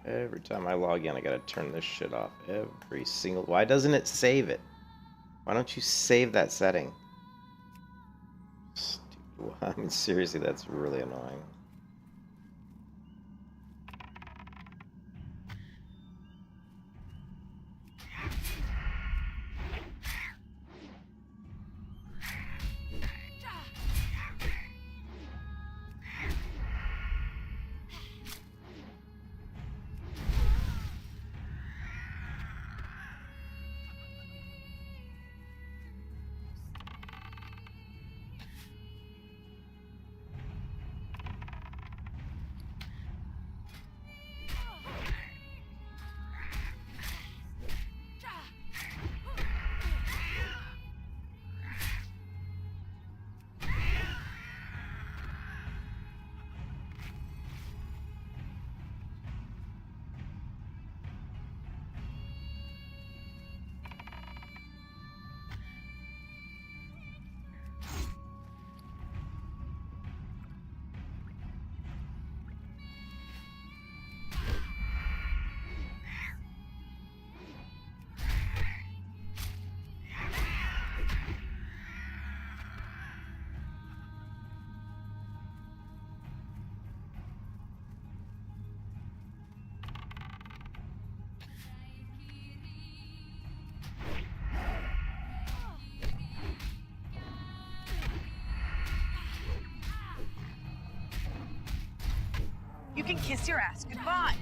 Every time I log in, I gotta turn this shit off. Every single... Why doesn't it save it? Why don't you save that setting? Stupid. I mean, seriously, that's really annoying. You can kiss your ass goodbye.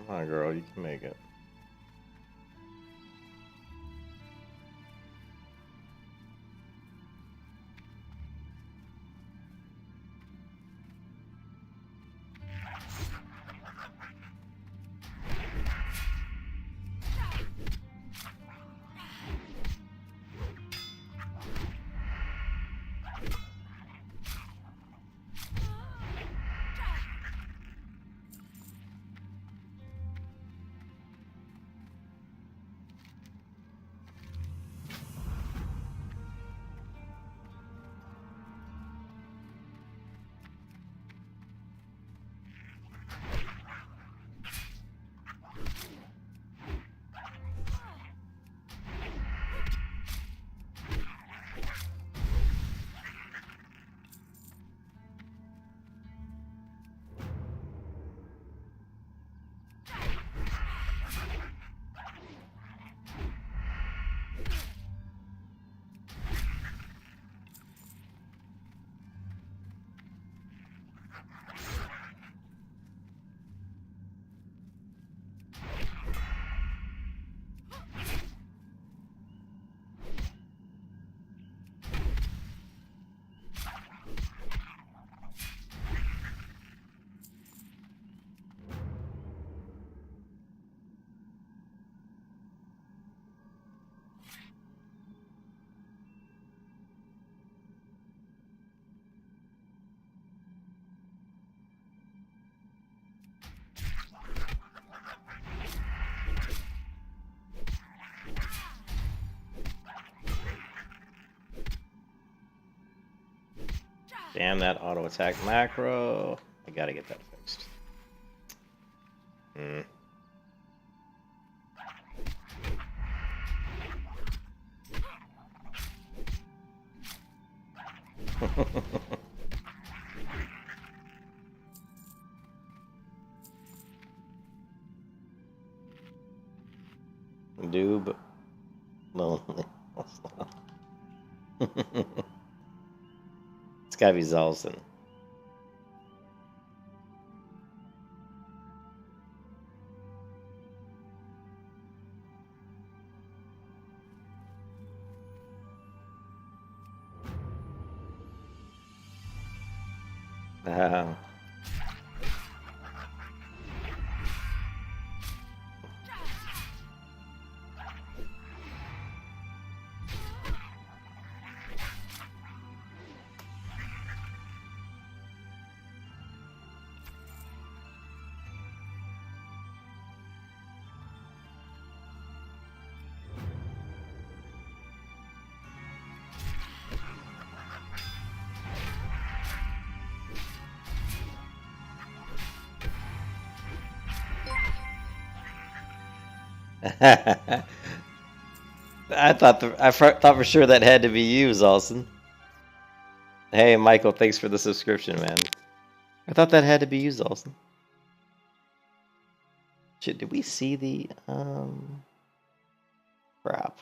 Come on, girl, you can make it. Damn that auto attack macro. I gotta get that fixed. Hmm. Noob. Lonely. It's gotta be Zalson. I thought for sure that had to be you, Zalson. Hey, Michael, thanks for the subscription, man. I thought that had to be you, Zalson. Shit, did we see the crap?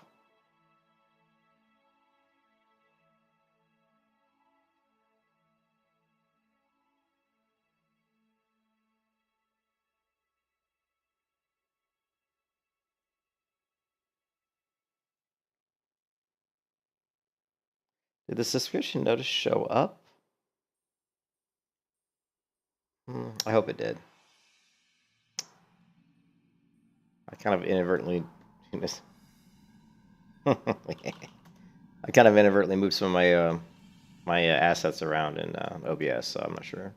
Did the subscription notice show up? I hope it did. I kind of inadvertently moved some of my my assets around in OBS, so I'm not sure.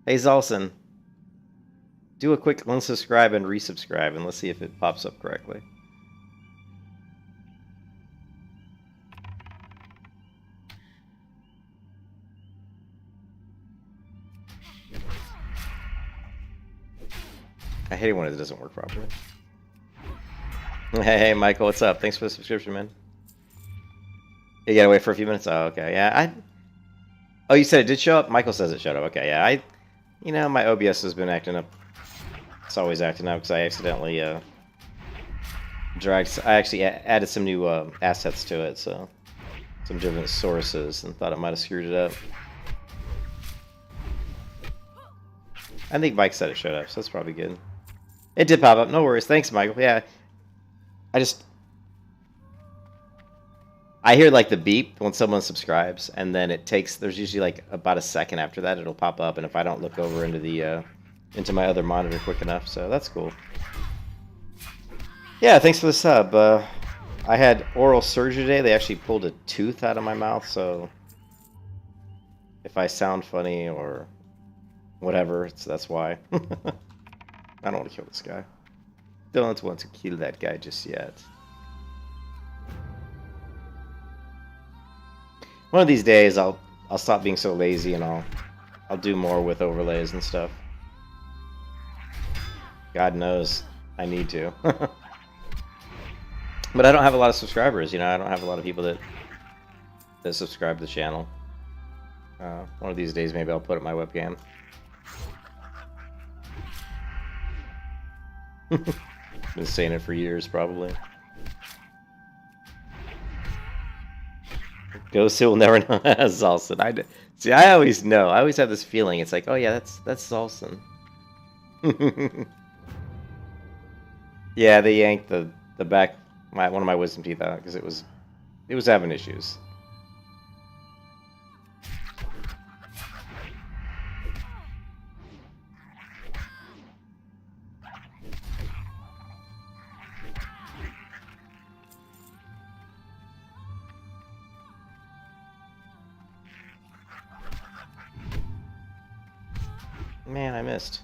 Hey Zalson, do a quick unsubscribe and resubscribe, and let's see if it pops up correctly. I hate it when it doesn't work properly. Hey, Michael, what's up? Thanks for the subscription, man. You gotta wait for a few minutes? Oh, okay. Yeah, Oh, you said it did show up? Michael says it showed up. Okay, yeah. You know, my OBS has been acting up. It's always acting up because I accidentally I actually added some new assets to it, so some different sources, and thought it might have screwed it up. I think Mike said it showed up, so that's probably good. It did pop up. No worries. Thanks, Michael. Yeah. I hear like the beep when someone subscribes, and then there's usually like about a second after that it'll pop up, and if I don't look over into the into my other monitor quick enough, so that's cool. Yeah, thanks for the sub. I had oral surgery today. They actually pulled a tooth out of my mouth, so if I sound funny or whatever, that's why. I don't want to kill this guy. Don't want to kill that guy just yet. One of these days, I'll stop being so lazy and I'll do more with overlays and stuff. God knows I need to. But I don't have a lot of subscribers, you know. I don't have a lot of people that subscribe to the channel. One of these days, maybe I'll put up my webcam. Been saying it for years, probably. Ghost will never know as Zalson. See, I always know. I always have this feeling. It's like, oh yeah, that's Zalson. Yeah, they yanked the back one of my wisdom teeth out because it was having issues. Man, I missed.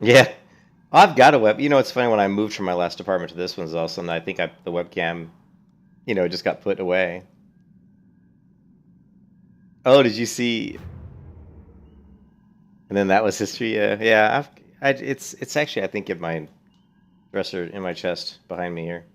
Yeah. I've got a web. You know, it's funny when I moved from my last apartment to this one's also, and I think the webcam, just got put away. Oh, did you see? And then that was history. Yeah, yeah. It's actually I think in my dresser in my chest behind me here.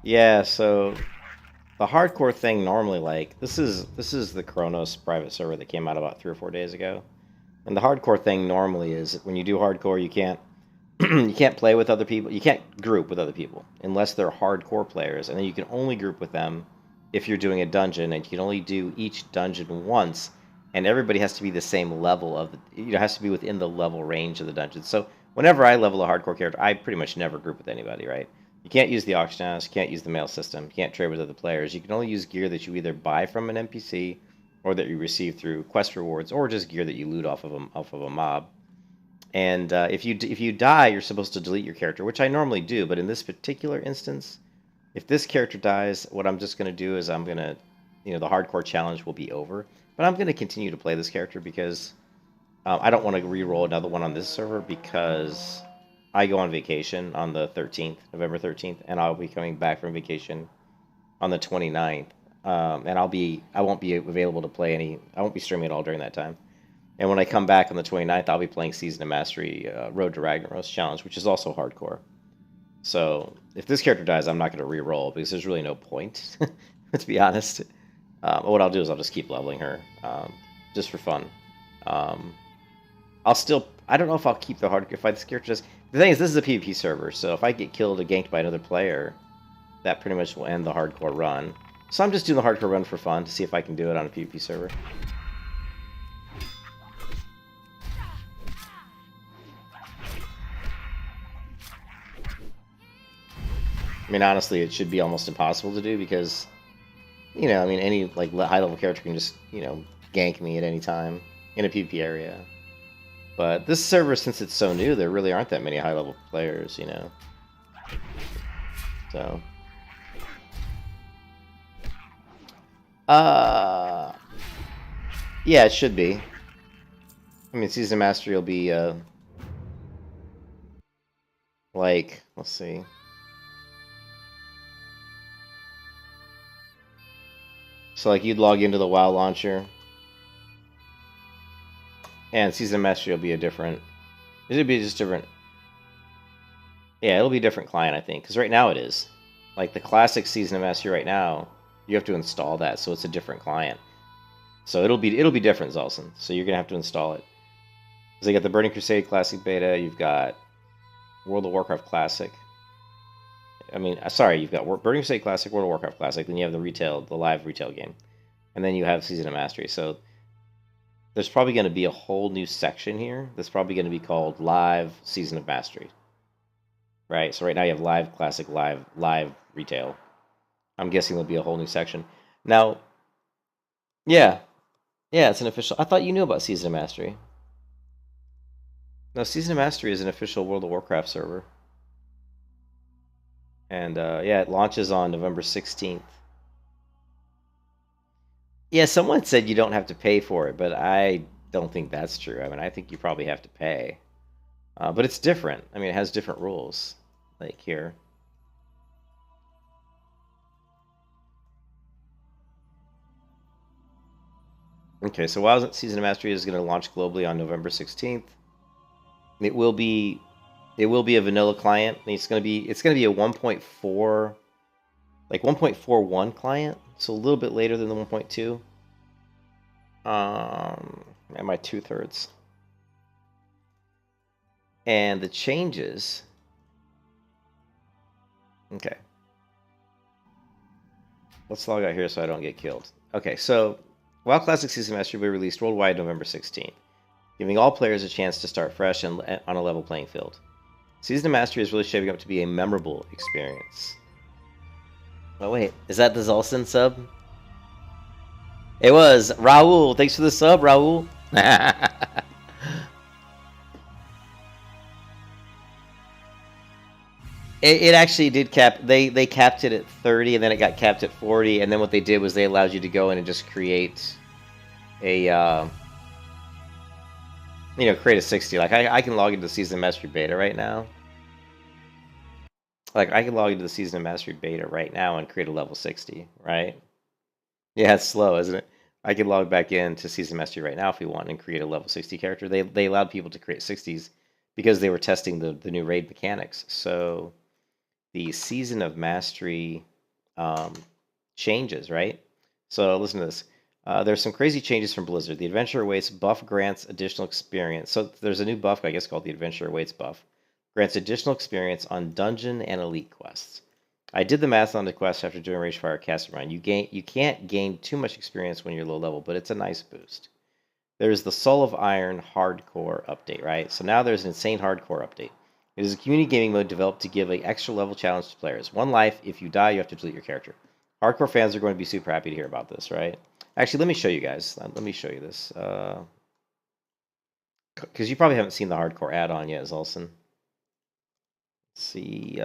Yeah. So the hardcore thing normally, like this is the Kronos private server that came out about 3 or 4 days ago. And the hardcore thing normally is when you do hardcore, you can't you can't play with other people. You can't group with other people unless they're hardcore players, and then you can only group with them if you're doing a dungeon, and you can only do each dungeon once, and everybody has to be the same level of has to be within the level range of the dungeon. So whenever I level a hardcore character, I pretty much never group with anybody, right? You can't use the auction house, you can't use the mail system, you can't trade with other players. You can only use gear that you either buy from an NPC or that you receive through quest rewards, or just gear that you loot off of a mob. And if you die, you're supposed to delete your character, which I normally do. But in this particular instance, if this character dies, what I'm just going to do is I'm going to, the hardcore challenge will be over. But I'm going to continue to play this character because I don't want to re-roll another one on this server because I go on vacation on the 13th, November 13th, and I'll be coming back from vacation on the 29th. And I won't be available to play I won't be streaming at all during that time. And when I come back on the 29th, I'll be playing Season of Mastery Road to Ragnaros Challenge, which is also hardcore. So if this character dies, I'm not going to re-roll because there's really no point, to be honest. What I'll do is I'll just keep leveling her, just for fun. I don't know if I'll keep the hardcore fight this character. The thing is, this is a PvP server, so if I get killed or ganked by another player, that pretty much will end the hardcore run. So I'm just doing the hardcore run for fun to see if I can do it on a PvP server. I mean, honestly, it should be almost impossible to do because, any like high-level character can just, gank me at any time in a PvP area. But this server, since it's so new, there really aren't that many high-level players, So, yeah, it should be. I mean, Season of Mastery will be, let's see. So, you'd log into the WoW launcher, and Season of Mastery will be it'll be just different. Yeah, it'll be a different client, I think, because right now it is. Like, the classic Season of Mastery right now, you have to install that, so it's a different client. So it'll be different, Zalson. So you're gonna have to install it. So you got the Burning Crusade Classic Beta, you've got World of Warcraft Classic. You've got Burning Crusade Classic, World of Warcraft Classic, then you have the live retail game. And then you have Season of Mastery. So there's probably going to be a whole new section here that's probably going to be called Live Season of Mastery. Right? So right now you have Live Classic, Live Retail. I'm guessing there'll be a whole new section. Now, yeah, it's an official. I thought you knew about Season of Mastery. No, Season of Mastery is an official World of Warcraft server. And it launches on November 16th. Yeah, someone said you don't have to pay for it, but I don't think that's true. I mean, I think you probably have to pay. But it's different. I mean, it has different rules, like here. Okay, so WoW Season of Mastery is going to launch globally on November 16th. It will be a vanilla client. It's going to be a 1.4 1.41 client, so a little bit later than the 1.2. And my 2/3. And the changes. Okay. Let's log out here so I don't get killed. Okay, so WoW Classic Season Mastery will be released worldwide November 16th, giving all players a chance to start fresh and on a level playing field. Season of Mastery is really shaping up to be a memorable experience. Oh wait, is that the Zulson sub? It was Raul. Thanks for the sub, Raul. It actually did cap. They capped it at 30, and then it got capped at 40. And then what they did was they allowed you to go in and just create a create a 60. Like I can log into the Season of Mastery beta right now. Like I can log into the Season of Mastery beta right now and create a level 60, right? Yeah, it's slow, isn't it? I can log back into Season Mastery right now if we want and create a level 60 character. They allowed people to create 60s because they were testing the new raid mechanics. So the Season of Mastery changes, right? So listen to this. There's some crazy changes from Blizzard. The Adventure Awaits buff grants additional experience. So there's a new buff, I guess, called the Adventure Awaits buff. Grants additional experience on dungeon and elite quests. I did the math on the quest after doing Ragefire Castle Run. You can't gain too much experience when you're low level, but it's a nice boost. There's the Soul of Iron hardcore update, right? So now there's an insane hardcore update. It is a community gaming mode developed to give an extra level challenge to players. 1 life. If you die, you have to delete your character. Hardcore fans are going to be super happy to hear about this, right? Actually, let me show you guys. Let me show you this. Because you probably haven't seen the hardcore add-on yet, Zulson. Let's see.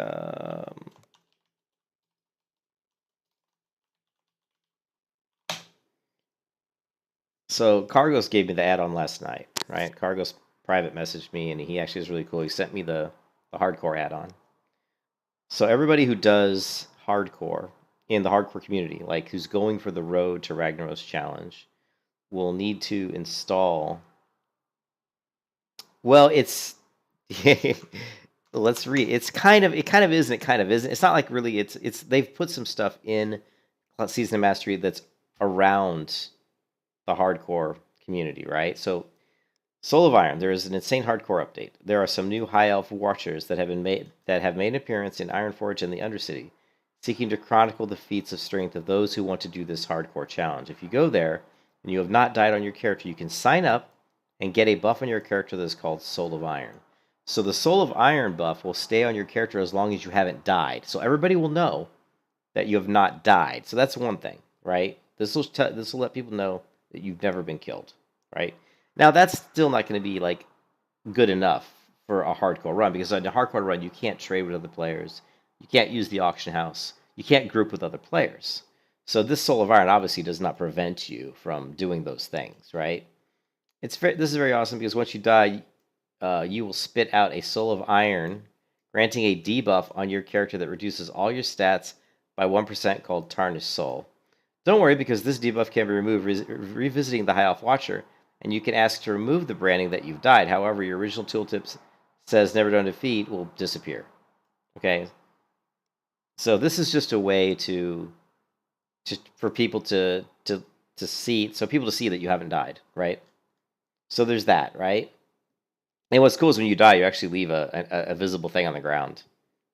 So Cargos gave me the add-on last night, right? Cargos private messaged me, and he actually is really cool. He sent me the hardcore add-on. So everybody who does hardcore in the hardcore community, like who's going for the road to Ragnaros challenge, will need to install. Well, it's let's read. It kind of is and it kind of isn't. It's not like really. It's they've put some stuff in Season of Mastery that's around the hardcore community, right? So Soul of Iron, there is an insane hardcore update. There are some new high elf watchers that have made an appearance in Ironforge and the Undercity, seeking to chronicle the feats of strength of those who want to do this hardcore challenge. If you go there and you have not died on your character, you can sign up and get a buff on your character that is called Soul of Iron. So the Soul of Iron buff will stay on your character as long as you haven't died. So everybody will know that you have not died. So that's one thing, right? This will let people know that you've never been killed, right? Now, that's still not going to be, like, good enough for a hardcore run, because in a hardcore run, you can't trade with other players. You can't use the auction house. You can't group with other players. So this Soul of Iron obviously does not prevent you from doing those things, right? This is very awesome, because once you die, you will spit out a Soul of Iron, granting a debuff on your character that reduces all your stats by 1% called Tarnished Soul. Don't worry, because this debuff can be removed revisiting the High Elf Watcher, and you can ask to remove the branding that you've died. However, your original tooltip says never done defeat will disappear. Okay? So this is just a way for people to see, so people to see that you haven't died, right? So there's that, right? And what's cool is when you die, you actually leave a visible thing on the ground.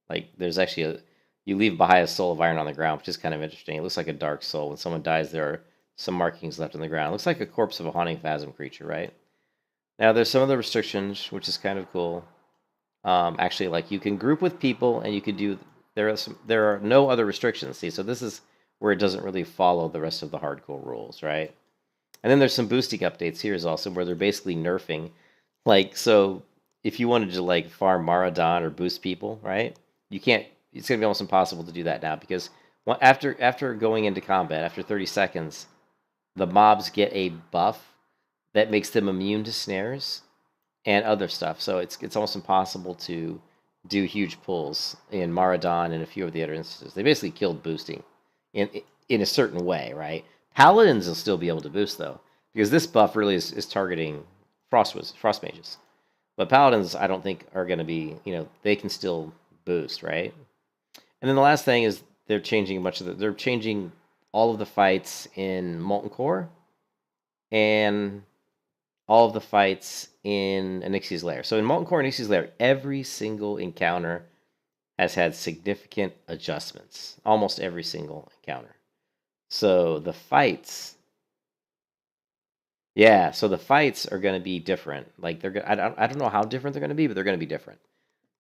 Like, there's actually you leave behind a Soul of Iron on the ground, which is kind of interesting. It looks like a dark soul. When someone dies, there are some markings left on the ground. It looks like a corpse of a haunting phasm creature, right? Now, there's some of the restrictions, which is kind of cool. Actually, like, you can group with people, and you can do. There are no other restrictions. See, so this is where it doesn't really follow the rest of the hardcore rules, right? And then there's some boosting updates here is also where they're basically nerfing. Like, so if you wanted to, like, farm Maradon or boost people, right? You can't. It's going to be almost impossible to do that now, because after going into combat, after 30 seconds, the mobs get a buff that makes them immune to snares and other stuff. So it's almost impossible to do huge pulls in Maradon and a few of the other instances. They basically killed boosting in a certain way, right? Paladins will still be able to boost, though, because this buff really is targeting frost mages. But Paladins, I don't think, are going to be, they can still boost, right? And then the last thing is they're changing they're changing all of the fights in Molten Core and all of the fights in Onyxia's Lair. So in Molten Core and Onyxia's Lair, every single encounter has had significant adjustments. Almost every single encounter. So the fights Yeah, so the fights are going to be different. Like I don't know how different they're going to be, but they're going to be different.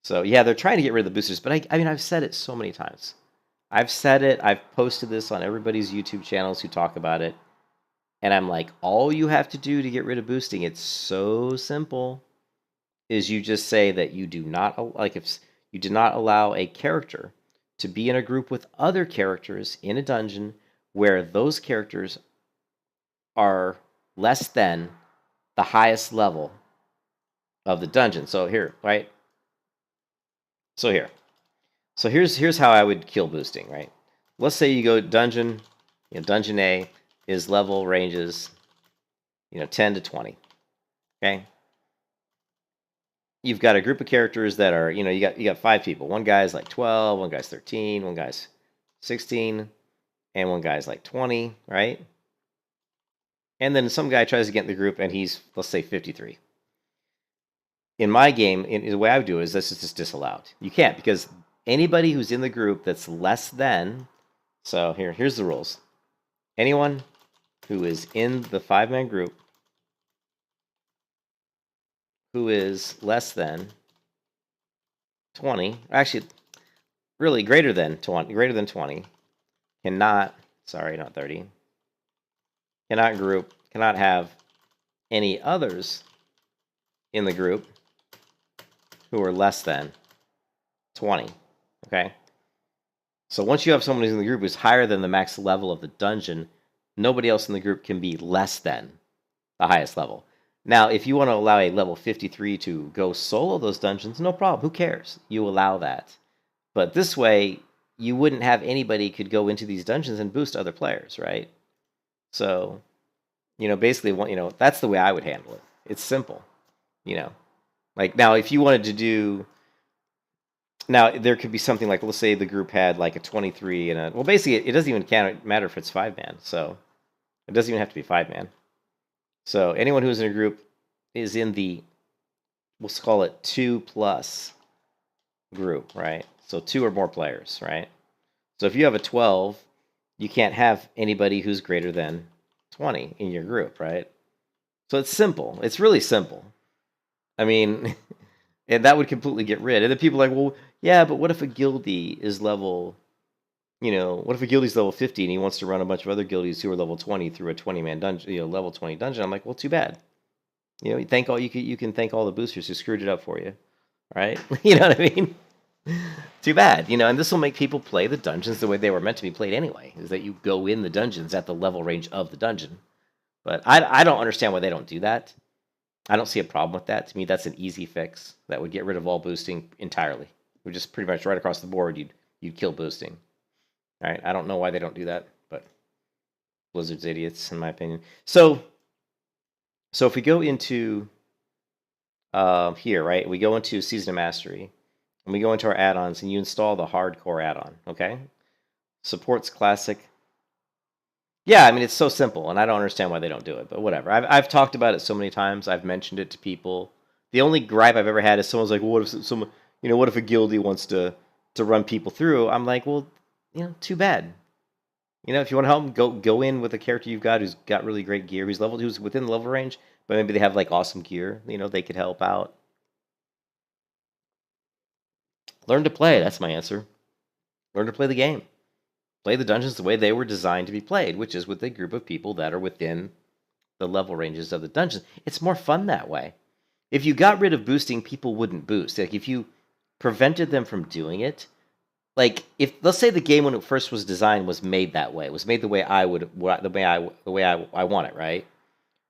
So yeah, they're trying to get rid of the boosters, but I mean I've said it so many times. I've said it. I've posted this on everybody's YouTube channels who talk about it, and I'm like, all you have to do to get rid of boosting, it's so simple, is you just say that you do not like if you do not allow a character to be in a group with other characters in a dungeon where those characters are less than the highest level of the dungeon. So here, right? So here. So here's how I would kill boosting, right? Let's say you go dungeon, dungeon A is level ranges, 10 to 20. Okay? You've got a group of characters that are, you got 5 people. One guy's like 12, one guy's 13, one guy's 16, and one guy's like 20, right? And then some guy tries to get in the group and he's, let's say, 53. In my game, the way I would do it is this is just disallowed. You can't, because anybody who's in the group that's less than, so here's the rules. Anyone who is in the 5-man group who is less than 20, actually really greater than 20, cannot, sorry, not 30, cannot group, cannot have any others in the group who are less than 20. Okay? So once you have someone who's in the group who's higher than the max level of the dungeon, nobody else in the group can be less than the highest level. Now, if you want to allow a level 53 to go solo those dungeons, no problem. Who cares? You allow that. But this way, you wouldn't have anybody could go into these dungeons and boost other players, right? So, basically, that's the way I would handle it. It's simple, Like, now, if you wanted to do... Now, there could be something like, let's say the group had like a 23 and a... Well, basically, it doesn't even matter if it's 5-man, so it doesn't even have to be 5-man. So anyone who's in a group is in the, we'll call it 2+ group, right? So 2 or more players, right? So if you have a 12, you can't have anybody who's greater than 20 in your group, right? So it's simple. It's really simple. I mean, and that would completely get rid. And then people are like, well, yeah, but what if a guildie is level, what if a guildie's level 50 and he wants to run a bunch of other guildies who are level 20 through a 20-man dungeon, level 20 dungeon? I'm like, well, too bad. You can thank all the boosters who screwed it up for you, right? You know what I mean? Too bad, and this will make people play the dungeons the way they were meant to be played anyway, is that you go in the dungeons at the level range of the dungeon. But I don't understand why they don't do that. I don't see a problem with that. To me, that's an easy fix that would get rid of all boosting entirely. It would just pretty much right across the board, you'd kill boosting. All right, I don't know why they don't do that, but Blizzard's idiots, in my opinion. So if we go into here, right, we go into Season of Mastery, and we go into our add-ons, and you install the Hardcore add-on, okay? Supports Classic. Yeah, I mean, it's so simple, and I don't understand why they don't do it, but whatever. I've talked about it so many times. I've mentioned it to people. The only gripe I've ever had is someone's like, well, what if someone, what if a guildie wants to run people through? I'm like, well, too bad. If you want to help them, go in with a character you've got who's got really great gear, who's within the level range, but maybe they have like awesome gear. They could help out. Learn to play. That's my answer. Learn to play the game. Play the dungeons the way they were designed to be played, which is with a group of people that are within the level ranges of the dungeon. It's more fun that way. If you got rid of boosting, people wouldn't boost. Like if you prevented them from doing it, like if let's say the game when it first was designed was made that way, was made the way I want it, right?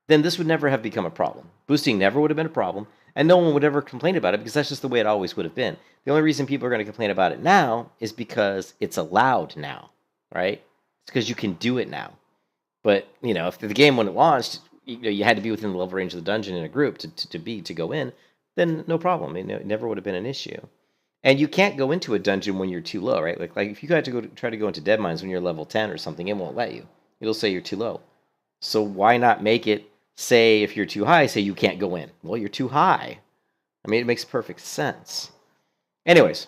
Then this would never have become a problem. Boosting never would have been a problem, and no one would ever complain about it because that's just the way it always would have been. The only reason people are going to complain about it now is because it's allowed now, right? It's because you can do it now. But if the game when it launched, you had to be within the level range of the dungeon in a group to go in, then no problem. It never would have been an issue. And you can't go into a dungeon when you're too low, right? Like if you had to try to go into Dead Mines when you're level 10 or something, it won't let you. It'll say you're too low. So why not make it say if you're too high, say you can't go in? Well, you're too high. I mean, it makes perfect sense. Anyways,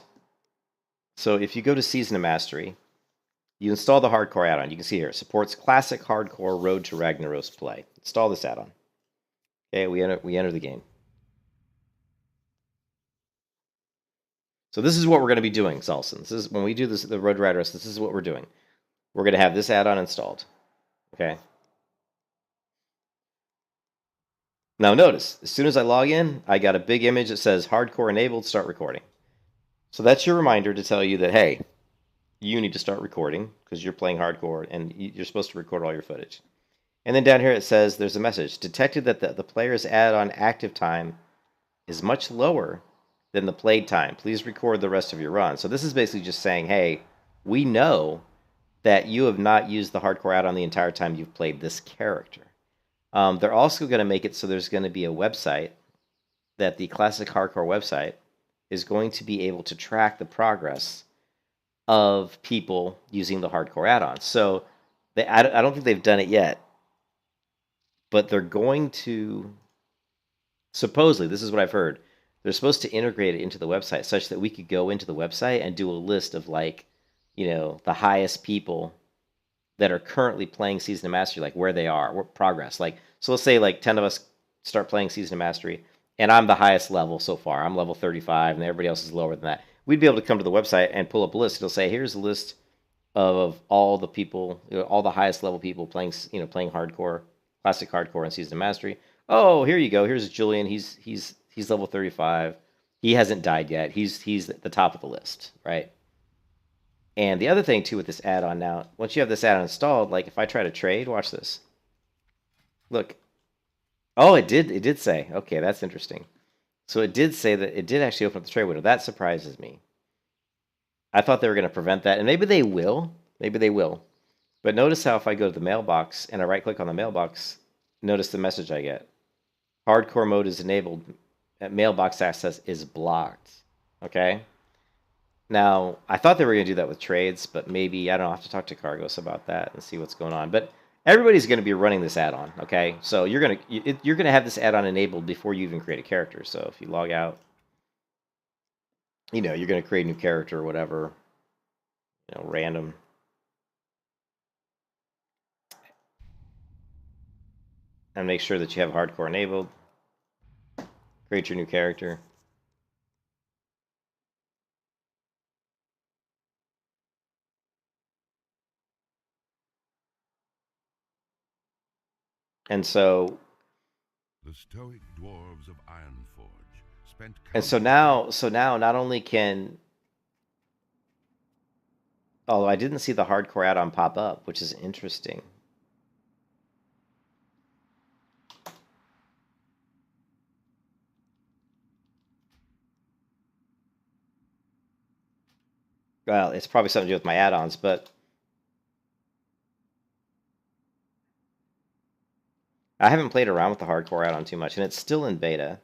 so if you go to Season of Mastery, you install the Hardcore add-on. You can see here, supports Classic, Hardcore, Road to Ragnaros play. Install this add-on. Okay, we enter the game. So this is what we're going to be doing, Salson. This is when we do this, the Road Ragnaros. This is what we're doing. We're going to have this add-on installed. Okay. Now notice, as soon as I log in, I got a big image that says hardcore enabled, start recording. So that's your reminder to tell you that, hey, you need to start recording because you're playing hardcore and you're supposed to record all your footage. And then down here it says there's a message. Detected that the player's add-on active time is much lower than the played time. Please record the rest of your run. So this is basically just saying, hey, we know that you have not used the hardcore add-on the entire time you've played this character. They're also going to make it so there's going to be a website that the classic hardcore website is going to be able to track the progress of people using the hardcore add-on. So I don't think they've done it yet, but they're going to, supposedly, this is what I've heard, they're supposed to integrate it into the website such that we could go into the website and do a list of, like, the highest people that are currently playing Season of Mastery, like where they are, what progress. Like, so let's say like 10 of us start playing Season of Mastery, and I'm the highest level so far. I'm level 35, and everybody else is lower than that. We'd be able to come to the website and pull up a list. It'll say, here's a list of all the people, all the highest level people playing, playing hardcore, classic hardcore, and Season of Mastery. Oh, here you go. Here's Julian. He's level 35. He hasn't died yet. He's at the top of the list, right? And the other thing, too, with this add-on now, once you have this add-on installed, like if I try to trade, watch this. Look. Oh, it did say. Okay, that's interesting. So it did say that it did actually open up the trade window. That surprises me. I thought they were going to prevent that, and maybe they will. Maybe they will. But notice how if I go to the mailbox and I right-click on the mailbox, notice the message I get. Hardcore mode is enabled. Mailbox access is blocked. Okay? Now, I thought they were going to do that with trades, but maybe, I don't know, I'll have to talk to Cargos about that and see what's going on. But everybody's going to be running this add-on, okay? So you're going to have this add-on enabled before you even create a character. So if you log out, you're going to create a new character or whatever, random. And make sure that you have hardcore enabled. Create your new character. And so the stoic dwarves of Ironforge spent so now not only can, although I didn't see the hardcore add-on pop up, which is interesting. Well, it's probably something to do with my add-ons, but I haven't played around with the hardcore add-on too much, and it's still in beta.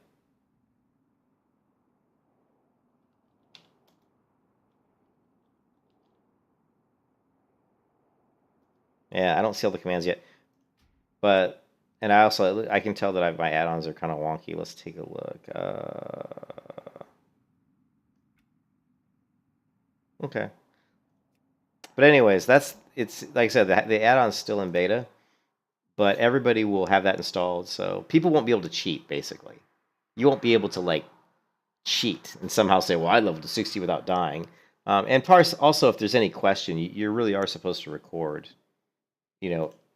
Yeah, I don't see all the commands yet. But, and I can tell that my add-ons are kind of wonky. Let's take a look. Okay. But anyways, it's like I said, the add-on's still in beta, but everybody will have that installed, so people won't be able to cheat, basically. You won't be able to, like, cheat and somehow say, well, I leveled to 60 without dying. And also, if there's any question, you really are supposed to record,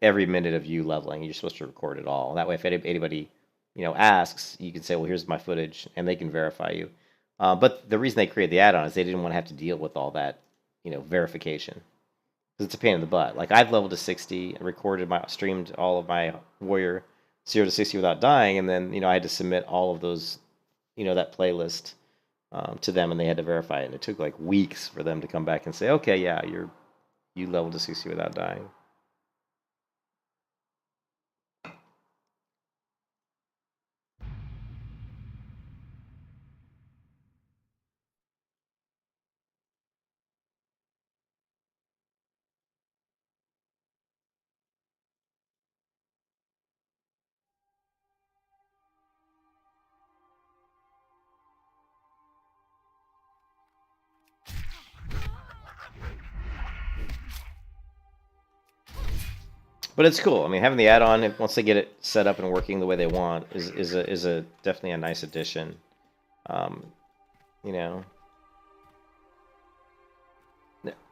every minute of you leveling. You're supposed to record it all. That way, if anybody, asks, you can say, well, here's my footage, and they can verify you. But the reason they created the add-on is they didn't want to have to deal with all that, verification. Because it's a pain in the butt. Like, I've leveled to 60, streamed all of my warrior 0 to 60 without dying, and then, I had to submit all of those, that playlist to them, and they had to verify it. And it took, like, weeks for them to come back and say, okay, yeah, you leveled to 60 without dying. But it's cool. I mean, having the add-on, once they get it set up and working the way they want, is a definitely a nice addition. You know.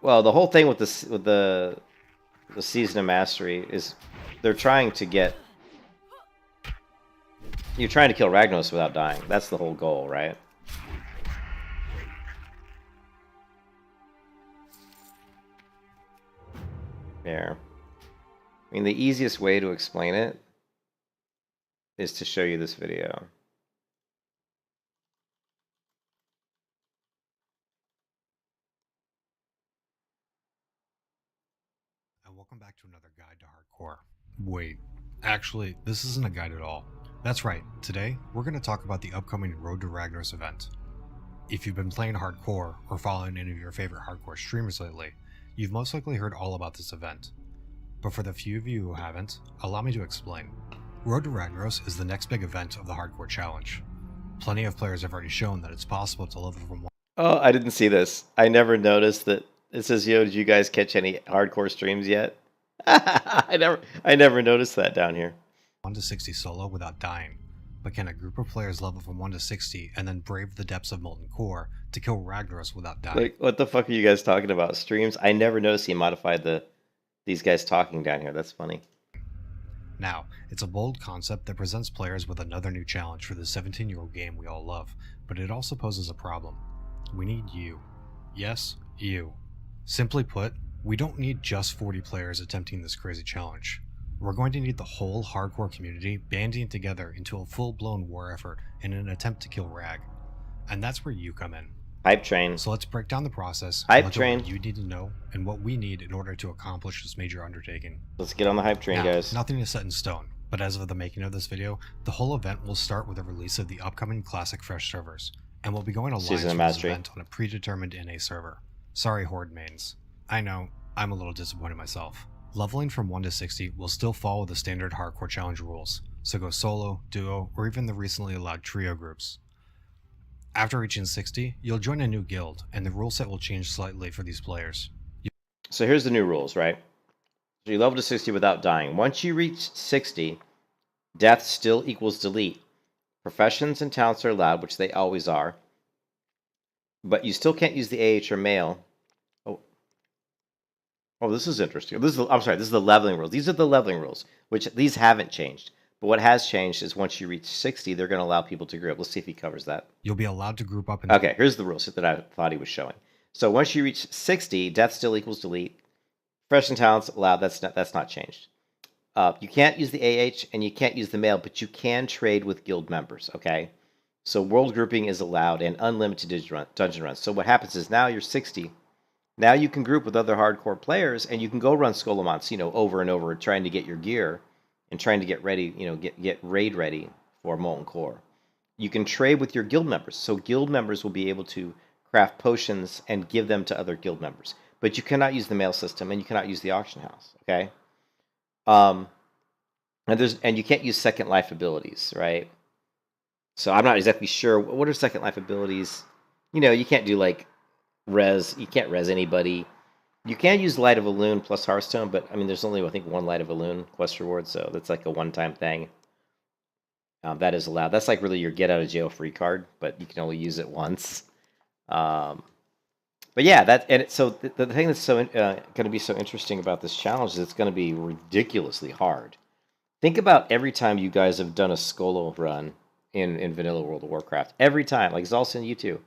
Well, the whole thing with the Season of Mastery is they're trying to get... You're trying to kill Ragnaros without dying. That's the whole goal, right? There. I mean, the easiest way to explain it is to show you this video. And welcome back to another guide to hardcore. Wait, actually, this isn't a guide at all. That's right, today we're going to talk about the upcoming Road to Ragnaros event. If you've been playing hardcore or following any of your favorite hardcore streamers lately, you've most likely heard all about this event. But for the few of you who haven't, allow me to explain. Road to Ragnaros is the next big event of the hardcore challenge. Plenty of players have already shown that it's possible to level from Oh, I didn't see this. I never noticed that. It says, yo, did you guys catch any hardcore streams yet? I never noticed that down here. 1 to 60 solo without dying, but can a group of players level from 1 to 60 and then brave the depths of Molten Core to kill Ragnaros without dying? Like, what the fuck are you guys talking about? Streams? I never noticed he modified these guys talking down here. That's funny. Now, it's a bold concept that presents players with another new challenge for the 17-year-old game we all love, but it also poses a problem. We need you. Yes, you. Simply put, we don't need just 40 players attempting this crazy challenge. We're going to need the whole hardcore community banding together into a full-blown war effort in an attempt to kill Rag. And that's where you come in. Hype train. So let's break down the process, Hype look train. at what you need to know, and what we need in order to accomplish this major undertaking. Let's get on the hype train, Now, guys. nothing is set in stone, but as of the making of this video, the whole event will start with the release of the upcoming Classic Fresh servers, and we'll be going to live Season of for this Mastery. event on a predetermined NA server. Sorry, Horde mains. I know, I'm a little disappointed myself. Leveling from 1 to 60 will still follow the standard hardcore challenge rules, so go solo, duo, or even the recently allowed trio groups. After reaching 60, you'll join a new guild, and the rule set will change slightly for these players. So here's the new rules, right? So you level to 60 without dying. Once you reach 60, death still equals delete. Professions and talents are allowed, which they always are. But you still can't use the AH or male. Oh, this is interesting. I'm sorry, this is the leveling rules. These are the leveling rules, which these haven't changed. But what has changed is once you reach 60, they're going to allow people to group. Let's see if he covers that. You'll be allowed to group up in... Okay, here's the rules that I thought he was showing. So once you reach 60, death still equals delete. Fresh and talents allowed. That's not changed. You can't use the AH and you can't use the male, but you can trade with guild members. Okay, so world grouping is allowed and unlimited dungeon runs. So what happens is now you're 60. Now you can group with other hardcore players and you can go run Skolomonts, over and over, trying to get your gear and trying to get ready, get raid ready for Molten Core. You can trade with your guild members. So guild members will be able to craft potions and give them to other guild members. But you cannot use the mail system and you cannot use the auction house, okay? And you can't use second life abilities, right? So I'm not exactly sure. What are second life abilities? You can't do like res. You can't res anybody. You can use Light of a Loon plus Hearthstone, but I mean, there's only, I think, one Light of a Loon quest reward, so that's like a one-time thing. That is allowed. That's like really your get out of jail free card, but you can only use it once. But yeah, so the thing that's so going to be so interesting about this challenge is it's going to be ridiculously hard. Think about every time you guys have done a Skolo run in Vanilla World of Warcraft. Every time, like Zalson, you too.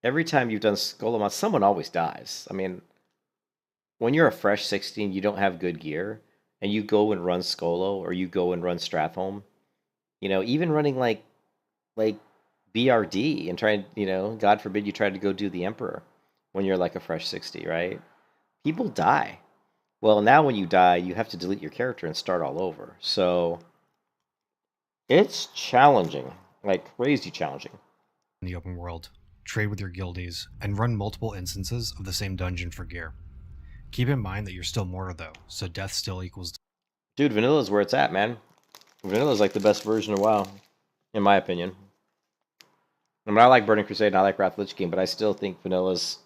Every time you've done Skolo, someone always dies. I mean, when you're a fresh 16, you don't have good gear, and you go and run Skolo or you go and run Stratholme, even running like BRD and trying, God forbid you try to go do the Emperor when you're like a fresh 60, right? People die. Well, now when you die, you have to delete your character and start all over. So it's challenging, like crazy challenging. In the open world, trade with your guildies, and run multiple instances of the same dungeon for gear. Keep in mind that you're still mortal though, so death still equals... Dude, Vanilla's where it's at, man. Vanilla's like the best version of WoW, in my opinion. I mean, I like Burning Crusade and I like Wrath of Lich King, but I still think Vanilla's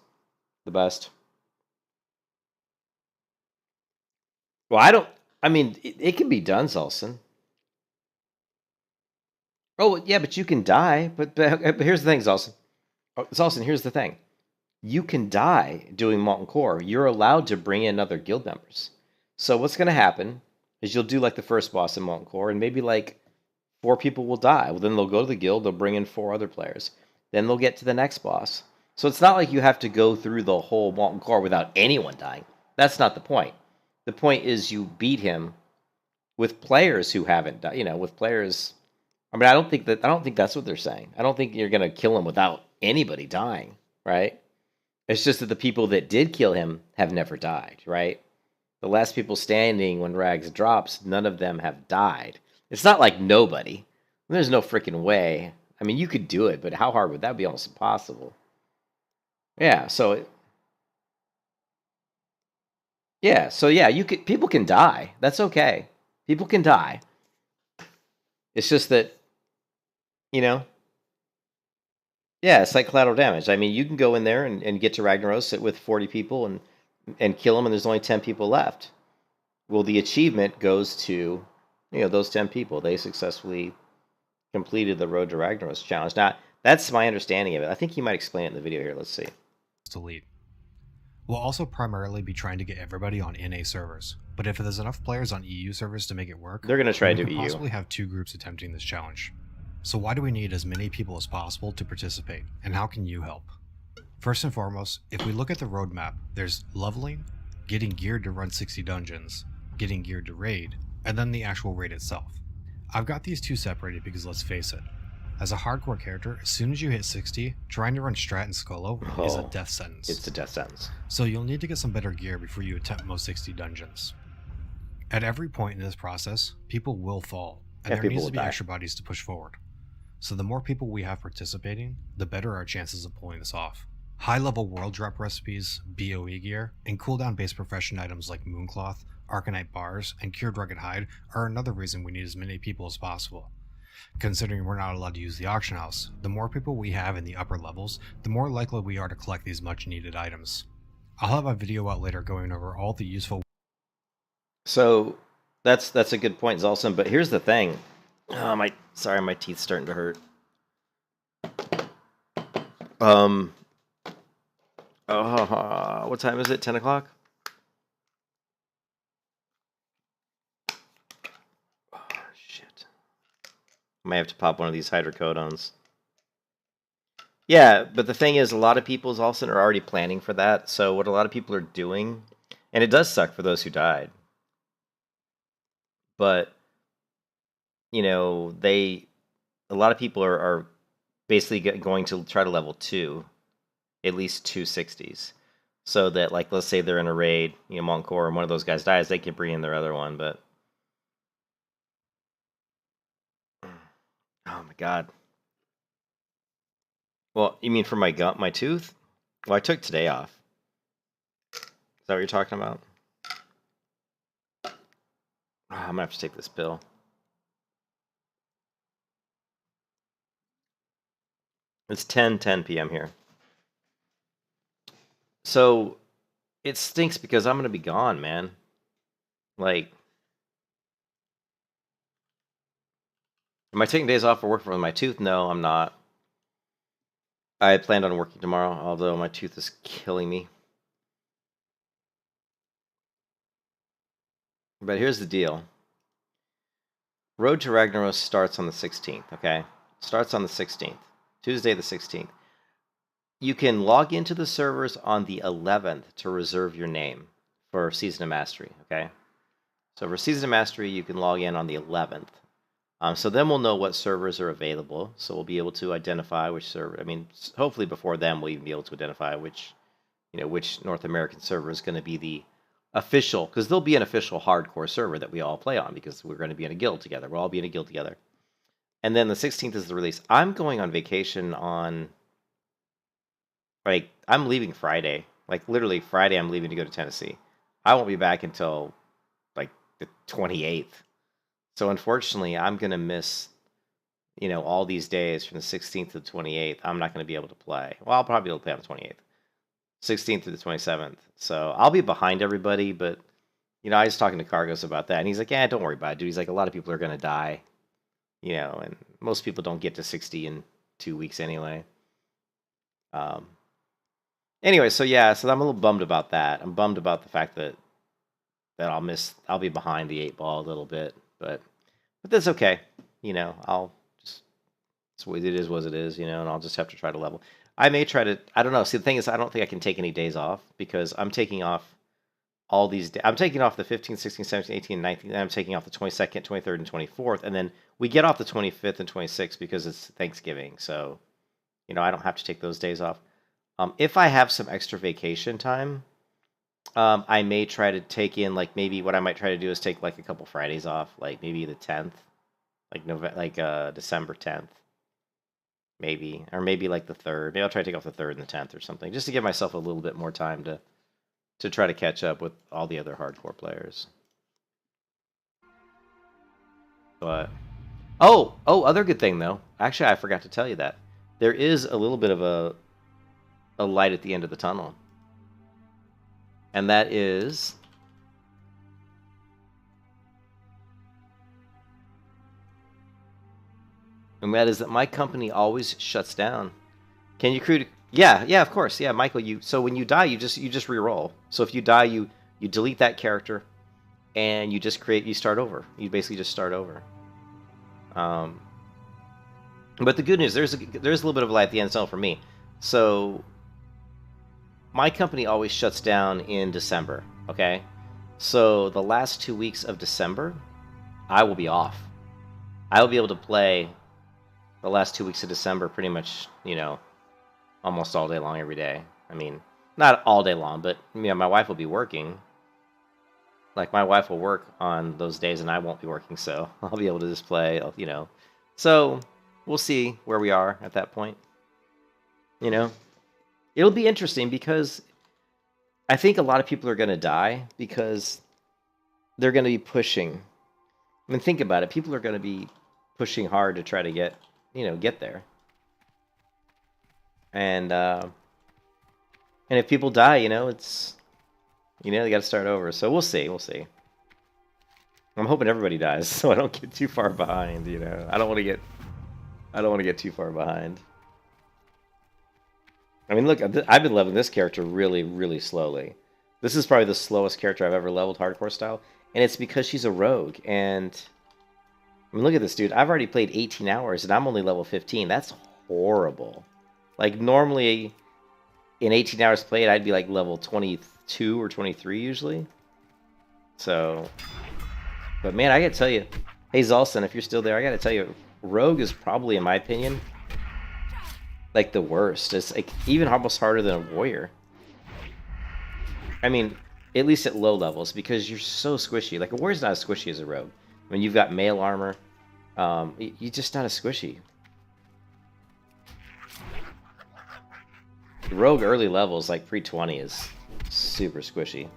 the best. Well, I I mean, it can be done, Zulson. Oh, yeah, but you can die. But here's the thing, Zulson. Oh, Zulson, here's the thing. You can die doing Molten Core. You're allowed to bring in other guild members. So what's going to happen is you'll do like the first boss in Molten Core, and maybe like 4 people will die. Well, then they'll go to the guild, they'll bring in 4 other players. Then they'll get to the next boss. So it's not like you have to go through the whole Molten Core without anyone dying. That's not the point. The point is you beat him with players who haven't died, with players. I mean, I don't think that's what they're saying. I don't think you're going to kill him without anybody dying, right? It's just that the people that did kill him have never died, right? The last people standing when Rags drops, none of them have died. It's not like nobody. There's no freaking way. I mean, you could do it, but how hard would that be? Almost impossible. Yeah, so people can die. That's okay. People can die. It's just that, yeah, it's like collateral damage. I mean, you can go in there and get to Ragnaros, sit with 40 people and kill them, and there's only 10 people left. Well, the achievement goes to, those 10 people. They successfully completed the Road to Ragnaros challenge. Now, that's my understanding of it. I think he might explain it in the video here. Let's see. Delete. We'll also primarily be trying to get everybody on NA servers, but if there's enough players on EU servers to make it work, they're going to try to do we EU. Possibly have 2 groups attempting this challenge. So why do we need as many people as possible to participate, and how can you help? First and foremost, if we look at the roadmap, there's leveling, getting geared to run 60 dungeons, getting geared to raid, and then the actual raid itself. I've got these 2 separated because let's face it, as a hardcore character, as soon as you hit 60, trying to run strat and Skolo is a death sentence. It's a death sentence. So you'll need to get some better gear before you attempt most 60 dungeons. At every point in this process, people will fall, and there needs to be extra bodies to push forward. So the more people we have participating, the better our chances of pulling this off. High-level world drop recipes, BOE gear, and cooldown-based profession items like Mooncloth, Arcanite bars, and Cured Rugged Hide are another reason we need as many people as possible. Considering we're not allowed to use the auction house, the more people we have in the upper levels, the more likely we are to collect these much needed items. I'll have a video out later going over all the useful... So, that's a good point, Zulson, but here's the thing. Oh, my teeth's starting to hurt. What time is it? 10 o'clock? Oh, shit. I might have to pop one of these hydrocodones. Yeah, but the thing is, a lot of people also are already planning for that. So what a lot of people are doing, and it does suck for those who died, but a lot of people are basically going to try to level 2, at least 2 60s, so that, like, let's say they're in a raid, Molten Core, and one of those guys dies, they can bring in their other one. But oh my god. Well, you mean for my tooth? Well, I took today off. Is that what you're talking about? Oh, I'm gonna have to take this pill. It's 10 p.m. here. So, it stinks because I'm going to be gone, man. Like, am I taking days off for work for my tooth? No, I'm not. I planned on working tomorrow, although my tooth is killing me. But here's the deal. Road to Ragnaros starts on the 16th, okay? Starts on the 16th. Tuesday the 16th. You can log into the servers on the 11th to reserve your name for Season of Mastery, okay? So for Season of Mastery, you can log in on the 11th. So then we'll know what servers are available. So we'll be able to identify which server. I mean, hopefully before then we'll even be able to identify which North American server is going to be the official, because there'll be an official hardcore server that we all play on because we're going to be in a guild together. We'll all be in a guild together. And then the 16th is the release. I'm going on vacation on, like, I'm leaving Friday. Like, literally Friday I'm leaving to go to Tennessee. I won't be back until, like, the 28th. So, unfortunately, I'm going to miss, all these days from the 16th to the 28th. I'm not going to be able to play. Well, I'll probably be able to play on the 28th. 16th to the 27th. So, I'll be behind everybody, but, You know, I was talking to Cargos about that, and he's like, "Yeah, don't worry about it, dude." He's like, "A lot of people are gonna die, you know, and most people don't get to 60 in 2 weeks anyway." Um. Anyway, so yeah, so I'm a little bummed about that. I'm bummed about the fact that I'll be behind the 8 ball a little bit, but that's okay. You know, I'll just it is what it is, you know, and I'll just have to try to level. I may try to. I don't know. See, the thing is, I don't think I can take any days off because I'm taking off all these days. I'm taking off the 15th, 16th, 17th, 18th, 19th, and I'm taking off the 22nd, 23rd, and 24th, and then we get off the 25th and 26th because it's Thanksgiving. So, you know, I don't have to take those days off. If I have some extra vacation time, I may try to take in, like, maybe what I might try to do is take like a couple Fridays off, like maybe the 10th, December 10th, maybe, or maybe like the 3rd. Maybe I'll try to take off the 3rd and the 10th or something, just to give myself a little bit more time to try to catch up with all the other hardcore players. But other good thing though. Actually, I forgot to tell you that there is a little bit of a light at the end of the tunnel. And that is that my company always shuts down. Can you create? Yeah, of course. Yeah, Michael, so when you die, you just re-roll. So if you die, you delete that character and you start over. You basically just start over. But the good news, there's a little bit of light at the end of the tunnel for me. So my company always shuts down in December, okay? So the last 2 weeks of December, I will be off. I will be able to play the last 2 weeks of December pretty much, you know, almost all day long every day. I mean, not all day long, but, you know, my wife will be working. Like, my wife will work on those days and I won't be working, so I'll be able to just play, you know. So we'll see where we are at that point, you know. It'll be interesting because I think a lot of people are going to die because they're going to be pushing. I mean, think about it. People are going to be pushing hard to try to get there. And if people die, you know, they got to start over. So we'll see. I'm hoping everybody dies so I don't get too far behind, you know. I don't want to get too far behind. I mean, look, I've been leveling this character really, really slowly. This is probably the slowest character I've ever leveled hardcore style, and it's because she's a rogue. And I mean, look at this, dude. I've already played 18 hours, and I'm only level 15. That's horrible. Like, normally, in 18 hours played, I'd be like level 22 or 23 usually. So, but man, I gotta tell you, hey Zalston, if you're still there, I gotta tell you, rogue is probably, in my opinion, like the worst. It's like even almost harder than a warrior. I mean, at least at low levels, because you're so squishy. Like, a warrior's not as squishy as a rogue. I mean, you've got mail armor. You're just not as squishy. Rogue early levels, like pre-20, is super squishy.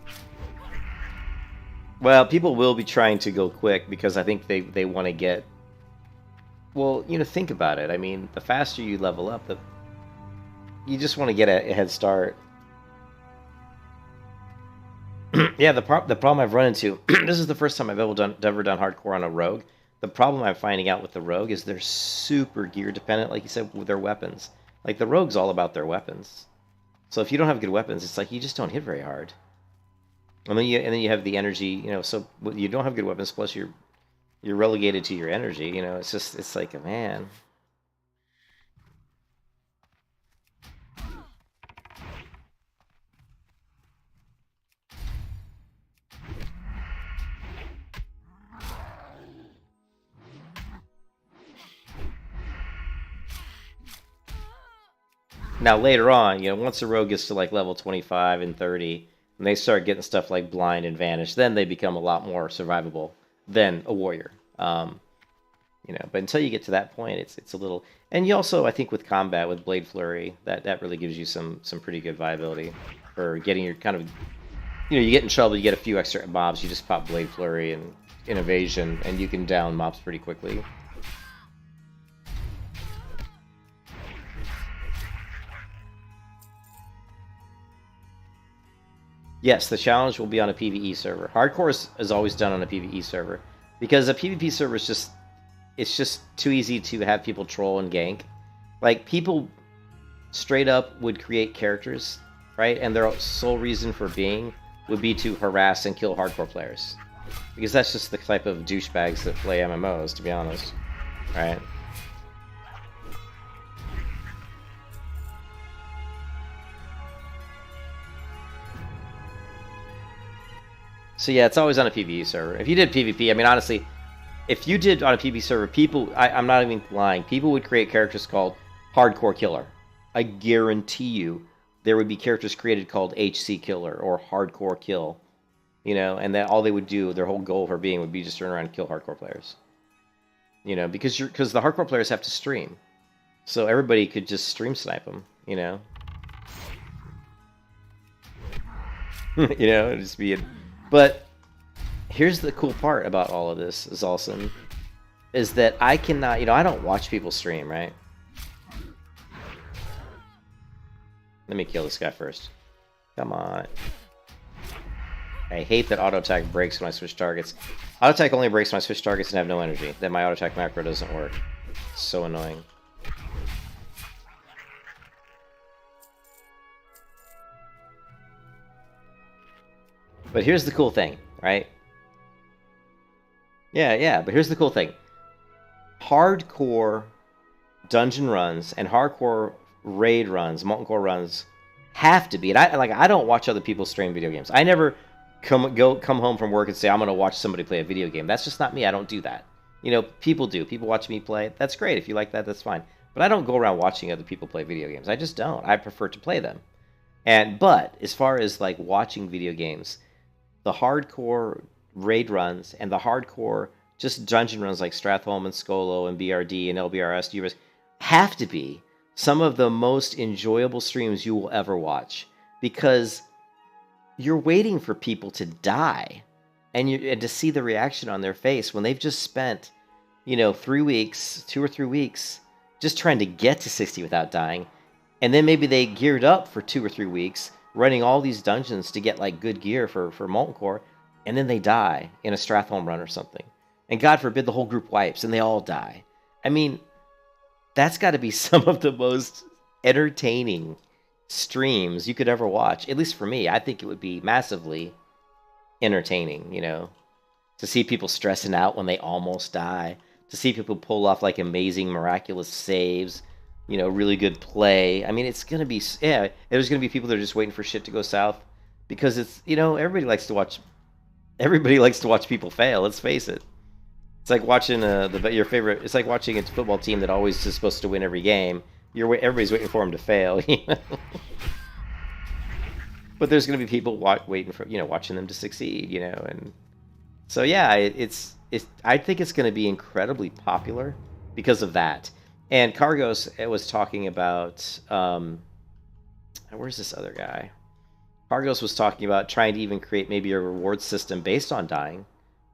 Well, people will be trying to go quick because I think they want to get... Well, you know, think about it. I mean, the faster you level up, you just want to get a head start. Yeah, the problem I've run into, this is the first time I've ever done hardcore on a rogue. The problem I'm finding out with the rogue is they're super gear dependent, like you said, with their weapons. Like, the rogue's all about their weapons. So if you don't have good weapons, it's like you just don't hit very hard. And then you have the energy, you know, so you don't have good weapons, plus you're relegated to your energy, you know. It's like, man. Now later on, you know, once a rogue gets to like level 25 and 30, and they start getting stuff like blind and vanish, then they become a lot more survivable than a warrior. You know, but until you get to that point, it's a little. And you also, I think, with combat with Blade Flurry, that really gives you some pretty good viability for getting your kind of, you know, you get in trouble, you get a few extra mobs, you just pop Blade Flurry and evasion, and you can down mobs pretty quickly. Yes, the challenge will be on a PvE server. Hardcore is always done on a PvE server because a PvP server is just it's just too easy to have people troll and gank. Like people straight up would create characters, right? And their sole reason for being would be to harass and kill hardcore players. Because that's just the type of douchebags that play MMOs, to be honest. Right? So yeah, it's always on a PvE server. If you did PvP, I mean, honestly, if you did on a PvP server, people, I'm not even lying, people would create characters called Hardcore Killer. I guarantee you there would be characters created called HC Killer or Hardcore Kill. You know, and that all they would do, their whole goal for being would be just turn around and kill hardcore players. You know, because the hardcore players have to stream. So everybody could just stream snipe them, you know. You know, it'd just be But here's the cool part about all of this, is awesome, is that I cannot, you know, I don't watch people stream, right? Let me kill this guy first. Come on. I hate that auto attack breaks when I switch targets. Auto attack only breaks when I switch targets and have no energy. Then my auto attack macro doesn't work. It's so annoying. But here's the cool thing, right? Yeah, but here's the cool thing. Hardcore dungeon runs and hardcore raid runs, molten core runs, have to be. And I don't watch other people stream video games. I never come home from work and say I'm gonna watch somebody play a video game. That's just not me. I don't do that. You know, people do. People watch me play. That's great. If you like that, that's fine. But I don't go around watching other people play video games. I just don't. I prefer to play them. But as far as like watching video games, the hardcore raid runs and the hardcore just dungeon runs like Stratholme and Skolo and BRD and LBRS have to be some of the most enjoyable streams you will ever watch, because you're waiting for people to die and to see the reaction on their face when they've just spent, you know, 2 or 3 weeks just trying to get to 60 without dying. And then maybe they geared up for 2 or 3 weeks running all these dungeons to get like good gear for Molten Core, and then they die in a Stratholme run or something. And God forbid the whole group wipes and they all die. I mean, that's got to be some of the most entertaining streams you could ever watch. At least for me, I think it would be massively entertaining, you know, to see people stressing out when they almost die, to see people pull off like amazing, miraculous saves, you know, really good play. I mean, it's going to be, yeah, there's going to be people that are just waiting for shit to go south, because it's, you know, everybody likes to watch people fail, let's face it. It's like watching your favorite, it's like watching a football team that always is supposed to win every game. Everybody's waiting for them to fail, you know? But there's going to be people waiting for, you know, watching them to succeed, you know, and so yeah, I think it's going to be incredibly popular because of that. And Cargos was talking about, where's this other guy? Cargos was talking about trying to even create maybe a reward system based on dying,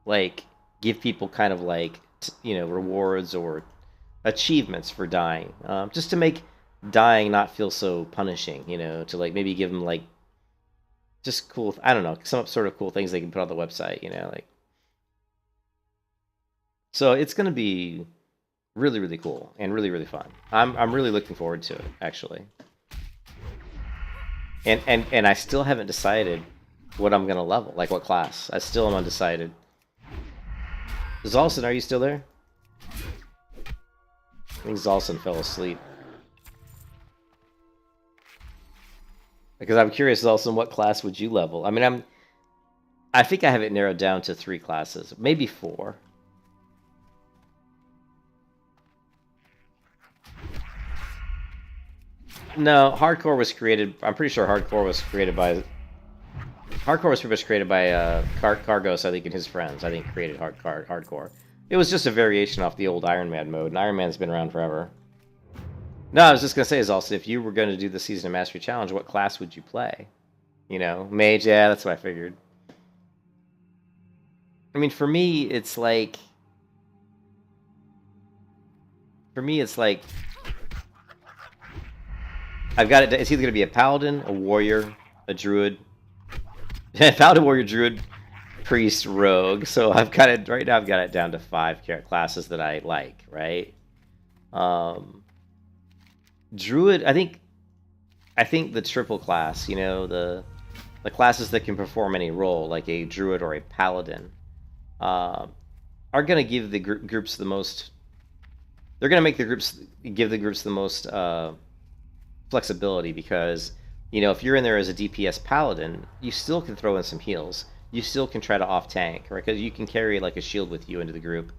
like give people kind of like, you know, rewards or achievements for dying, just to make dying not feel so punishing, you know, to like maybe give them like just cool, I don't know, some sort of cool things they can put on the website, you know, like. So it's going to be really, really cool and really, really fun. I'm really looking forward to it, actually. And I still haven't decided what I'm going to level, like what class. I still am undecided. Zalson, are you still there? I think Zalson fell asleep. Because I'm curious, Zalson, what class would you level? I mean, I think I have it narrowed down to 3 classes, maybe 4. No, Hardcore was created, I'm pretty sure Hardcore was pretty much created by Cargos, I think, and his friends. I think created Hardcore. It was just a variation off the old Iron Man mode, and Iron Man's been around forever. No, I was just going to say, is also, if you were going to do the Season of Mastery Challenge, what class would you play? You know, Mage, yeah, that's what I figured. I mean, for me, it's like... I've got it. It's either going to be a Paladin, a Warrior, a Druid, Paladin, Warrior, Druid, Priest, Rogue. So I've got it right now. I've got it down to 5 classes that I like. Right. Druid. I think the triple class. You know, the classes that can perform any role, like a Druid or a Paladin, are going to give the groups the most. They're going to make give the groups the most flexibility, because, you know, if you're in there as a DPS Paladin, you still can throw in some heals. You still can try to off tank, right? Because you can carry like a shield with you into the group,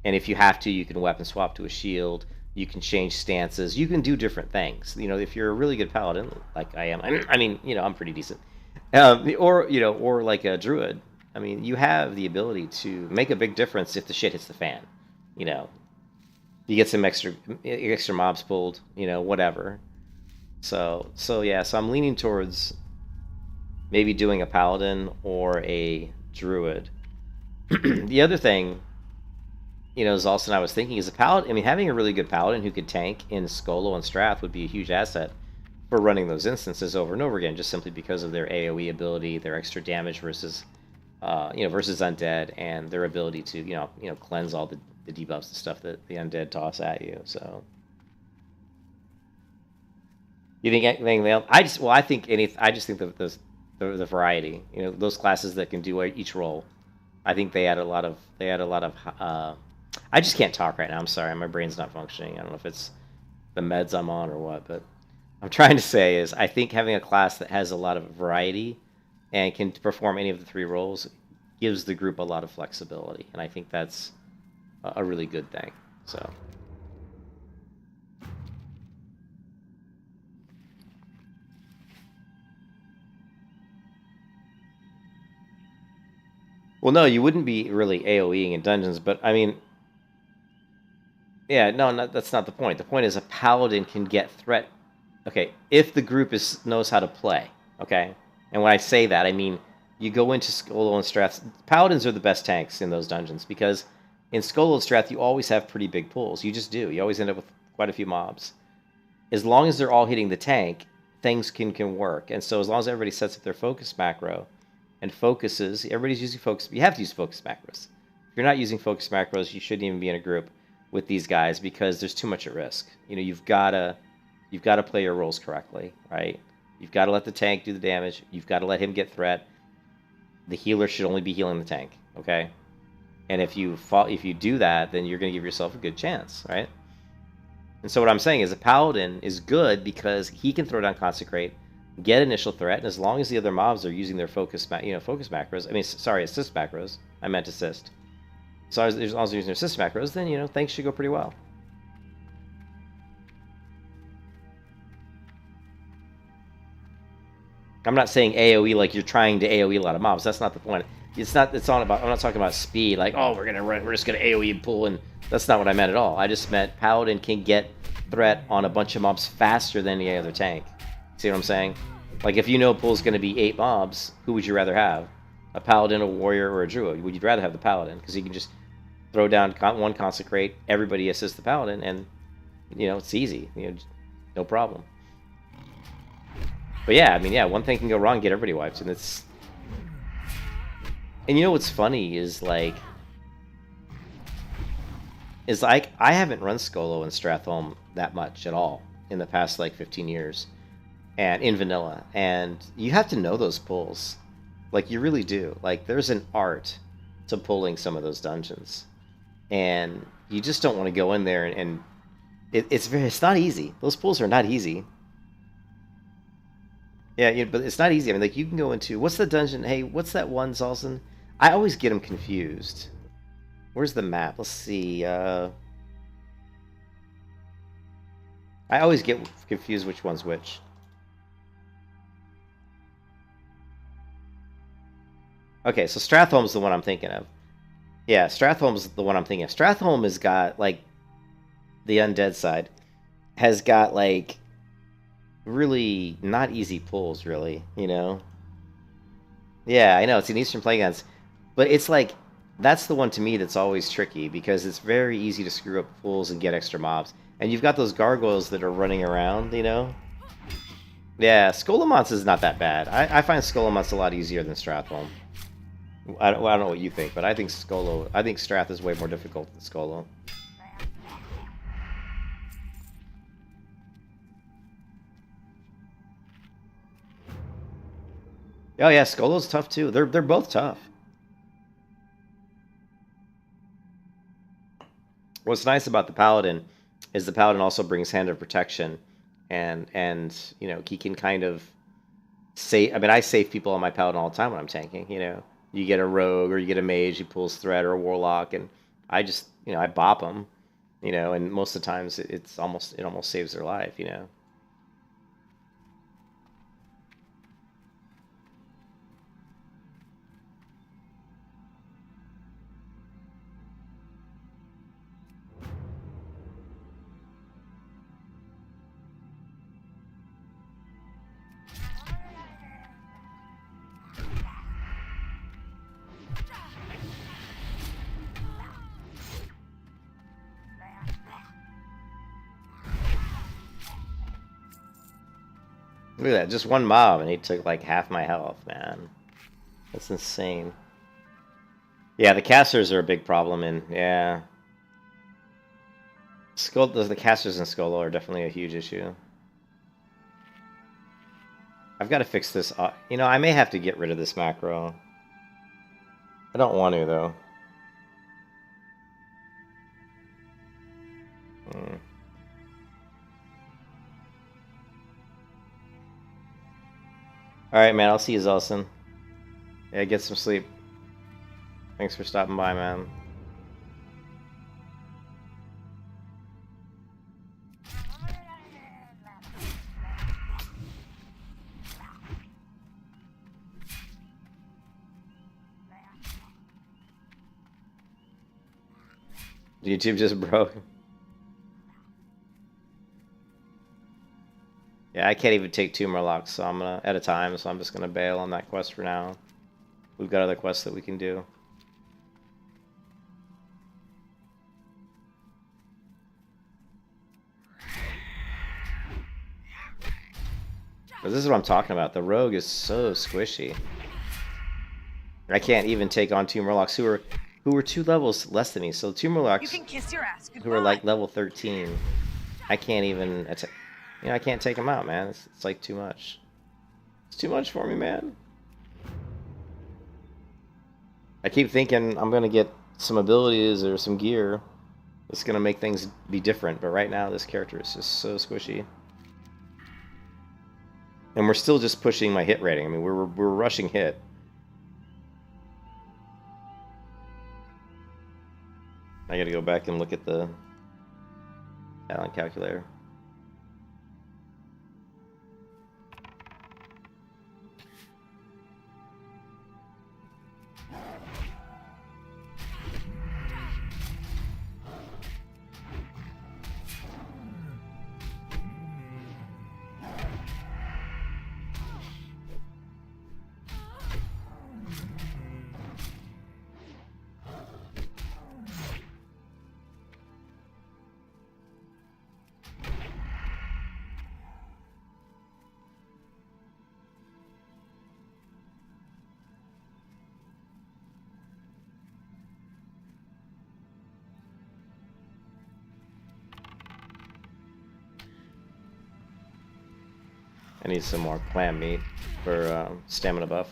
and if you have to, you can weapon swap to a shield. You can change stances. You can do different things. You know, if you're a really good Paladin, like I am, I mean, you know, I'm pretty decent. Or like a Druid. I mean, you have the ability to make a big difference if the shit hits the fan. You know, you get some extra mobs pulled. You know, whatever. So yeah. So I'm leaning towards maybe doing a Paladin or a Druid. The other thing, you know, Zalston, I was thinking, is a Paladin. I mean, having a really good Paladin who could tank in Skolo and Strath would be a huge asset for running those instances over and over again, just simply because of their AoE ability, their extra damage versus undead, and their ability to you know cleanse all the debuffs and stuff that the undead toss at you. So, you think anything else? I just think that the variety, you know, those classes that can do each role, I think they add a lot of I just can't talk right now. I'm sorry, my brain's not functioning. I don't know if it's the meds I'm on or what, but I'm trying to say is I think having a class that has a lot of variety and can perform any of the 3 roles gives the group a lot of flexibility, and I think that's a really good thing. So. Well, no, you wouldn't be really AoEing in dungeons, but I mean, yeah, no, that's not the point. The point is a Paladin can get threat. Okay, if the group knows how to play, okay? And when I say that, I mean, you go into Skolo and Strath. Paladins are the best tanks in those dungeons, because in Skolo and Strath, you always have pretty big pulls. You just do. You always end up with quite a few mobs. As long as they're all hitting the tank, things can work. And so as long as everybody sets up their focus macro and focuses, everybody's using focus. You have to use focus macros. If you're not using focus macros, you shouldn't even be in a group with these guys, because there's too much at risk. You know, you've got to play your roles correctly, right? You've got to let the tank do the damage. You've got to let him get threat. The healer should only be healing the tank, okay? And if you do that, then you're going to give yourself a good chance, right? And so what I'm saying is a Paladin is good because he can throw down Consecrate, get initial threat, and as long as the other mobs are using their focus macros, assist macros. I meant assist. So as long as they're using their assist macros, then, you know, things should go pretty well. I'm not saying AoE like you're trying to AoE a lot of mobs. That's not the point. I'm not talking about speed, like, oh, we're just gonna AoE and pull, and that's not what I meant at all. I just meant Paladin can get threat on a bunch of mobs faster than any other tank. See what I'm saying? Like, if you know pool's gonna be 8 mobs, who would you rather have? A Paladin, a Warrior, or a Druid? Would you rather have the Paladin? Because you can just throw down one Consecrate, everybody assists the Paladin, and, you know, it's easy. You know, no problem. But yeah, I mean, yeah, one thing can go wrong, get everybody wiped, and it's... And you know what's funny is, like... I haven't run Skolo and Stratholme that much at all in the past, like, 15 years. And in vanilla. And you have to know those pulls. Like, you really do. Like, there's an art to pulling some of those dungeons. And you just don't want to go in there and it's not easy. Those pulls are not easy. Yeah, but it's not easy. I mean, like, you can go into... What's the dungeon? Hey, what's that one, Zalson? I always get them confused. Where's the map? Let's see. I always get confused which one's which. Okay, so Stratholme's the one I'm thinking of. Yeah, Stratholme's the one I'm thinking of. Stratholme has got, like... The undead side has got, like... really not easy pulls, really, you know? Yeah, I know, it's an Eastern Plaguelands. But it's like, that's the one to me that's always tricky, because it's very easy to screw up pulls and get extra mobs. And you've got those gargoyles that are running around, you know? Yeah, Scholomance is not that bad. I find Scholomance a lot easier than Strathholm. Well, I don't know what you think, but I think Strath is way more difficult than Skolo. Oh yeah, Skolo's tough too. They're both tough. What's nice about the Paladin is the Paladin also brings Hand of Protection, and you know, he can kind of save. I mean, I save people on my Paladin all the time when I'm tanking. You know, you get a rogue or you get a mage, he pulls threat or a warlock, and I just, you know, I bop them. You know, and most of the times it almost saves their life. You know. Look at that, just one mob and he took like half my health, man. That's insane. Yeah, the casters are a big problem in, yeah. The casters in Skolo are definitely a huge issue. I've got to fix this. You know, I may have to get rid of this macro. I don't want to, though. Alright, man, I'll see you, Zelson. Yeah, get some sleep. Thanks for stopping by, man. YouTube just broke. Yeah, I can't even take 2 Murlocs, so I'm gonna at a time, so I'm just gonna bail on that quest for now. We've got other quests that we can do. But this is what I'm talking about. The rogue is so squishy. I can't even take on 2 Murlocs who are 2 levels less than me. So 2 Murlocs You can kiss your ass goodbye. who are like level 13. I can't even you know, I can't take them out, man. It's like too much. It's too much for me, man. I keep thinking I'm gonna get some abilities or some gear that's gonna make things be different, but right now this character is just so squishy. And we're still just pushing my hit rating. I mean, we're rushing hit. I gotta go back and look at the talent calculator. I need some more clam meat for stamina buff.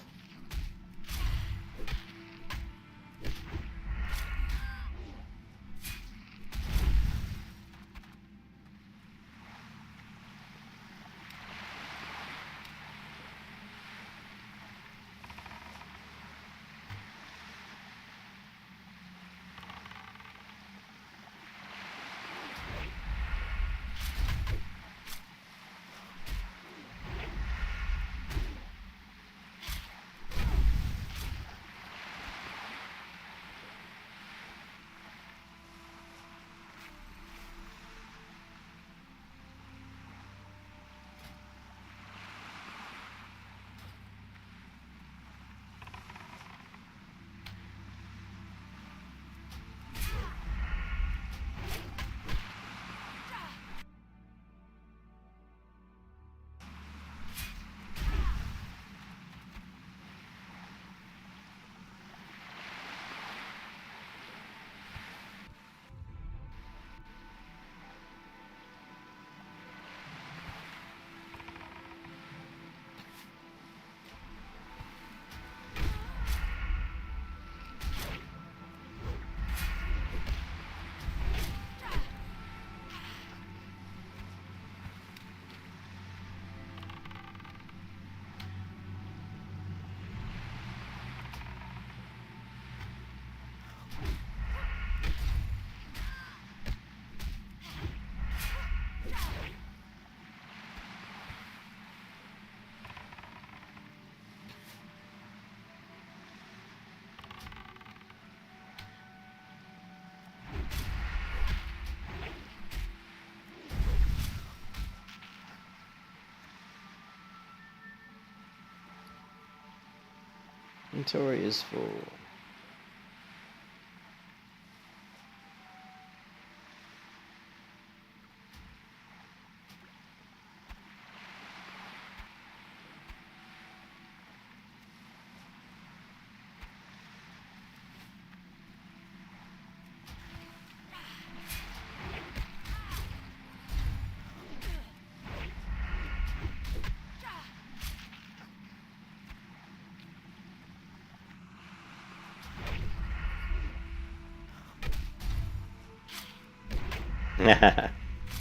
Inventory is full.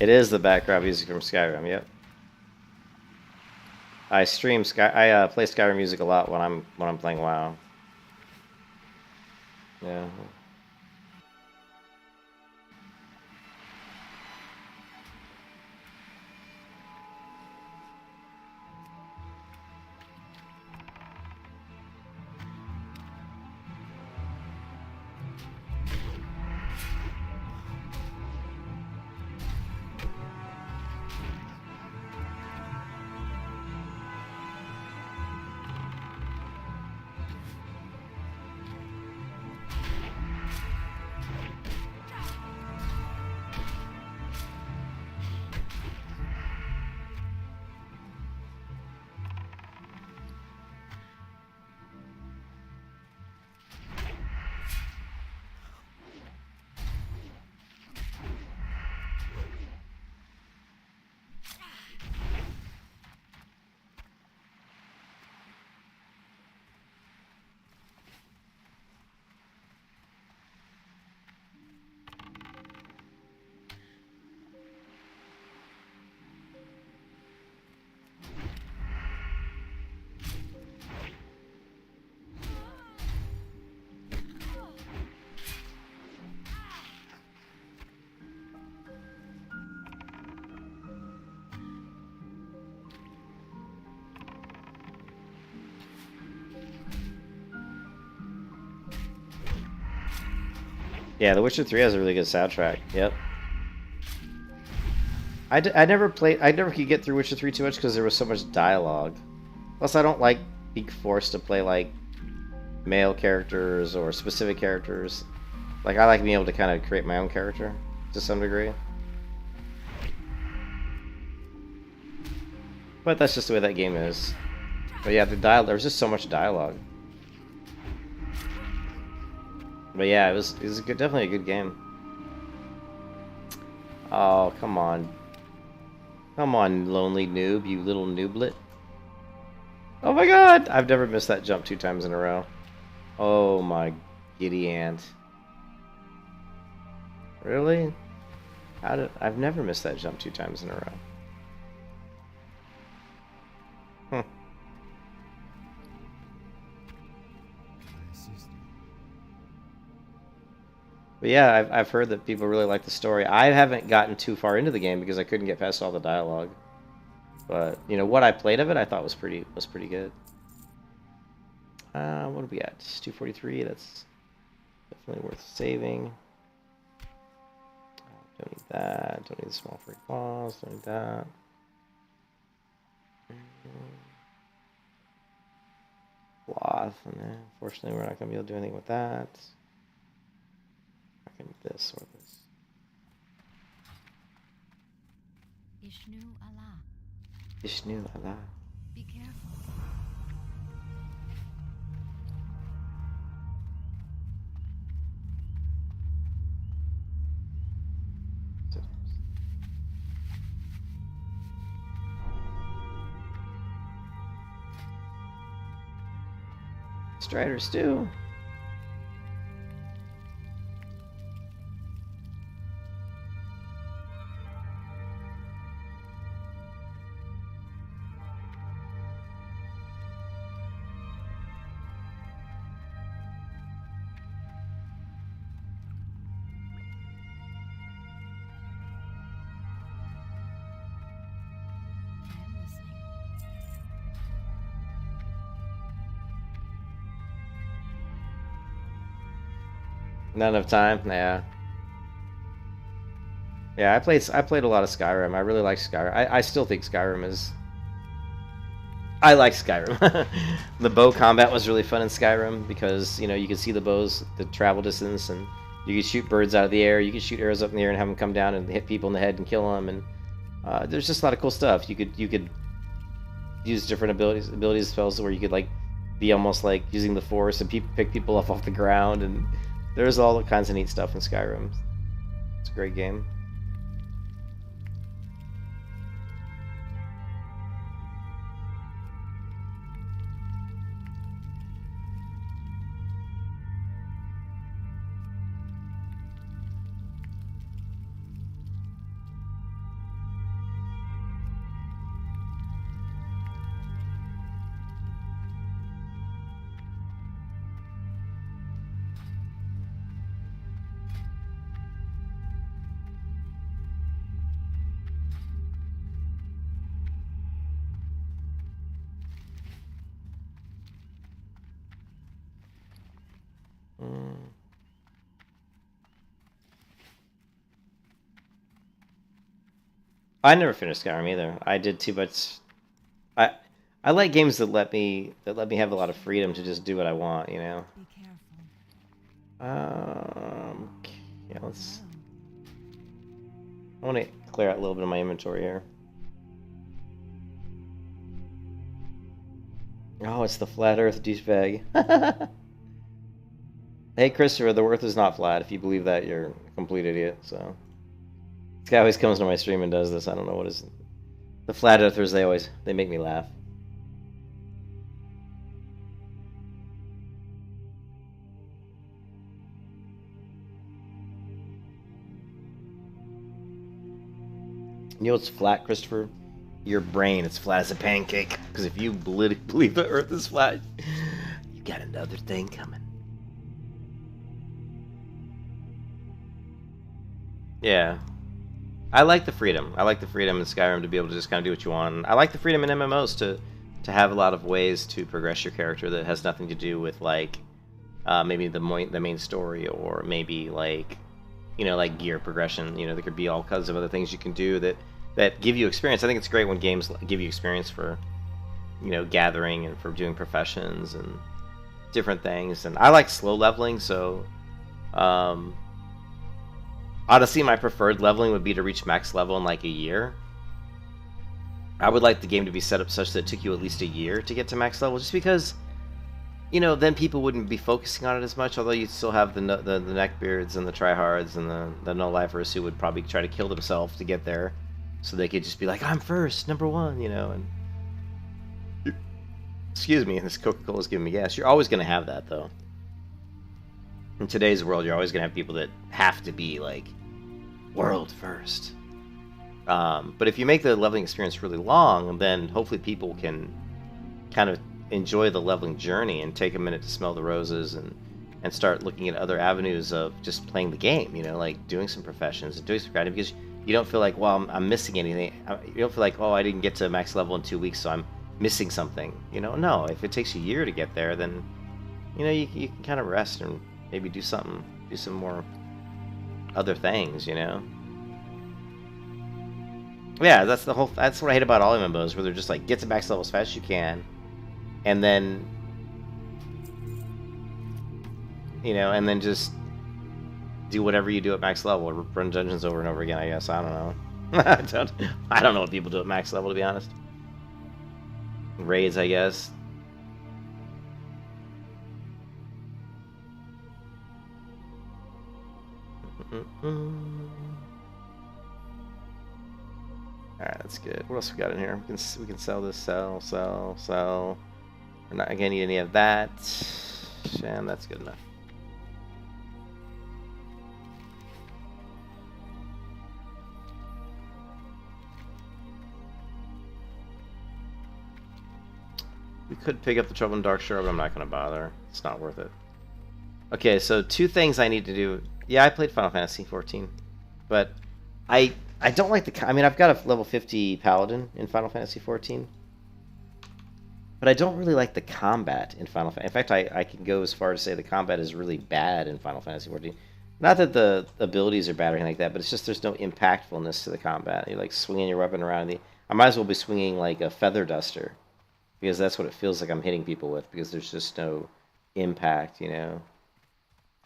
It is the background music from Skyrim. Yep. I stream I play Skyrim music a lot when I'm playing WoW. Yeah. Yeah, The Witcher 3 has a really good soundtrack. Yep. I never could get through Witcher 3 too much because there was so much dialogue. Plus, I don't like being forced to play, like, male characters or specific characters. Like, I like being able to kind of create my own character to some degree. But that's just the way that game is. But yeah, there was just so much dialogue. But yeah, it was definitely a good game. Oh, come on. Come on, lonely noob, you little nooblet. Oh my god! I've never missed that jump 2 times in a row. Oh my giddy aunt. Really? I've never missed that jump 2 times in a row. But yeah, I've heard that people really like the story. I haven't gotten too far into the game because I couldn't get past all the dialogue. But you know what I played of it, I thought was pretty good. What are we at? 243. That's definitely worth saving. Don't need that. Don't need the small free claws. Don't need that. Cloth. And then, unfortunately, we're not going to be able to do anything with that. I can do this or this. Ishnu Allah. Ishnu Allah. Be careful. Strider stew. I'm listening. Not enough time. Yeah. Yeah, I played a lot of Skyrim. I really like Skyrim. I still think Skyrim is I like Skyrim. The bow combat was really fun in Skyrim because, you know, you could see the bows, the travel distance, and you could shoot birds out of the air. You could shoot arrows up in the air and have them come down and hit people in the head and kill them. And there's just a lot of cool stuff. You could use different abilities spells where you could like be almost like using the Force and pick people up off the ground. And there's all kinds of neat stuff in Skyrim. It's a great game. I never finished Skyrim either. I did too much. I like games that let me have a lot of freedom to just do what I want, you know. Be careful. Yeah, let's. I want to clear out a little bit of my inventory here. Oh, it's the flat Earth douchebag. Hey, Christopher, the Earth is not flat. If you believe that, you're a complete idiot. So, this guy always comes to my stream and does this. I don't know what is. The flat earthers, they make me laugh. You know what's flat, Christopher? Your brain. It's flat as a pancake. Because if you believe the Earth is flat, you got another thing coming. Yeah. I like the freedom. I like the freedom in Skyrim to be able to just kind of do what you want. I like the freedom in MMOs to have a lot of ways to progress your character that has nothing to do with, like, maybe the main story, or maybe, like, you know, like gear progression. You know, there could be all kinds of other things you can do that give you experience. I think it's great when games give you experience for, you know, gathering and for doing professions and different things. And I like slow leveling, so honestly, my preferred leveling would be to reach max level in like a year. I would like the game to be set up such that it took you at least a year to get to max level, just because, you know, then people wouldn't be focusing on it as much, although you'd still have the neckbeards and the tryhards and the no-lifers who would probably try to kill themselves to get there, so they could just be like, I'm first, number one, you know, and... Excuse me, this Coca-Cola's giving me gas. You're always going to have that, though. In today's world, you're always going to have people that have to be, like, world first. But if you make the leveling experience really long, then hopefully people can kind of enjoy the leveling journey and take a minute to smell the roses and start looking at other avenues of just playing the game, you know, like doing some professions and doing some grinding, because you don't feel like, well, I'm missing anything. You don't feel like, oh, I didn't get to max level in 2 weeks, so I'm missing something. You know, no, if it takes a year to get there, then, you know, you can kind of rest and maybe do some more other things, you know. Yeah, that's what I hate about all MMOs, where they're just like, get to max level as fast as you can, and then, you know, and then just do whatever you do at max level, or run dungeons over and over again, I guess. I don't know. I don't know what people do at max level, to be honest. Raids, I guess. Alright, that's good. What else we got in here? We can sell this, sell. We're not gonna need any of that. And that's good enough. We could pick up the Trouble in Darkshore, but I'm not gonna bother. It's not worth it. Okay, so 2 things I need to do. Yeah, I played Final Fantasy 14, but I don't like the... I mean, I've got a level 50 Paladin in Final Fantasy 14, but I don't really like the combat in Final Fantasy. In fact, I can go as far as to say the combat is really bad in Final Fantasy 14. Not that the abilities are bad or anything like that, but it's just there's no impactfulness to the combat. You're like swinging your weapon around. I might as well be swinging like a feather duster, because that's what it feels like I'm hitting people with, because there's just no impact, you know.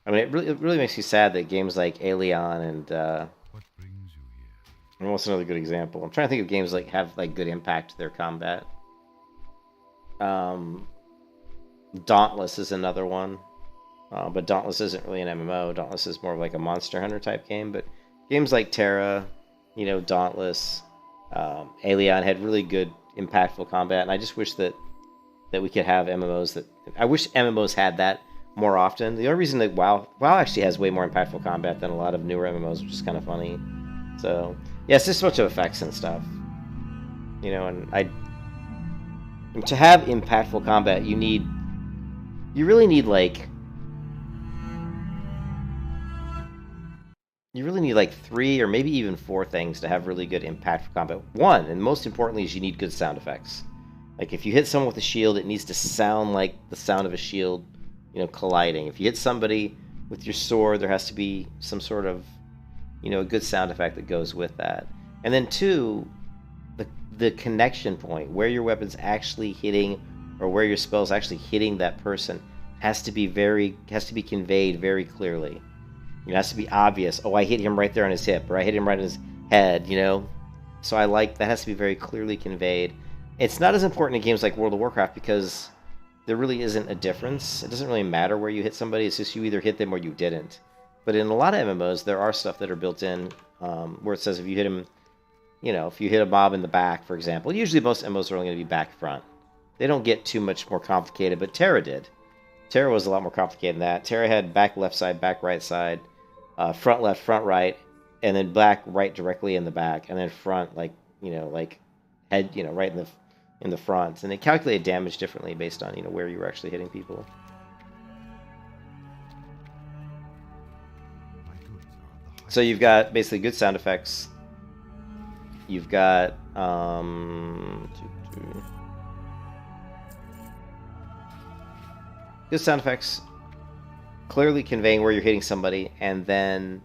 I mean, it really makes you sad that games like Alien and What brings you here? and what's another good example? I'm trying to think of games like have like good impact to their combat. Dauntless is another one, but Dauntless isn't really an MMO. Dauntless is more of like a Monster Hunter type game. But games like Terra, you know, Dauntless, Alien had really good, impactful combat, and I just wish that we could have MMOs that. I wish MMOs had that more often. The only reason that WoW actually has way more impactful combat than a lot of newer MMOs, which is kind of funny. So yeah, it's just a bunch of effects and stuff, you know. And to have impactful combat, you really need like 3 or maybe even 4 things to have really good impactful combat. One, and most importantly, is you need good sound effects. Like if you hit someone with a shield, it needs to sound like the sound of a shield, you know, colliding. If you hit somebody with your sword, there has to be some sort of, you know, a good sound effect that goes with that. And then 2, the connection point, where your weapon's actually hitting or where your spell's actually hitting that person, has to be conveyed very clearly. It has to be obvious. Oh, I hit him right there on his hip, or I hit him right on his head, you know? So I like that has to be very clearly conveyed. It's not as important in games like World of Warcraft because there really isn't a difference. It doesn't really matter where you hit somebody. It's just you either hit them or you didn't. But in a lot of MMOs, there are stuff that are built in where it says if you hit him, you know, if you hit a mob in the back, for example. Usually most MMOs are only going to be back front. They don't get too much more complicated, but Terra did. Terra was a lot more complicated than that. Terra had back left side, back right side, front left, front right, and then back right directly in the back, and then front, like, you know, like head, you know, right in the front. And they calculated damage differently based on, you know, where you were actually hitting people. So you've got basically good sound effects. You've got good sound effects, clearly conveying where you're hitting somebody, and then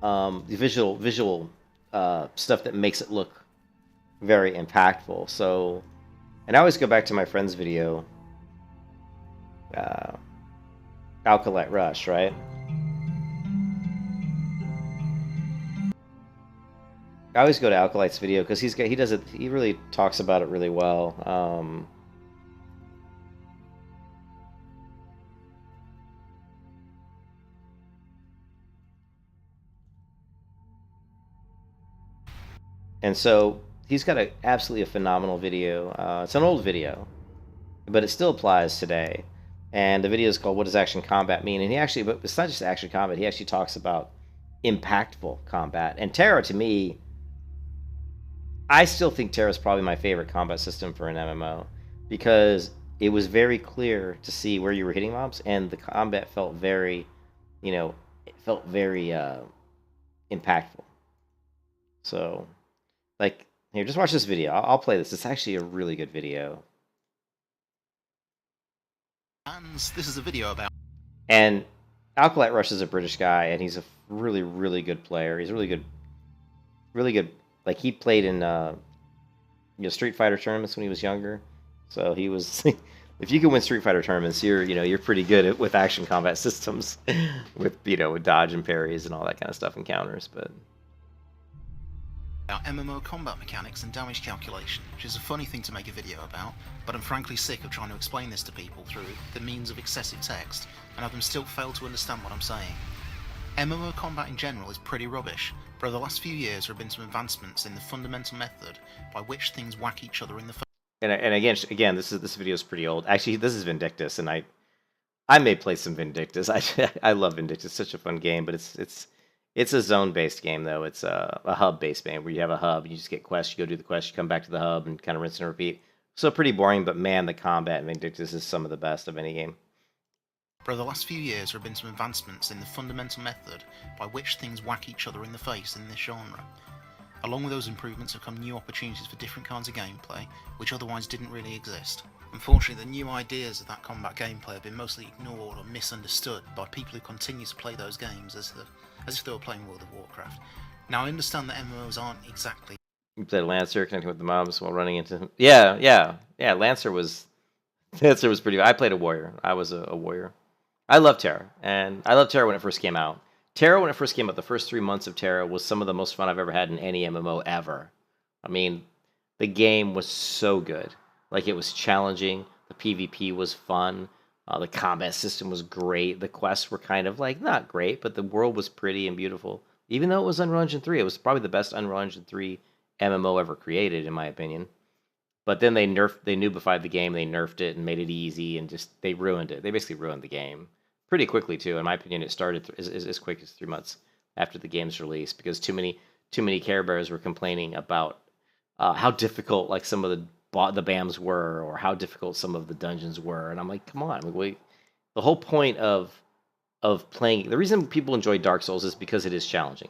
the visual stuff that makes it look very impactful. So, and I always go back to my friend's video, Alkalite Rush, right? I always go to Alkalite's video because he really talks about it really well. And so he's got absolutely a phenomenal video. It's an old video, but it still applies today. And the video is called "What Does Action Combat Mean?" And but it's not just action combat. He actually talks about impactful combat. And Terra, to me, I still think Terra is probably my favorite combat system for an MMO because it was very clear to see where you were hitting mobs, and the combat felt very, you know, impactful. So, like, here, just watch this video. I'll play this. It's actually a really good video. And this is a video about. And Alkalite Rush is a British guy, and he's a really, really good player. He's really good. Like, he played in Street Fighter tournaments when he was younger. So he was. If you can win Street Fighter tournaments, you're pretty good with action combat systems, with dodge and parries and all that kind of stuff and counters. But about MMO combat mechanics and damage calculation, which is a funny thing to make a video about, but I'm frankly sick of trying to explain this to people through the means of excessive text, and have them still fail to understand what I'm saying. MMO combat in general is pretty rubbish, but over the last few years there have been some advancements in the fundamental method by which things whack each other in the face. And again, this video is pretty old. Actually, this is Vindictus, and I may play some Vindictus. I love Vindictus. It's such a fun game, but it's a zone-based game, though. It's a hub-based game where you have a hub, and you just get quests, you go do the quest, you come back to the hub, and kind of rinse and repeat. So pretty boring, but man, the combat in Vindictus is some of the best of any game. But over the last few years there have been some advancements in the fundamental method by which things whack each other in the face in this genre. Along with those improvements have come new opportunities for different kinds of gameplay, which otherwise didn't really exist. Unfortunately, the new ideas of that combat gameplay have been mostly ignored or misunderstood by people who continue to play those games as if they were playing World of Warcraft. Now, I understand that MMOs aren't exactly... You played Lancer, connecting with the mobs while running into him. Yeah. Lancer was pretty. I played a warrior. I was a warrior. I love Terra, and I loved Terra when it first came out. Terra, when it first came out, the first 3 months of Terra was some of the most fun I've ever had in any MMO ever. I mean, the game was so good. Like, it was challenging. The PvP was fun. The combat system was great. The quests were kind of like not great, but the world was pretty and beautiful. Even though it was Unreal Engine 3, it was probably the best Unreal Engine 3 MMO ever created, in my opinion. But then they noobified the game, they nerfed it and made it easy, and just they ruined it. They basically ruined the game pretty quickly too. In my opinion, it started as quick as 3 months after the game's release because too many Care Bears were complaining about how difficult like some of the BAMs were, or how difficult some of the dungeons were, and I'm like, come on, the whole point of playing, the reason people enjoy Dark Souls is because it is challenging.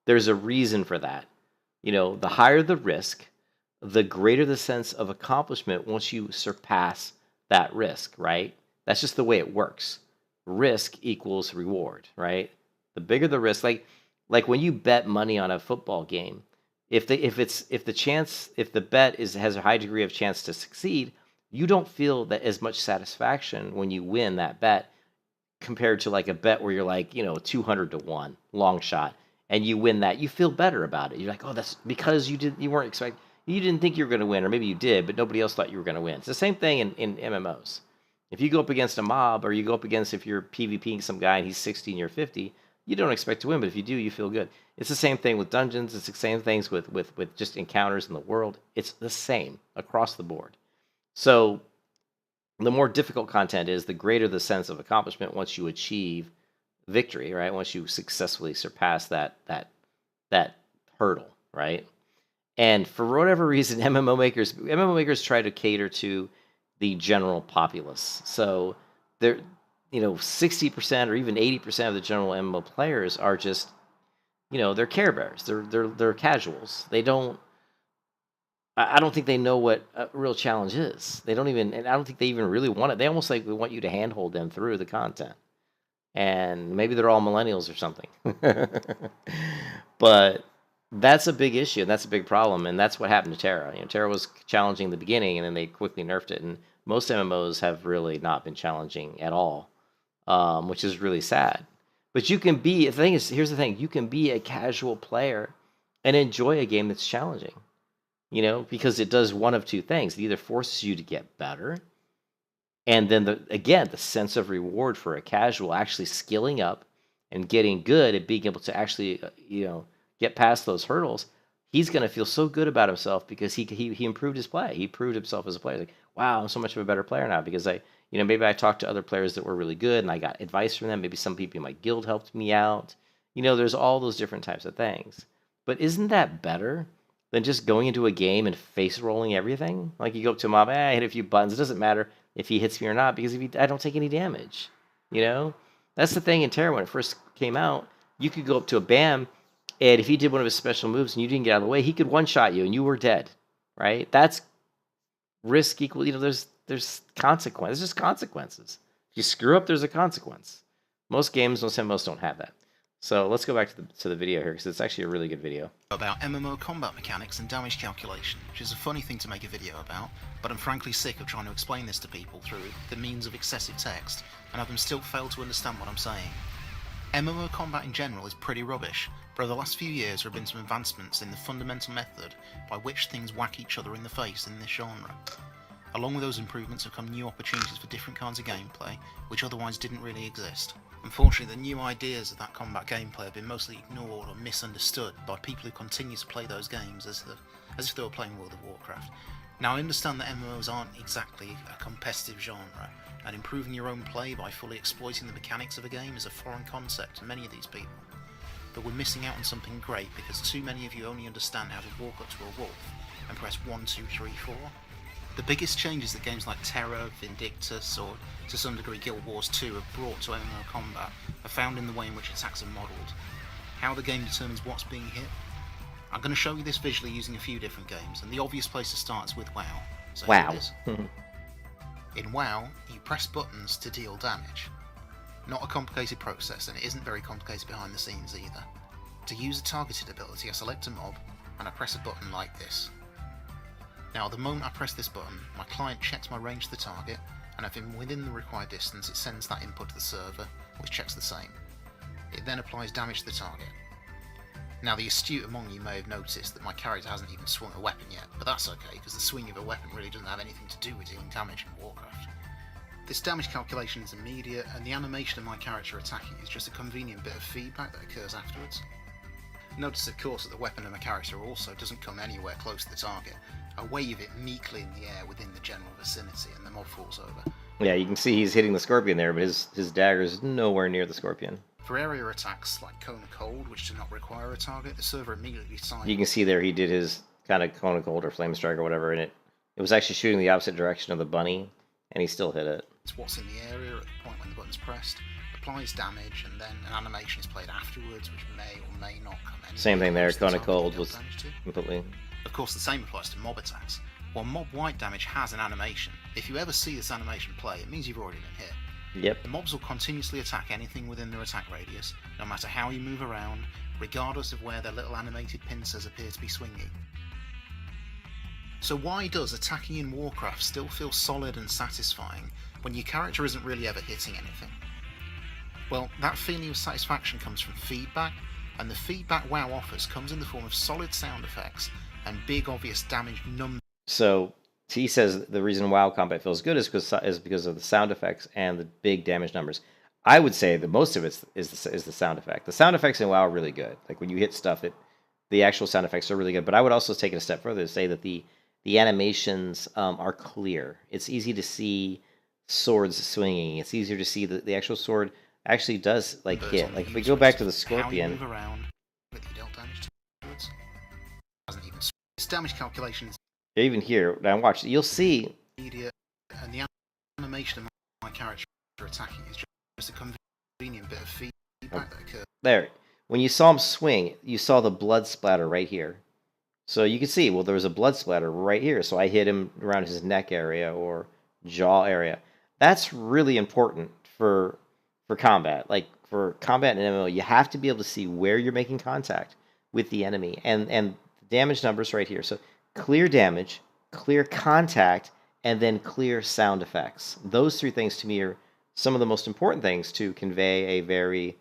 There's a reason for that. You know, the higher the risk, the greater the sense of accomplishment once you surpass that risk, right? That's just the way it works. Risk equals reward, right? The bigger the risk, like when you bet money on a football game, if the bet has a high degree of chance to succeed, you don't feel that as much satisfaction when you win that bet compared to like a bet where you're like, 200 to 1 long shot and you win that. You feel better about it. You're like, oh, that's because you didn't think you were going to win, or maybe you did, but nobody else thought you were going to win. It's the same thing in MMOs. If you go up against a mob, or you go up against, if you're PvPing some guy and he's 60 and you're 50, you don't expect to win, but if you do, you feel good. It's the same thing with dungeons. It's the same things with just encounters in the world. It's the same across the board. So the more difficult content is, the greater the sense of accomplishment once you achieve victory, right? Once you successfully surpass that hurdle, right? And for whatever reason, MMO makers try to cater to the general populace. So they're 60% or even 80% of the general MMO players are just, they're Care Bears. They're casuals. They don't. I don't think they know what a real challenge is. They don't even, and I don't think they even really want it. They almost like want you to handhold them through the content. And maybe they're all millennials or something. But that's a big issue, and that's a big problem, and that's what happened to Terra. Terra was challenging in the beginning, and then they quickly nerfed it, and most MMOs have really not been challenging at all, which is really sad. But you can be, here's the thing, you can be a casual player and enjoy a game that's challenging, because it does one of two things. It either forces you to get better, and then, the sense of reward for a casual actually skilling up and getting good at being able to actually, get past those hurdles. He's going to feel so good about himself because he improved his play. He proved himself as a player. Like, wow, I'm so much of a better player now because maybe I talked to other players that were really good and I got advice from them. Maybe some people in my guild helped me out. There's all those different types of things. But isn't that better than just going into a game and face rolling everything? Like, you go up to a mob, I hit a few buttons. It doesn't matter if he hits me or not because I don't take any damage. That's the thing in Terra when it first came out. You could go up to a BAM, and if he did one of his special moves and you didn't get out of the way, he could one-shot you and you were dead, right? That's risk equal. There's consequences. There's just consequences. If you screw up, there's a consequence. Most games, most MMOs don't have that. So let's go back to the video here because it's actually a really good video. About MMO combat mechanics and damage calculation, which is a funny thing to make a video about, but I'm frankly sick of trying to explain this to people through the means of excessive text, and have them still fail to understand what I'm saying. MMO combat in general is pretty rubbish, but over the last few years there have been some advancements in the fundamental method by which things whack each other in the face in this genre. Along with those improvements have come new opportunities for different kinds of gameplay, which otherwise didn't really exist. Unfortunately, the new ideas of that combat gameplay have been mostly ignored or misunderstood by people who continue to play those games as if they were playing World of Warcraft. Now, I understand that MMOs aren't exactly a competitive genre, and improving your own play by fully exploiting the mechanics of a game is a foreign concept to many of these people. But we're missing out on something great because too many of you only understand how to walk up to a wolf and press 1, 2, 3, 4. The biggest changes that games like Terra, Vindictus, or to some degree Guild Wars 2 have brought to MMO combat are found in the way in which attacks are modelled. How the game determines what's being hit? I'm going to show you this visually using a few different games, and the obvious place to start is with WoW. So wow. Here it is. In WoW, you press buttons to deal damage. Not a complicated process, and it isn't very complicated behind the scenes either. To use a targeted ability, I select a mob, and I press a button like this. Now, the moment I press this button, my client checks my range to the target, and if I'm within the required distance, it sends that input to the server, which checks the same. It then applies damage to the target. Now, the astute among you may have noticed that my character hasn't even swung a weapon yet, but that's okay, because the swing of a weapon really doesn't have anything to do with dealing damage in Warcraft. This damage calculation is immediate, and the animation of my character attacking is just a convenient bit of feedback that occurs afterwards. Notice, of course, that the weapon of my character also doesn't come anywhere close to the target. I wave it meekly in the air within the general vicinity, and the mob falls over. Yeah, you can see he's hitting the scorpion there, but his dagger is nowhere near the scorpion. For area attacks like Cone of Cold, which do not require a target, the server immediately decides. You can see there he did his kind of cone of cold or flame strike or whatever, and it was actually shooting the opposite direction of the bunny, and he still hit it. It's what's in the area at the point when the button's pressed, applies damage, and then an animation is played afterwards, which may or may not come anywhere. Same thing there, close to cone the of target cold dealt was damage to. completely... Of course, the same applies to mob attacks. While mob white damage has an animation, if you ever see this animation play, it means you've already been hit. Yep. The mobs will continuously attack anything within their attack radius, no matter how you move around, regardless of where their little animated pincers appear to be swinging. So why does attacking in Warcraft still feel solid and satisfying when your character isn't really ever hitting anything? Well, that feeling of satisfaction comes from feedback, and the feedback WoW offers comes in the form of solid sound effects and big obvious damage numbers. So he says the reason WoW combat feels good is because of the sound effects and the big damage numbers. I would say that most of it is the sound effect. The sound effects in WoW are really good. Like when you hit stuff, the actual sound effects are really good. But I would also take it a step further to say that the animations are clear. It's easy to see swords swinging. It's easier to see that the actual sword actually does like hit. Like if we go back to the scorpion. How you move around, with you dealt damage to swords. Doesn't even. This damage calculation is Even here, now watch, you'll see... immediate, and the animation of my character attacking is just a convenient bit of feedback that occurs. There. When you saw him swing, you saw the blood splatter right here. So you can see, well, there was a blood splatter right here. So I hit him around his neck area or jaw area. That's really important for combat. Like, for combat in MMO, you have to be able to see where you're making contact with the enemy. And the damage numbers right here. So clear damage, clear contact, and then clear sound effects. Those three things to me are some of the most important things to convey a very,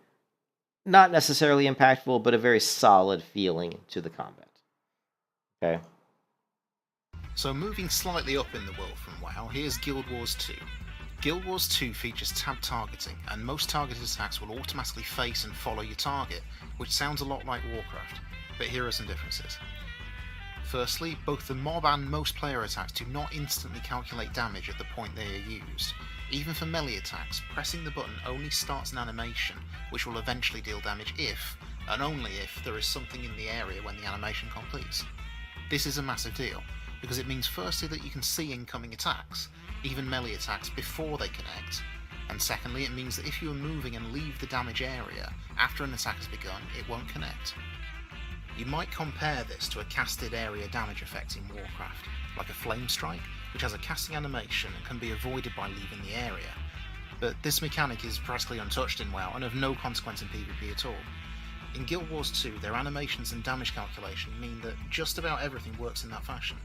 not necessarily impactful, but a very solid feeling to the combat. Okay. So moving slightly up in the world from WoW, here's Guild Wars 2. Guild Wars 2 features tab targeting, and most targeted attacks will automatically face and follow your target, which sounds a lot like Warcraft, but here are some differences. Firstly, both the mob and most player attacks do not instantly calculate damage at the point they are used. Even for melee attacks, pressing the button only starts an animation, which will eventually deal damage if, and only if, there is something in the area when the animation completes. This is a massive deal, because it means firstly that you can see incoming attacks, even melee attacks, before they connect, and secondly it means that if you are moving and leave the damage area after an attack has begun, it won't connect. You might compare this to a casted area damage effect in Warcraft, like a flame strike, which has a casting animation and can be avoided by leaving the area. But this mechanic is practically untouched in WoW and of no consequence in PvP at all. In Guild Wars 2, their animations and damage calculation mean that just about everything works in that fashion,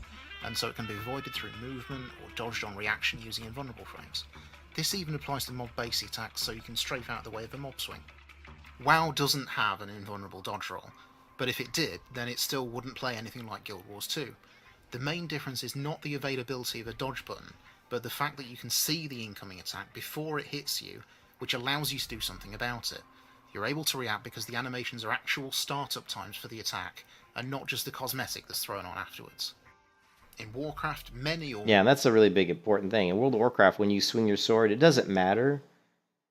and so it can be avoided through movement or dodged on reaction using invulnerable frames. This even applies to mob base attacks, so you can strafe out the way of a mob swing. WoW doesn't have an invulnerable dodge roll, but if it did, then it still wouldn't play anything like Guild Wars 2. The main difference is not the availability of a dodge button, but the fact that you can see the incoming attack before it hits you, which allows you to do something about it. You're able to react because the animations are actual startup times for the attack, and not just the cosmetic that's thrown on afterwards. In Warcraft, Yeah, and that's a really big important thing. In World of Warcraft, when you swing your sword, it doesn't matter.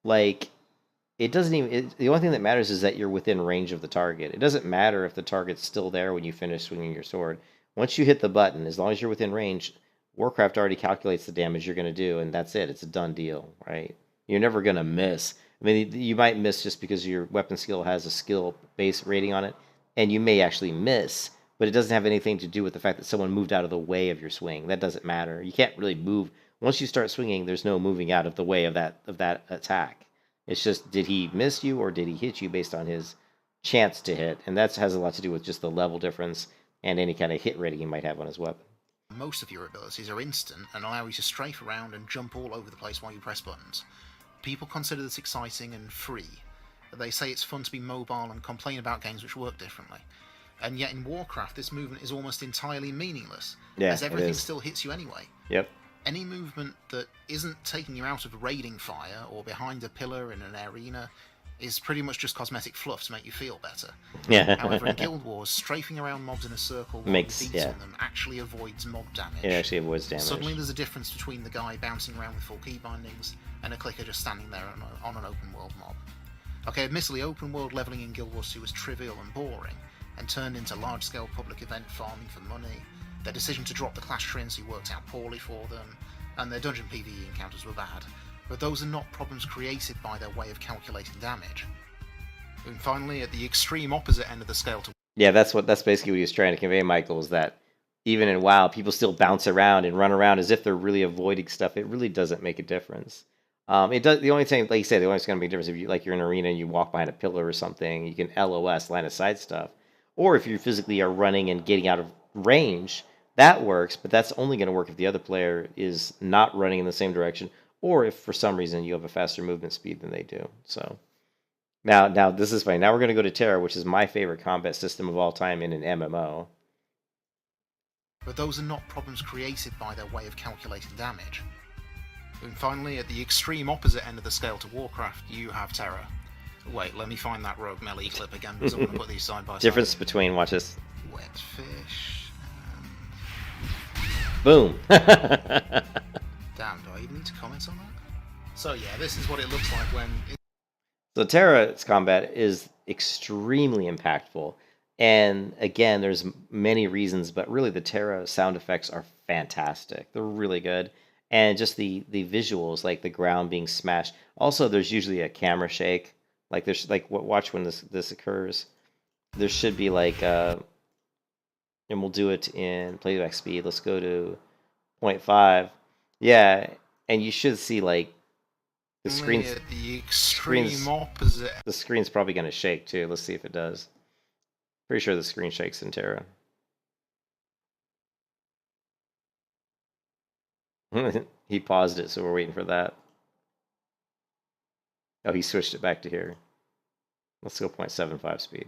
Like, it doesn't even... the only thing that matters is that you're within range of the target. It doesn't matter if the target's still there when you finish swinging your sword. Once you hit the button, as long as you're within range, Warcraft already calculates the damage you're going to do, and that's it. It's a done deal, right? You're never going to miss. I mean, you might miss just because your weapon skill has a skill base rating on it, and you may actually miss, but it doesn't have anything to do with the fact that someone moved out of the way of your swing. That doesn't matter. You can't really move. Once you start swinging, there's no moving out of the way of that attack. It's just, did he miss you or did he hit you based on his chance to hit? And that has a lot to do with just the level difference and any kind of hit rating you might have on his weapon. Most of your abilities are instant and allow you to strafe around and jump all over the place while you press buttons. People consider this exciting and free. They say it's fun to be mobile and complain about games which work differently. And yet in Warcraft, this movement is almost entirely meaningless, as everything still hits you anyway. Yep. Any movement that isn't taking you out of raiding fire or behind a pillar in an arena is pretty much just cosmetic fluff to make you feel better. Yeah. However, in Guild Wars, strafing around mobs in a circle while Makes- you beat on them actually avoids mob damage. It actually avoids damage. Suddenly there's a difference between the guy bouncing around with full key bindings and a clicker just standing there on an open world mob. Okay, admittedly, open world leveling in Guild Wars 2 was trivial and boring, and turned into large-scale public event farming for money. Their decision to drop the clash trinity worked out poorly for them, and their dungeon PvE encounters were bad. But those are not problems created by their way of calculating damage. And finally, at the extreme opposite end of the scale to Yeah, that's basically what he was trying to convey, Michael, is that even in WoW, people still bounce around and run around as if they're really avoiding stuff. It really doesn't make a difference. It does. The only thing, like you said, the only thing that's going to make a difference if you're in an arena and you walk behind a pillar or something, you can LOS, line of sight stuff. Or if you physically are running and getting out of range, that works. But that's only going to work if the other player is not running in the same direction, or if for some reason you have a faster movement speed than they do. So now this is funny. Now we're going to go to Terra, which is my favorite combat system of all time in an MMO. But those are not problems created by their way of calculating damage. And finally, at the extreme opposite end of the scale to Warcraft, you have Terra. Wait, let me find that rogue melee clip again, because I'm going to put these side by side. Difference between, watch this. Wet fish. Boom. Damn, do I even need to comment on that? So yeah, this is what it looks like when... So Terra's combat is extremely impactful. And again, there's many reasons, but really the Terra sound effects are fantastic. They're really good. And just the visuals, like the ground being smashed. Also, there's usually a camera shake. Like there's like watch when this occurs. There should be like and we'll do it in playback speed. Let's go to 0.5. Yeah, and you should see like the screen's At the extreme opposite. the screen's probably going to shake too. Let's see if it does. Pretty sure the screen shakes in Terra. He paused it, so we're waiting for that. Oh, he switched it back to here. Let's go 0.75 speed.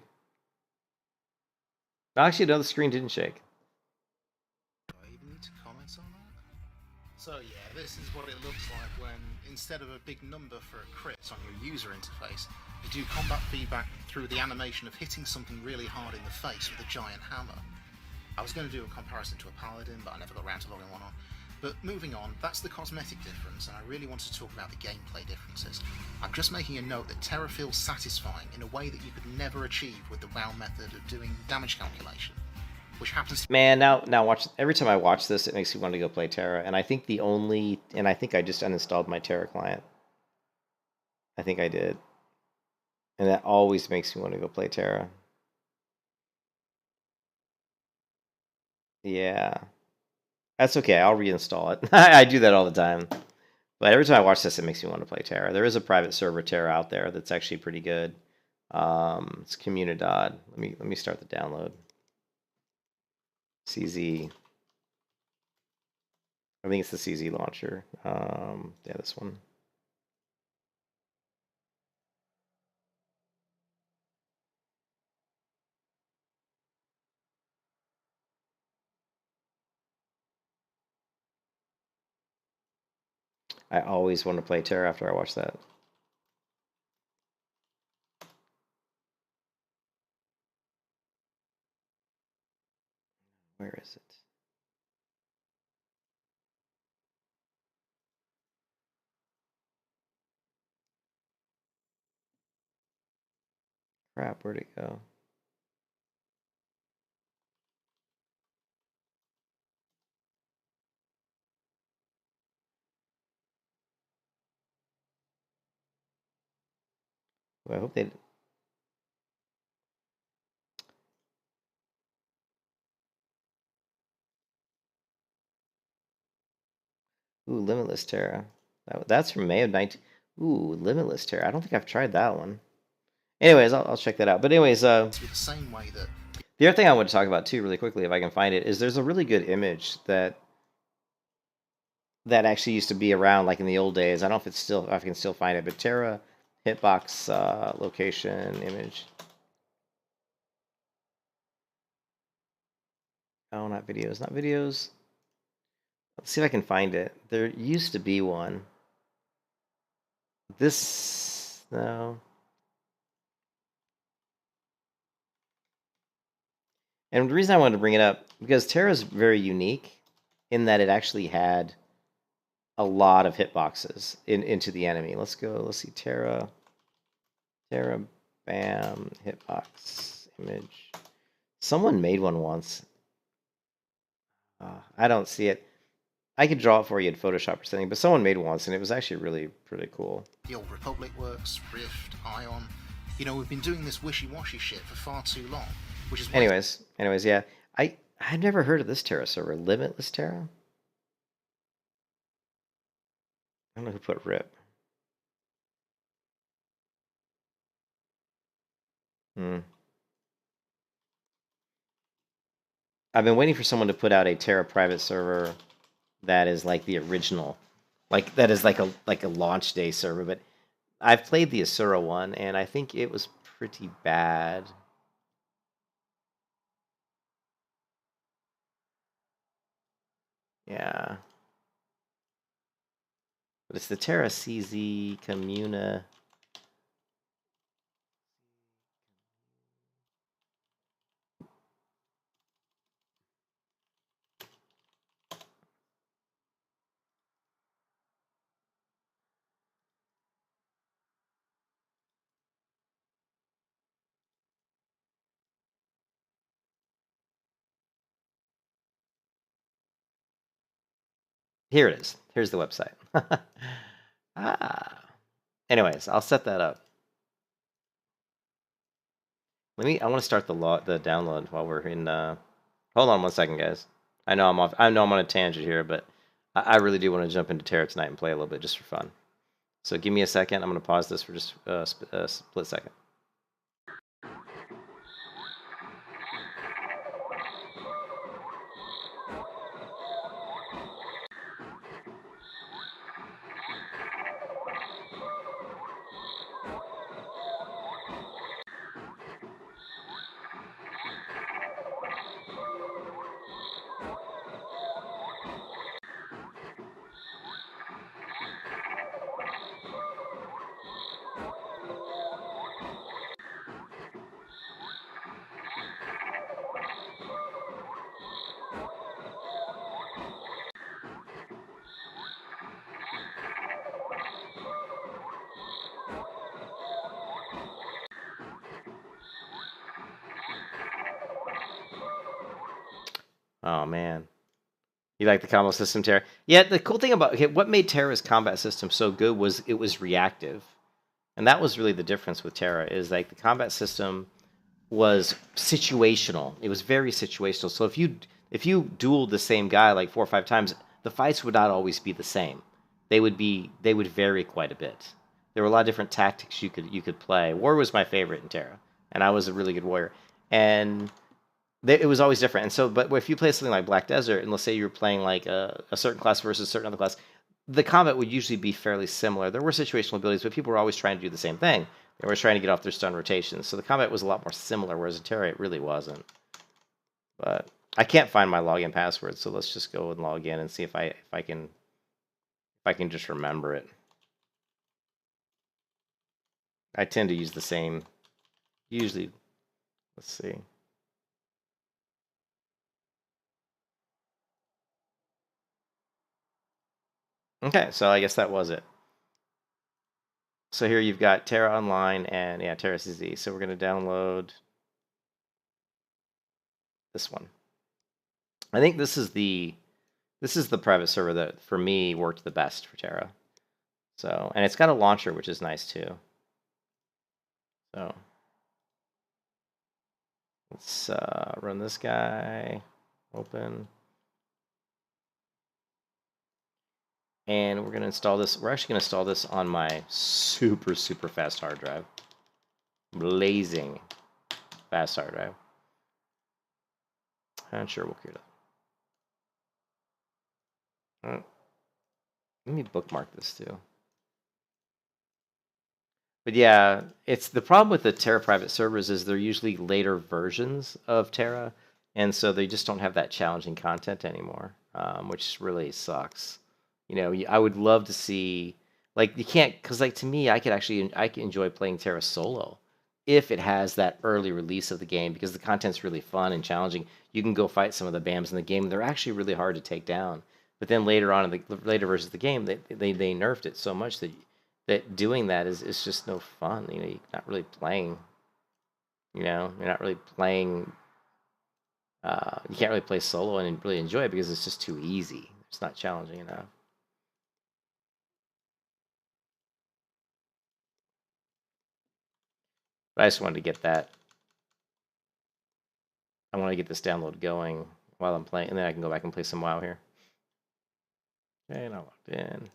Actually, no, the screen didn't shake. Do I even need to comment on that? So yeah, this is what it looks like when, instead of a big number for a crit on your user interface, you do combat feedback through the animation of hitting something really hard in the face with a giant hammer. I was going to do a comparison to a paladin, but I never got around to logging one on. But moving on, that's the cosmetic difference, and I really wanted to talk about the gameplay differences. I'm just making a note that Terra feels satisfying in a way that you could never achieve with the WoW method of doing damage calculation, which happens to... Man, now watch. Every time I watch this, it makes me want to go play Terra, and I think I think I just uninstalled my Terra client. I think I did, and that always makes me want to go play Terra. Yeah. That's okay. I'll reinstall it. I do that all the time. But every time I watch this, it makes me want to play Terra. There is a private server Terra out there that's actually pretty good. It's Comunidad. Let me start the download. CZ. I think it's the CZ launcher. Yeah, this one. I always want to play Terra after I watch that. Where is it? Crap, where'd it go? Well, I hope they... Ooh, Limitless Terra. That's from May of 19... Ooh, Limitless Terra. I don't think I've tried that one. Anyways, I'll check that out. But anyways, It's the same way that... The other thing I want to talk about too, really quickly, if I can find it, is there's a really good image that actually used to be around like in the old days. I don't know if it's still, if I can still find it, but Terra hitbox location image. Oh, not videos, not videos. Let's see if I can find it. There used to be one. This, no. And the reason I wanted to bring it up, because Terra's very unique in that it actually had a lot of hitboxes into the enemy. Let's go, let's see, Terra, bam, hitbox, image. Someone made one once. I don't see it. I could draw it for you in Photoshop or something, but someone made once, and it was actually really pretty cool. The Old Republic works, Rift, Ion. You know, we've been doing this wishy-washy shit for far too long, which is why... Anyways, yeah. I've never heard of this Terra server. Limitless Terra? I don't know who put RIP. I've been waiting for someone to put out a Terra private server that is like the original. Like, that is like a launch day server, but I've played the Asura one, and I think it was pretty bad. Yeah. But it's the Terra CZ Communa. Here it is. Here's the website. Anyways, I'll set that up. I want to start the download while we're in. Hold on one second, guys. I know I'm off. I know I'm on a tangent here, but I really do want to jump into Terra tonight and play a little bit just for fun. So give me a second. I'm going to pause this for just a split second. Oh man, you like the combo system, Terra? Yeah, the cool thing about what made Terra's combat system so good was it was reactive, and that was really the difference with Terra. Is like the combat system was situational. It was very situational. So if you dueled the same guy like 4 or 5 times, the fights would not always be the same. They would vary quite a bit. There were a lot of different tactics you could play. War was my favorite in Terra, and I was a really good warrior. And it was always different. And so, but if you play something like Black Desert, and let's say you were playing like a certain class versus a certain other class, the combat would usually be fairly similar. There were situational abilities, but people were always trying to do the same thing. They were trying to get off their stun rotations. So the combat was a lot more similar, whereas in Terra, it really wasn't. But I can't find my login password, so let's just go and log in and see if I can just remember it. I tend to use the same. Usually, let's see. Okay, so I guess that was it. So here you've got Terra Online and yeah, Terra CZ. So we're going to download this one. I think this is the private server that for me worked the best for Terra. So, and it's got a launcher, which is nice too. So let's run this guy, open. And we're going to install this. We're actually going to install this on my super, super fast hard drive. Blazing fast hard drive. And sure, we'll clear that. Alright. Let me bookmark this too. But yeah, it's the problem with the Terra private servers is they're usually later versions of Terra, and so they just don't have that challenging content anymore, which really sucks. You know, I would love to see, like, you can't, because like to me, I can enjoy playing Terra solo if it has that early release of the game because the content's really fun and challenging. You can go fight some of the BAMs in the game; they're actually really hard to take down. But then later on in the later versions of the game, they nerfed it so much that doing that is just no fun. You know, you're not really playing. You know, you're not really playing. You can't really play solo and really enjoy it because it's just too easy. It's not challenging enough. But I just wanted to get that. I want to get this download going while I'm playing, and then I can go back and play some WoW here. Okay, and I logged in.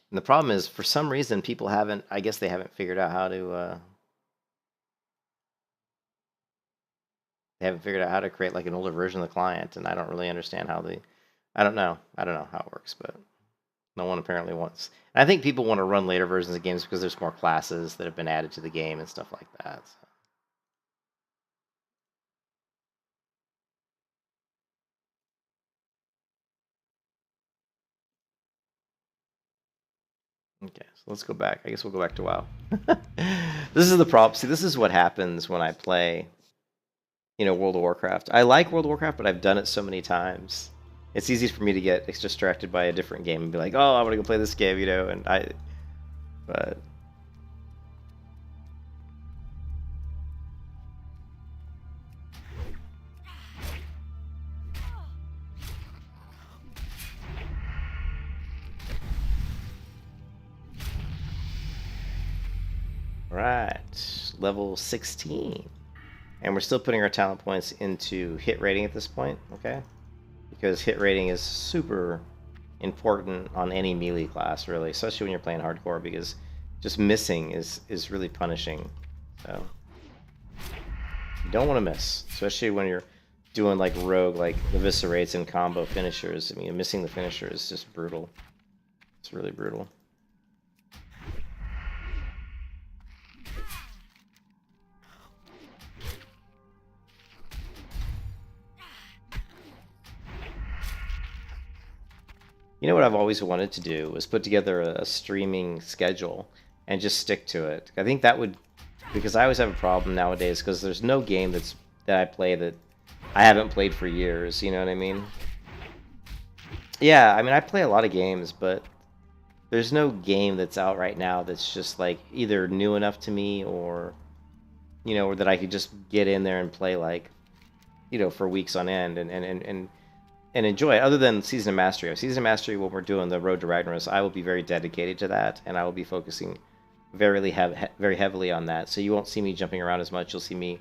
And the problem is, for some reason, people haven't. I guess they haven't figured out how to. They haven't figured out how to create like an older version of the client, and I don't really understand how they. I don't know. I don't know how it works, but no one apparently wants. And I think people want to run later versions of games because there's more classes that have been added to the game and stuff like that. So. Okay, so let's go back. I guess we'll go back to WoW. This is the problem. See, this is what happens when I play, World of Warcraft. I like World of Warcraft, but I've done it so many times. It's easy for me to get distracted by a different game and be like, oh, I want to go play this game, but... Right, level 16. And we're still putting our talent points into hit rating at this point, okay? Because hit rating is super important on any melee class, really, especially when you're playing hardcore, because just missing is really punishing. So you don't want to miss, especially when you're doing like rogue, like eviscerates and combo finishers. I mean, missing the finisher is just brutal. It's really brutal. You know what I've always wanted to do was put together a streaming schedule and just stick to it. I think that would, because I always have a problem nowadays because there's no game that I play that I haven't played for years, you know what I mean? Yeah, I mean I play a lot of games, but there's no game that's out right now that's just like either new enough to me or or that I could just get in there and play like for weeks on end and enjoy it, other than Season of Mastery. Season of Mastery, when we're doing the Road to Ragnaros, I will be very dedicated to that, and I will be focusing very heavily on that. So you won't see me jumping around as much. You'll see me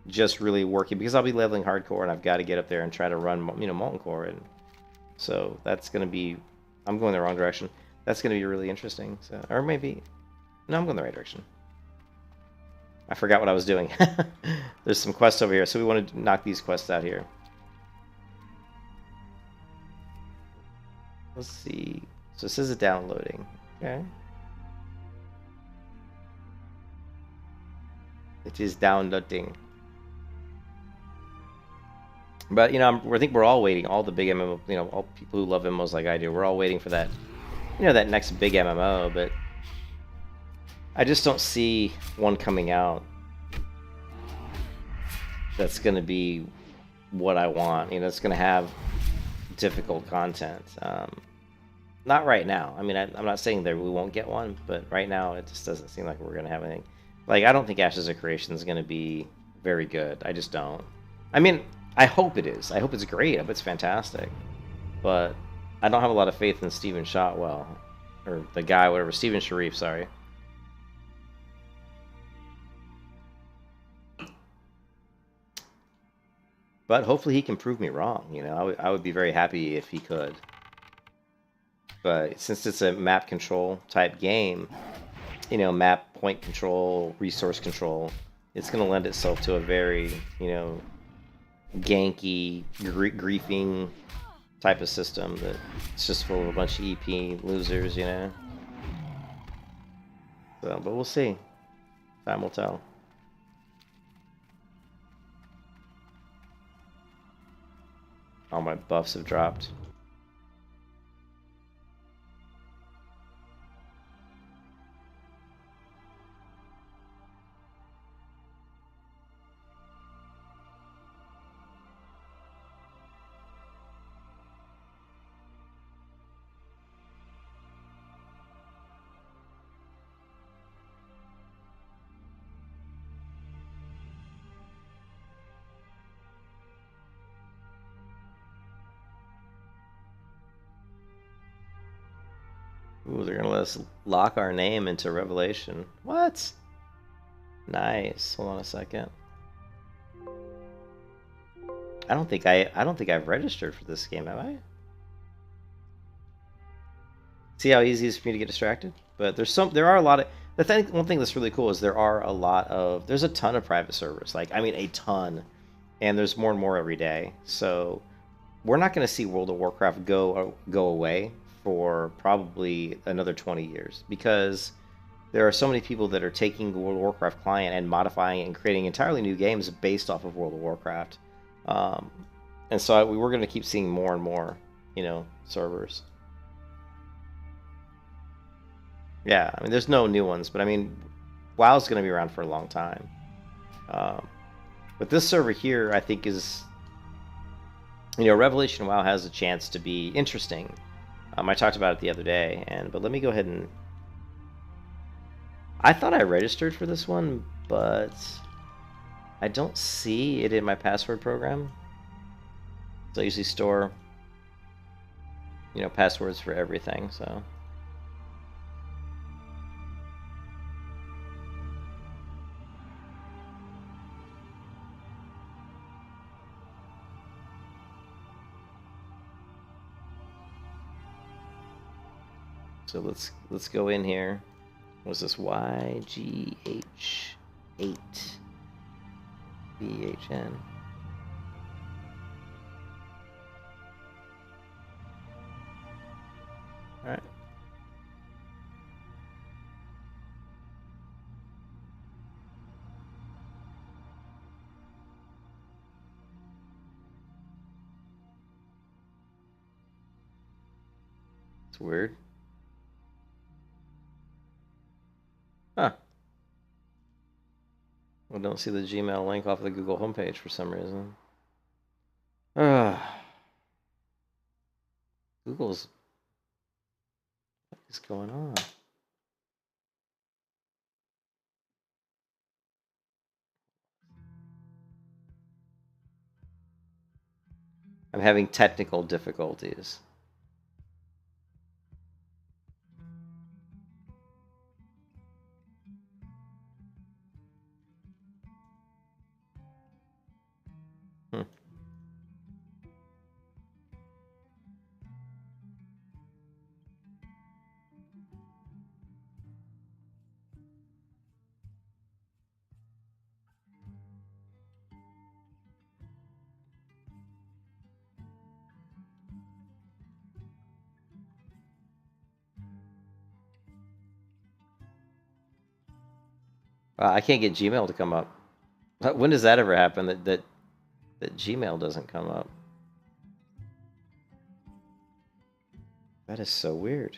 just really working, because I'll be leveling hardcore, and I've got to get up there and try to run, molten core, and so that's going to be... I'm going the wrong direction. That's going to be really interesting. So, or maybe... No, I'm going the right direction. I forgot what I was doing. There's some quests over here, so we want to knock these quests out here. Let's see. So this is downloading. Okay. It is downloading. But I think we're all waiting. All the big MMO, all people who love MMOs like I do, we're all waiting for that, that next big MMO. But I just don't see one coming out that's going to be what I want. It's going to have difficult content. Not right now. I mean, I'm not saying that we won't get one, but right now it just doesn't seem like we're going to have anything. Like, I don't think Ashes of Creation is going to be very good. I just don't. I mean, I hope it is. I hope it's great. I hope it's fantastic. But I don't have a lot of faith in Stephen Shotwell. Or the guy, whatever. Stephen Sharif, sorry. But hopefully he can prove me wrong. I would be very happy if he could. But since it's a map control type game, you know, map point control, resource control, it's going to lend itself to a very, you know, ganky, griefing type of system that it's just full of a bunch of EP losers, you know. So, but we'll see. Time will tell. All my buffs have dropped. Ooh, they're gonna let us lock our name into Revelation. What? Nice. Hold on a second. I don't think I've registered for this game, have I? See how easy it is for me to get distracted? But there are a lot of one thing that's really cool is there's a ton of private servers. Like, I mean, a ton. And there's more and more every day. So we're not going to see World of Warcraft go away for probably another 20 years, because there are so many people that are taking the World of Warcraft client and modifying it and creating entirely new games based off of World of Warcraft. And so we're going to keep seeing more and more, you know, servers. Yeah, I mean, there's no new ones, but I mean, WoW's going to be around for a long time. But this server here, I think, is, you know, Revelation WoW has a chance to be interesting. I talked about it the other day, but let me go ahead and... I thought I registered for this one, but I don't see it in my password program. So I usually store, you know, passwords for everything, so... So let's go in here. What's this? YGH8 BHN. All right. It's weird. Huh. I don't see the Gmail link off the Google homepage for some reason. Google's... What is going on? I'm having technical difficulties. I can't get Gmail to come up. When does that ever happen? That Gmail doesn't come up. That is so weird.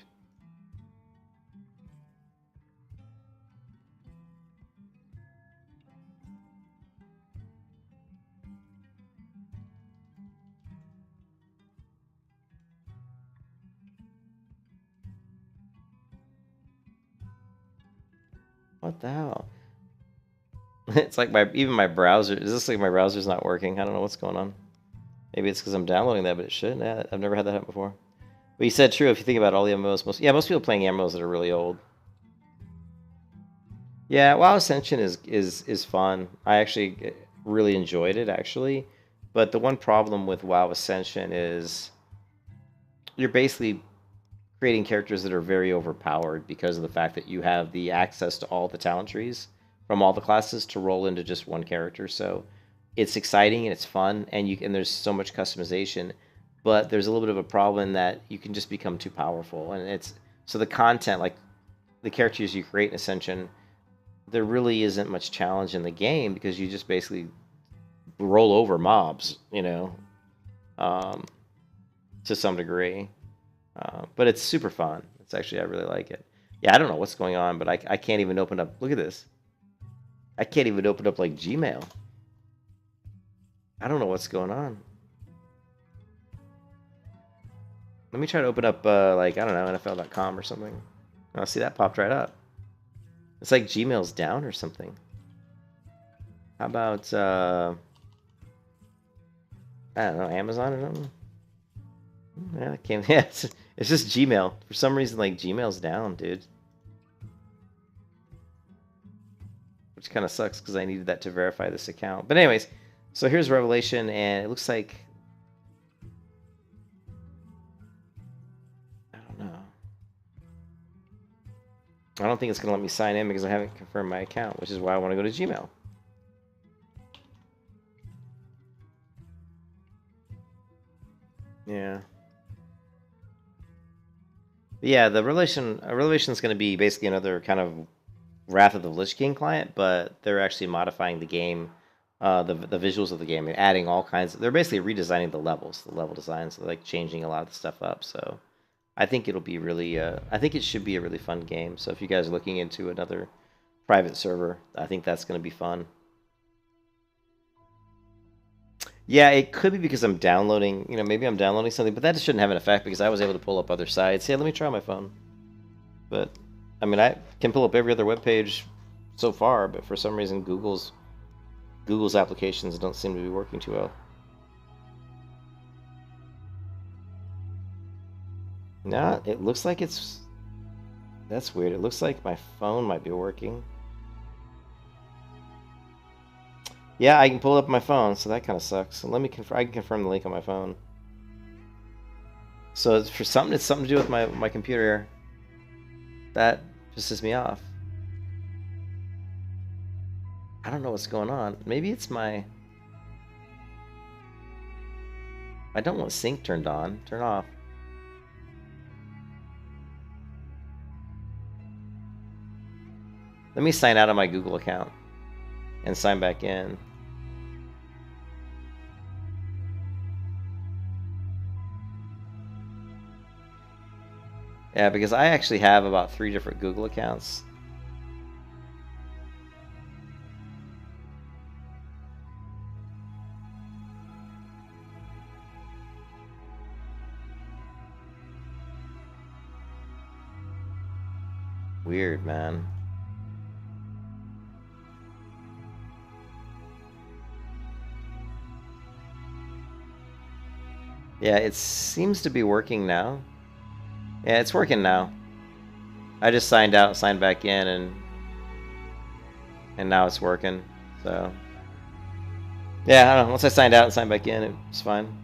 What the hell? It's like even my browser. Is this like my browser's not working? I don't know what's going on. Maybe it's because I'm downloading that, but it shouldn't. Yeah, I've never had that happen before. But you said true. If you think about all the MMOs, most people playing MMOs that are really old. Yeah, WoW Ascension is fun. I actually really enjoyed it, actually. But the one problem with WoW Ascension is you're basically creating characters that are very overpowered because of the fact that you have the access to all the talent trees from all the classes to roll into just one character. So it's exciting and it's fun, and there's so much customization, but there's a little bit of a problem that you can just become too powerful, and it's so the content, like the characters you create in Ascension, there really isn't much challenge in the game because you just basically roll over mobs, to some degree. But it's super fun. It's actually, I really like it. Yeah, I don't know what's going on, but I can't even open up. Look at this. I can't even open up like Gmail. I don't know what's going on. Let me try to open up like, I don't know, NFL.com or something. Oh, see, that popped right up. It's like Gmail's down or something. How about I don't know, Amazon or something? Yeah, it came. Yeah, it's just Gmail. For some reason, like Gmail's down, dude. Which kind of sucks because I needed that to verify this account. But anyways, so here's Revelation, and it looks like I don't know. I don't think it's gonna let me sign in because I haven't confirmed my account, which is why I want to go to Gmail. Yeah. Yeah, the Revelation is going to be basically another kind of Wrath of the Lich King client, but they're actually modifying the game, the visuals of the game, and adding all kinds. They're basically redesigning the levels, the level designs, so like changing a lot of the stuff up. So I think it'll be really, I think it should be a really fun game. So if you guys are looking into another private server, I think that's going to be fun. Yeah, it could be because I'm downloading, maybe I'm downloading something, but that shouldn't have an effect because I was able to pull up other sites. Yeah, let me try my phone. But, I mean, I can pull up every other web page so far, but for some reason Google's applications don't seem to be working too well. Nah, it looks like that's weird. It looks like my phone might be working. Yeah, I can pull up my phone, so that kind of sucks. So let me I can confirm the link on my phone. So it's something to do with my computer here. That pisses me off. I don't know what's going on. Maybe it's I don't want sync turned on. Turn off. Let me sign out of my Google account and sign back in. Yeah, because I actually have about 3 different Google accounts. Weird, man. Yeah, it seems to be working now. Yeah, it's working now. I just signed out, signed back in, and now it's working. So yeah, I don't know. Once I signed out and signed back in, it's fine.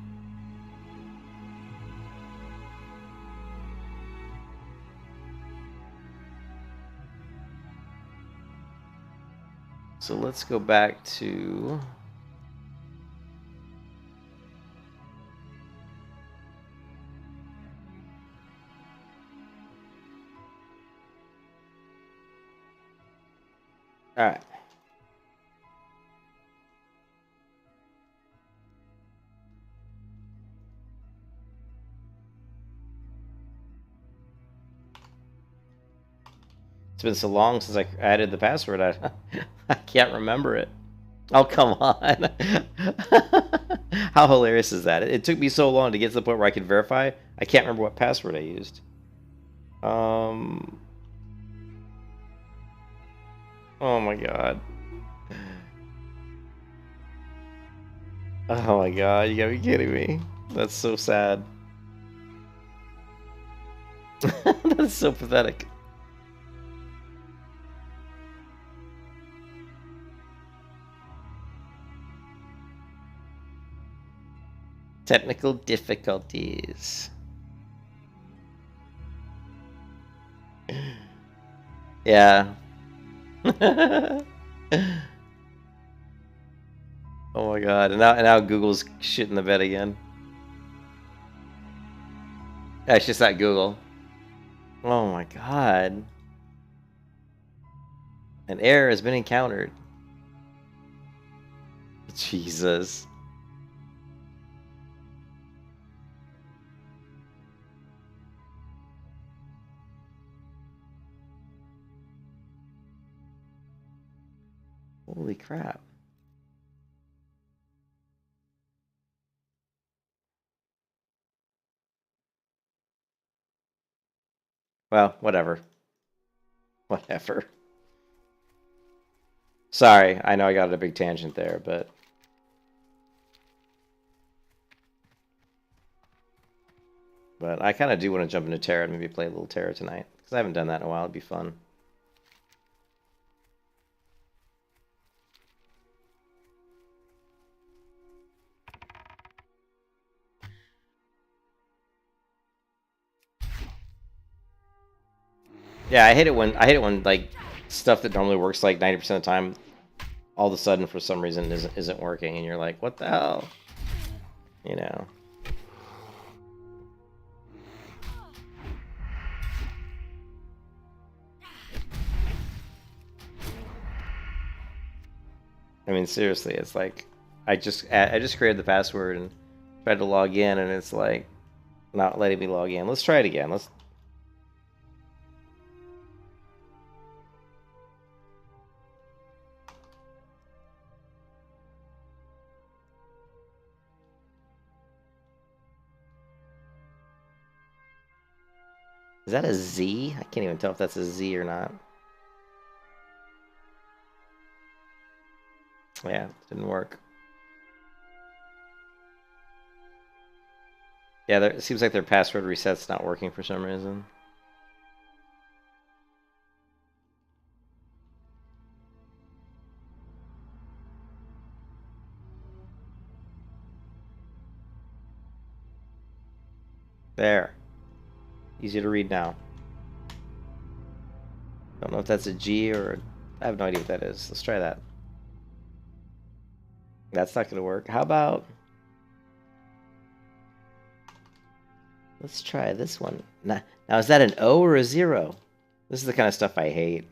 So let's go back to all right. It's been so long since I added the password, I can't remember it. Oh, come on. How hilarious is that? It took me so long to get to the point where I could verify. I can't remember what password I used. Oh my god. Oh my god, you gotta be kidding me. That's so sad. That's so pathetic. Technical difficulties. Yeah. Oh my god. And now Google's shit in the bed again. Yeah, it's just not Google. Oh my god. An error has been encountered. Jesus. Holy crap. Well, whatever. Whatever. Sorry, I know I got a big tangent there, but... But I kind of do want to jump into Terra and maybe play a little Terra tonight. Because I haven't done that in a while. It'd be fun. Yeah, I hate it when like stuff that normally works like 90% of the time, all of a sudden for some reason isn't working, and you're like, what the hell? You know. I mean, seriously, it's like I just created the password and tried to log in, and it's like not letting me log in. Let's try it again. Let's. Is that a Z? I can't even tell if that's a Z or not. Yeah, didn't work. Yeah, it seems like their password reset's not working for some reason. There. Easy to read now. Don't know if that's a G or... I have no idea what that is. Let's try that. That's not going to work. How about... Let's try this one. Now, is that an O or a 0? This is the kind of stuff I hate.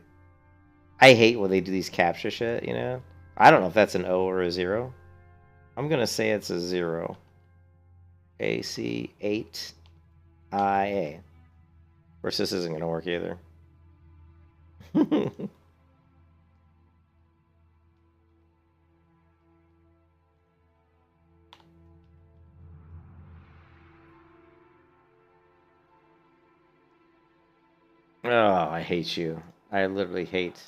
I hate when they do these captcha shit, you know? I don't know if that's an O or a 0. I'm going to say it's a 0. AC8IA. Of course, this isn't going to work either. Oh, I hate you. I literally hate.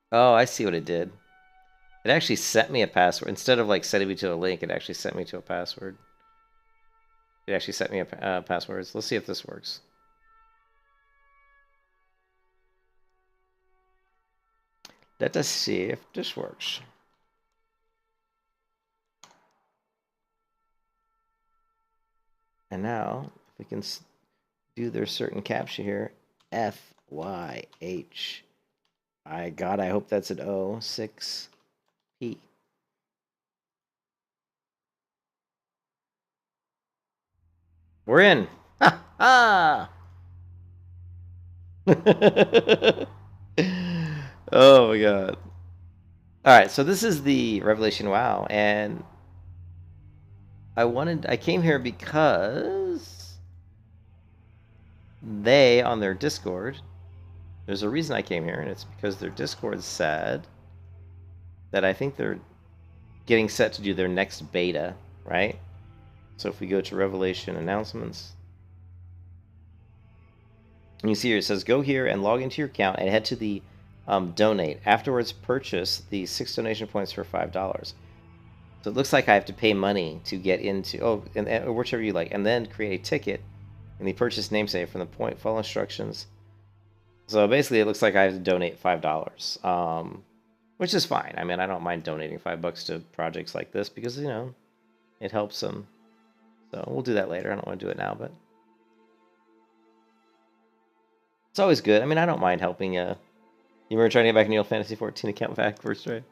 Oh, I see what it did. It actually sent me a password. Instead of like sending me to a link, it actually sent me to a password. It actually sent me a passwords. Let's see if this works. Let us see if this works. And now, if we can do their certain captcha here, FYH. God, I hope that's an O, 6P. We're in. Ha ha! Oh my god. Alright, so this is the Revelation WoW, and I came here because they, on their Discord, there's a reason I came here, and it's because their Discord said that I think they're getting set to do their next beta, right? So if we go to Revelation announcements, you see here it says go here and log into your account and head to the donate. Afterwards, purchase the 6 donation points for $5. So it looks like I have to pay money to get into, and whichever you like, and then create a ticket And the purchase namesake from the point. Follow instructions. So basically, it looks like I have to donate $5, which is fine. I mean, I don't mind donating $5 to projects like this because, you know, it helps them. So we'll do that later. I don't want to do it now, but it's always good. I mean, I don't mind helping. You remember trying to get back Neil Fantasy 14 account back first, right?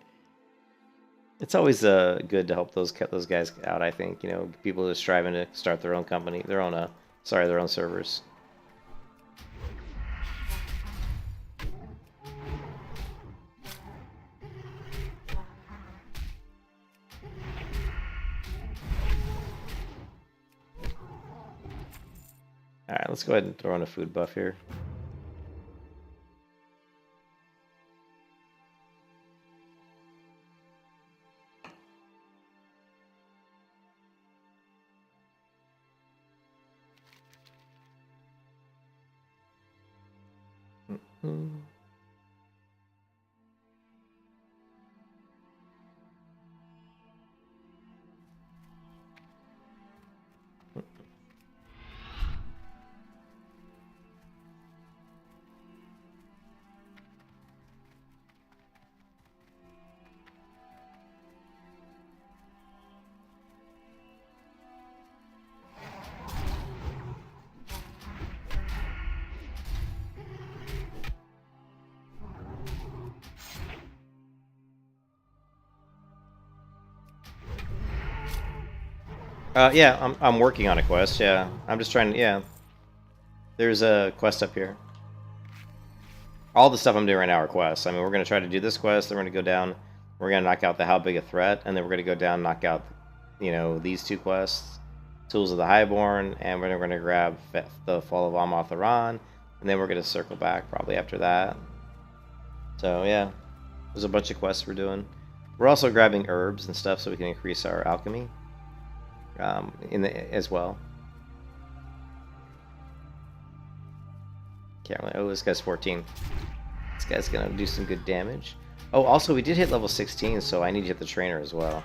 It's always good to help those guys out. I think, you know, people who are striving to start their own company, their own servers. Alright, let's go ahead and throw in a food buff here. Yeah, I'm working on a quest. Yeah, I'm just trying to. Yeah, there's a quest up here. All the stuff I'm doing right now are quests. I mean, we're gonna try to do this quest. Then we're gonna go down. We're gonna knock out the How Big a Threat, and then we're gonna go down, and knock out, you know, these two quests, Tools of the Highborn, and we're gonna grab the Fall of Amatharan, and then we're gonna circle back probably after that. So yeah, there's a bunch of quests we're doing. We're also grabbing herbs and stuff so we can increase our alchemy. As well. Can't really. Oh, this guy's 14. This guy's gonna do some good damage. Oh, also we did hit level 16, so I need to hit the trainer as well.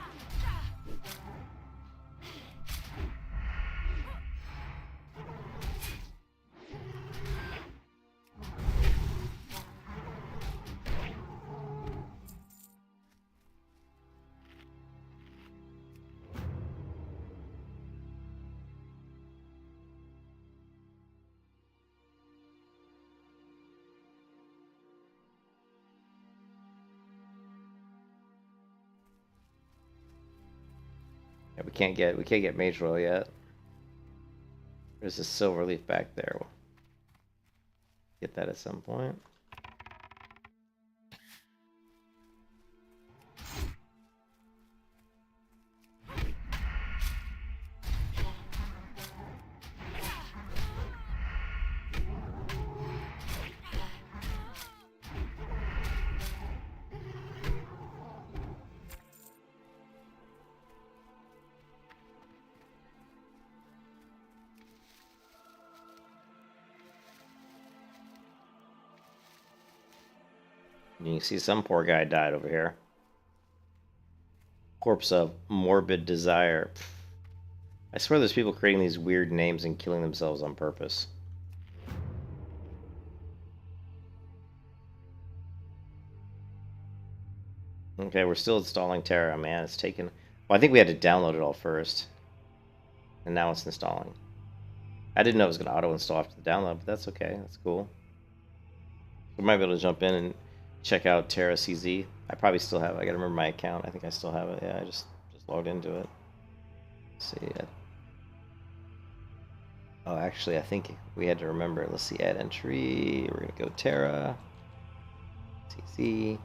Yeah, we can't get Mage Royal yet. There's a silver leaf back there. We'll get that at some point. You can see some poor guy died over here. Corpse of Morbid Desire. I swear there's people creating these weird names and killing themselves on purpose. Okay, we're still installing Terra, man. It's taken... Well, I think we had to download it all first. And now it's installing. I didn't know it was going to auto-install after the download, but that's okay. That's cool. We might be able to jump in and check out Terra CZ. I probably still have it. I gotta remember my account. I think I still have it. Yeah, I just logged into it. Let's see. Oh, actually, I think we had to remember. Let's see. Add entry. We're gonna go Terra CZ.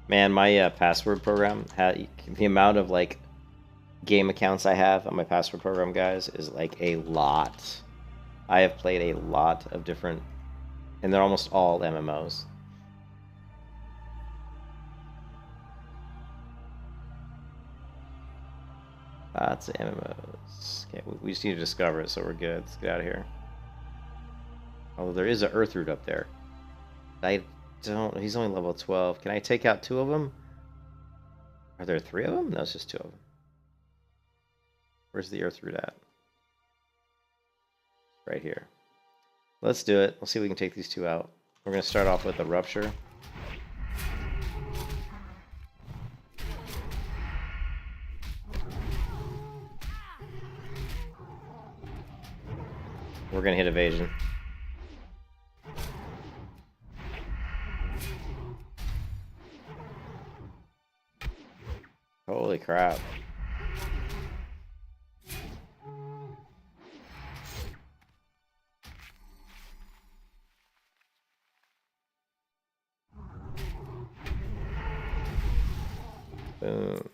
Man, my password program had the amount of like game accounts I have on my password program, guys, is like a lot. I have played a lot of different, and they're almost all MMOs. Lots of MMOs. Okay, we just need to discover it, so we're good. Let's get out of here. Although there is an Earth root up there. I don't. He's only level 12. Can I take out 2 of them? Are there 3 of them? No, it's just 2 of them. Where's the earth root at? Right here. Let's do it. We'll see if we can take these 2 out. We're going to start off with a rupture. We're going to hit evasion. Holy crap. Boom.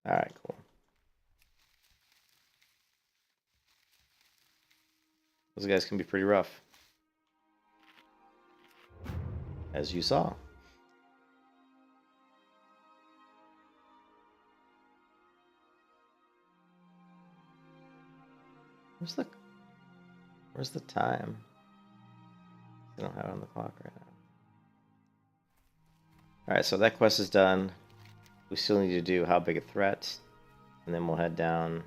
Alright, cool. Those guys can be pretty rough. As you saw. Where's the time? I don't have it on the clock right now. Alright, so that quest is done. We still need to do how big a threat, and then we'll head down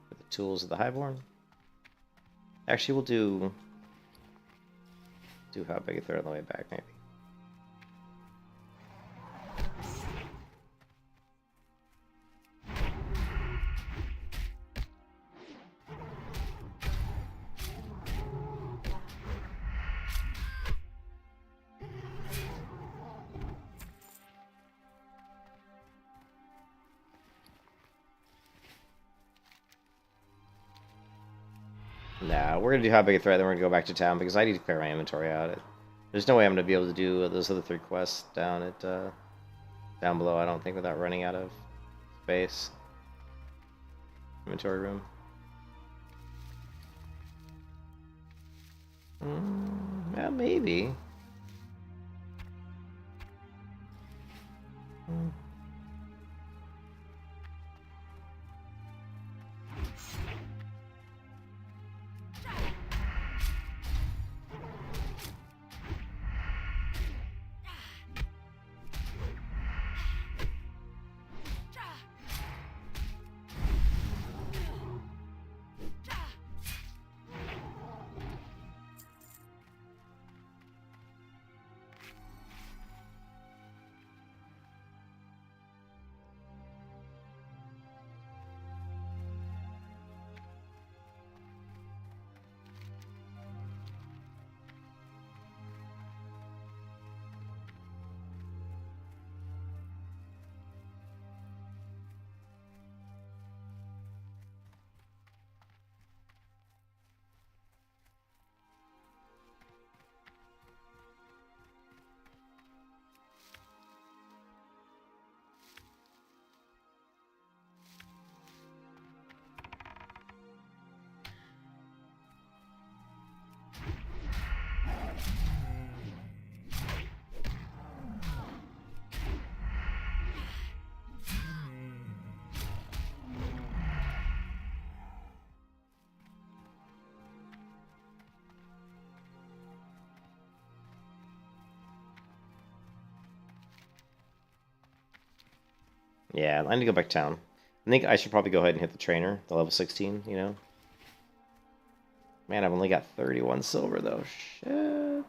with the tools of the Highborn. Actually, we'll do how big a threat on the way back, maybe. Nah, we're gonna do how big a threat, then we're gonna go back to town because I need to clear my inventory out. There's no way I'm gonna be able to do those other 3 quests down at down below. I don't think without running out of space. Inventory room. Yeah, maybe. Yeah, I need to go back to town. I think I should probably go ahead and hit the trainer, the level 16, you know? Man, I've only got 31 silver, though. Shit.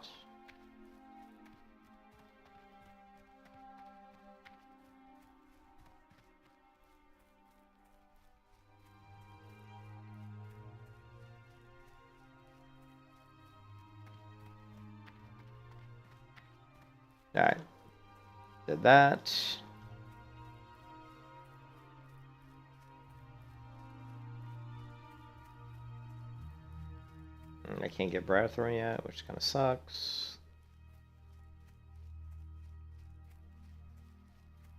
Alright. Did that. I can't get Bradthorn yet, which kind of sucks.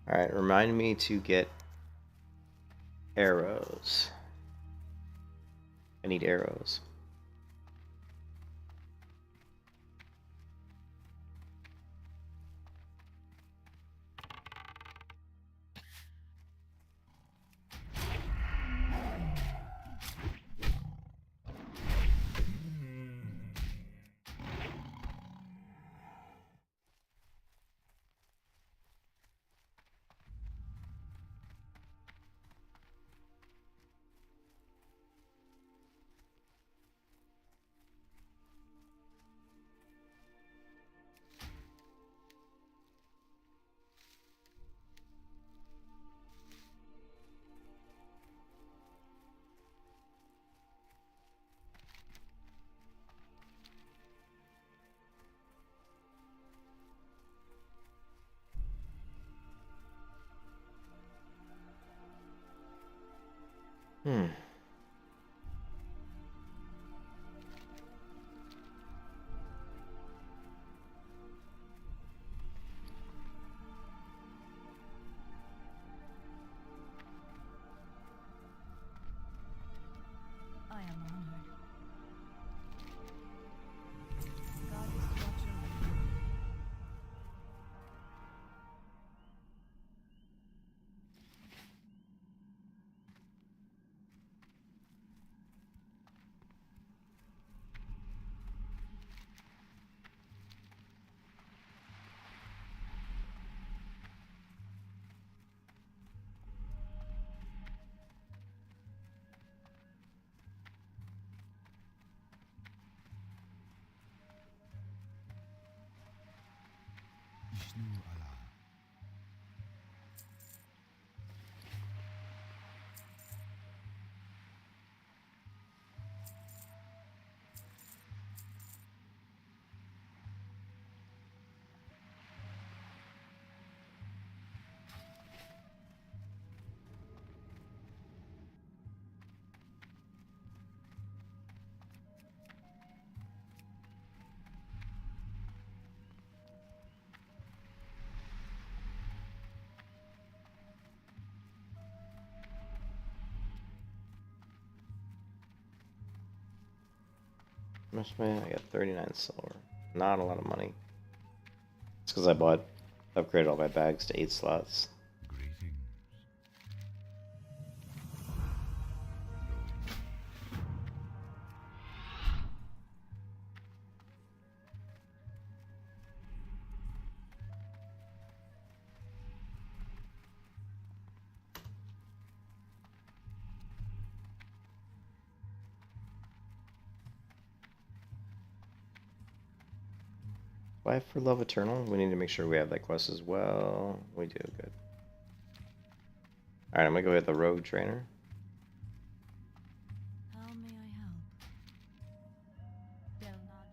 Alright, remind me to get arrows. I need arrows. Hmm. I am honored. God is to watch over you. Ishnu Allah. How much money? I got 39 silver. Not a lot of money. It's because I upgraded all my bags to 8 slots. Greetings. Life for Love Eternal. We need to make sure we have that quest as well. We do, good. Alright, I'm gonna go hit the Rogue Trainer. How may I help? They'll not.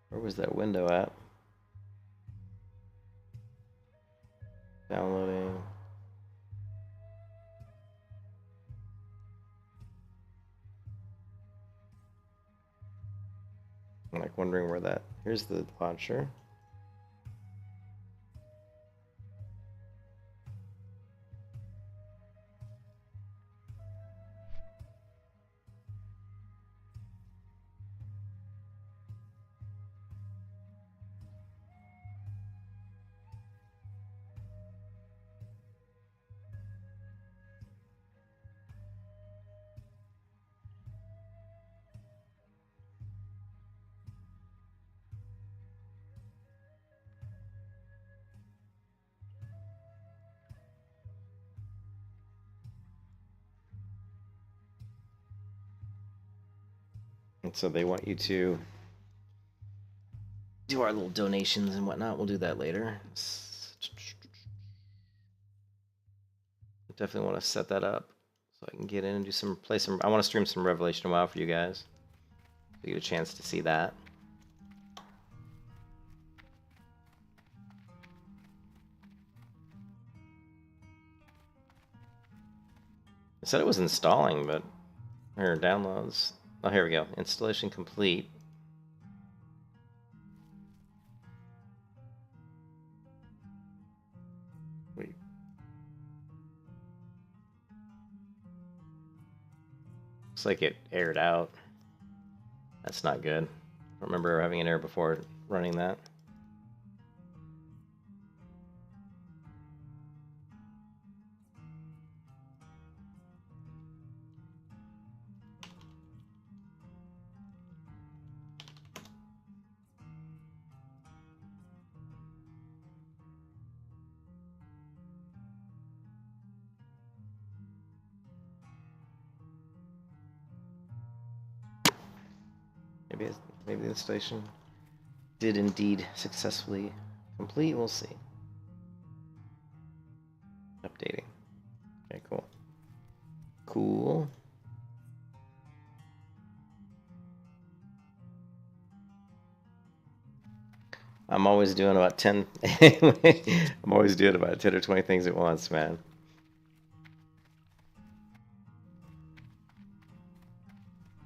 Where was that window at? Downloading. I'm like wondering where that. Here's the launcher. And so they want you to do our little donations and whatnot. We'll do that later. Definitely want to set that up so I can get in and do play some. I want to stream some Revelation WoW for you guys. So you get a chance to see that. It said it was installing, but here, downloads. Oh, here we go. Installation complete. Wait. Looks like it aired out. That's not good. I don't remember having an error before running that. Maybe the installation did indeed successfully complete. We'll see. Updating. Okay, cool. Cool. I'm always doing about 10. I'm always doing about 10 or 20 things at once, man.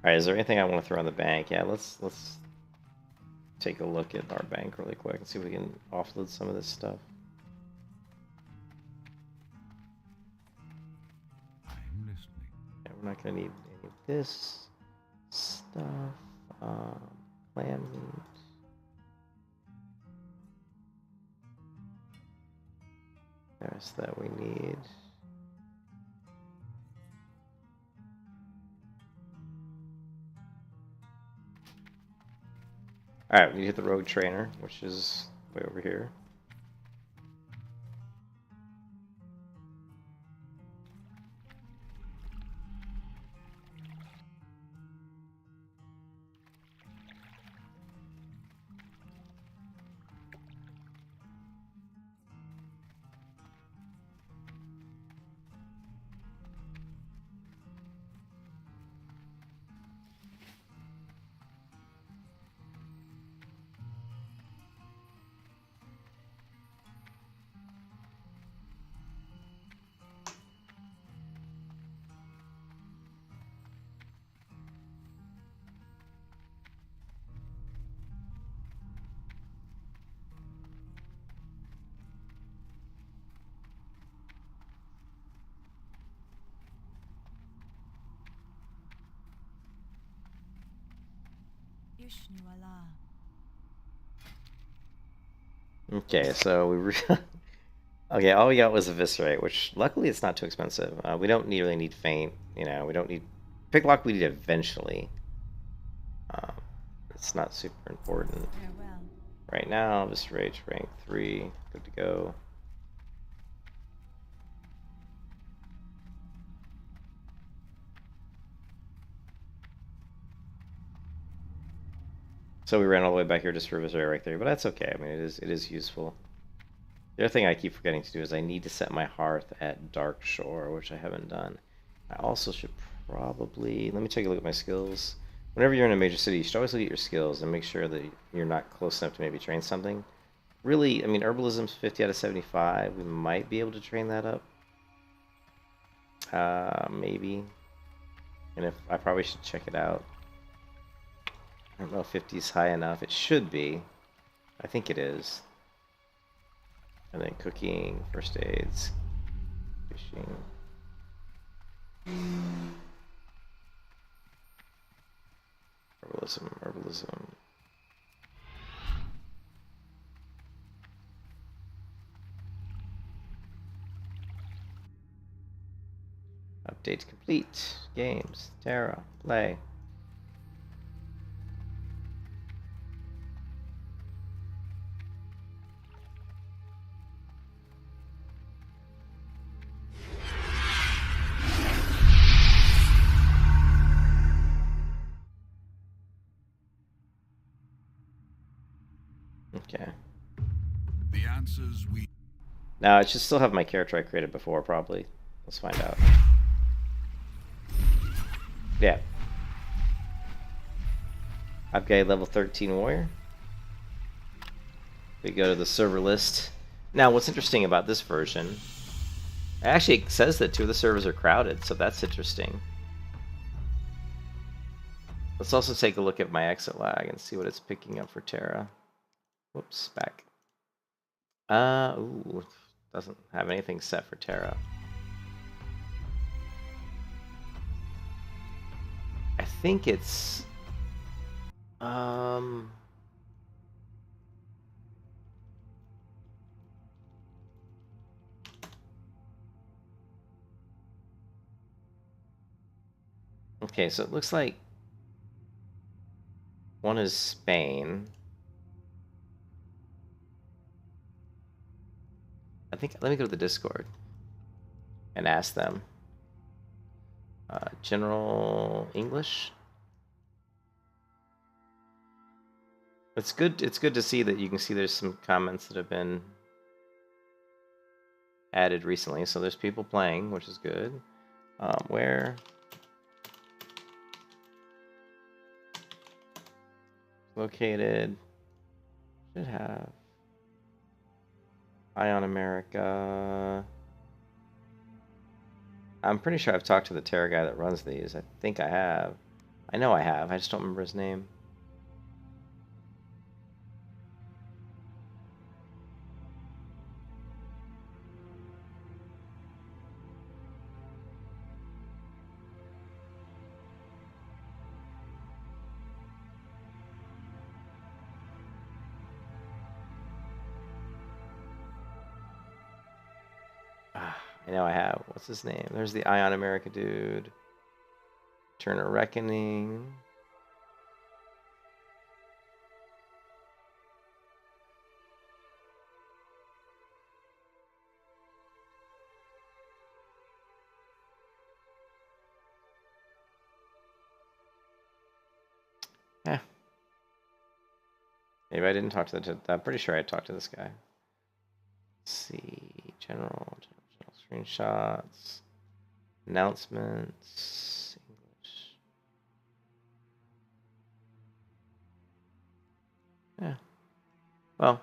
All right, is there anything I want to throw in the bank? Yeah, let's take a look at our bank really quick and see if we can offload some of this stuff. I'm listening. Yeah, we're not gonna need any of this stuff. Clam meat. There's that we need. Alright, we need to hit the road trainer, which is way over here. Okay, so we okay, all we got was Eviscerate, which luckily it's not too expensive. We don't really need Faint, you know, we don't need... Picklock we need eventually. It's not super important. Right now, Eviscerate, rank 3, good to go. So we ran all the way back here just for Eviscerate right there, but that's okay. I mean, it is useful. The other thing I keep forgetting to do is I need to set my hearth at Dark Shore, which I haven't done. I also should probably... Let me take a look at my skills. Whenever you're in a major city, you should always look at your skills and make sure that you're not close enough to maybe train something. Really, I mean, Herbalism's 50 out of 75. We might be able to train that up. Maybe. And if I probably should check it out. I don't know if 50 is high enough. It should be. I think it is. And then cooking, first aids, fishing. Herbalism. Updates complete. Games. Terra. Play. Okay. The answers we... Now, I should still have my character I created before, probably. Let's find out. Yeah. I've got a level 13 warrior. We go to the server list. Now, what's interesting about this version, it actually says that 2 of the servers are crowded, so that's interesting. Let's also take a look at my exit lag and see what it's picking up for Terra. Whoops, back. Ooh, doesn't have anything set for Terra. I think it's... Okay, so it looks like one is Spain. I think, let me go to the Discord and ask them. General English. It's good to see that you can see there's some comments that have been added recently. So there's people playing, which is good. Where? Located. Should have Ion America. I'm pretty sure I've talked to the Terra guy that runs these. I think I have. I know I have. I just don't remember his name. I know I have. What's his name? There's the Ion America dude. Turner Reckoning. Yeah. Maybe I didn't talk to the. I'm pretty sure I talked to this guy. Let's see. General screenshots. Announcements. English. Yeah. Well.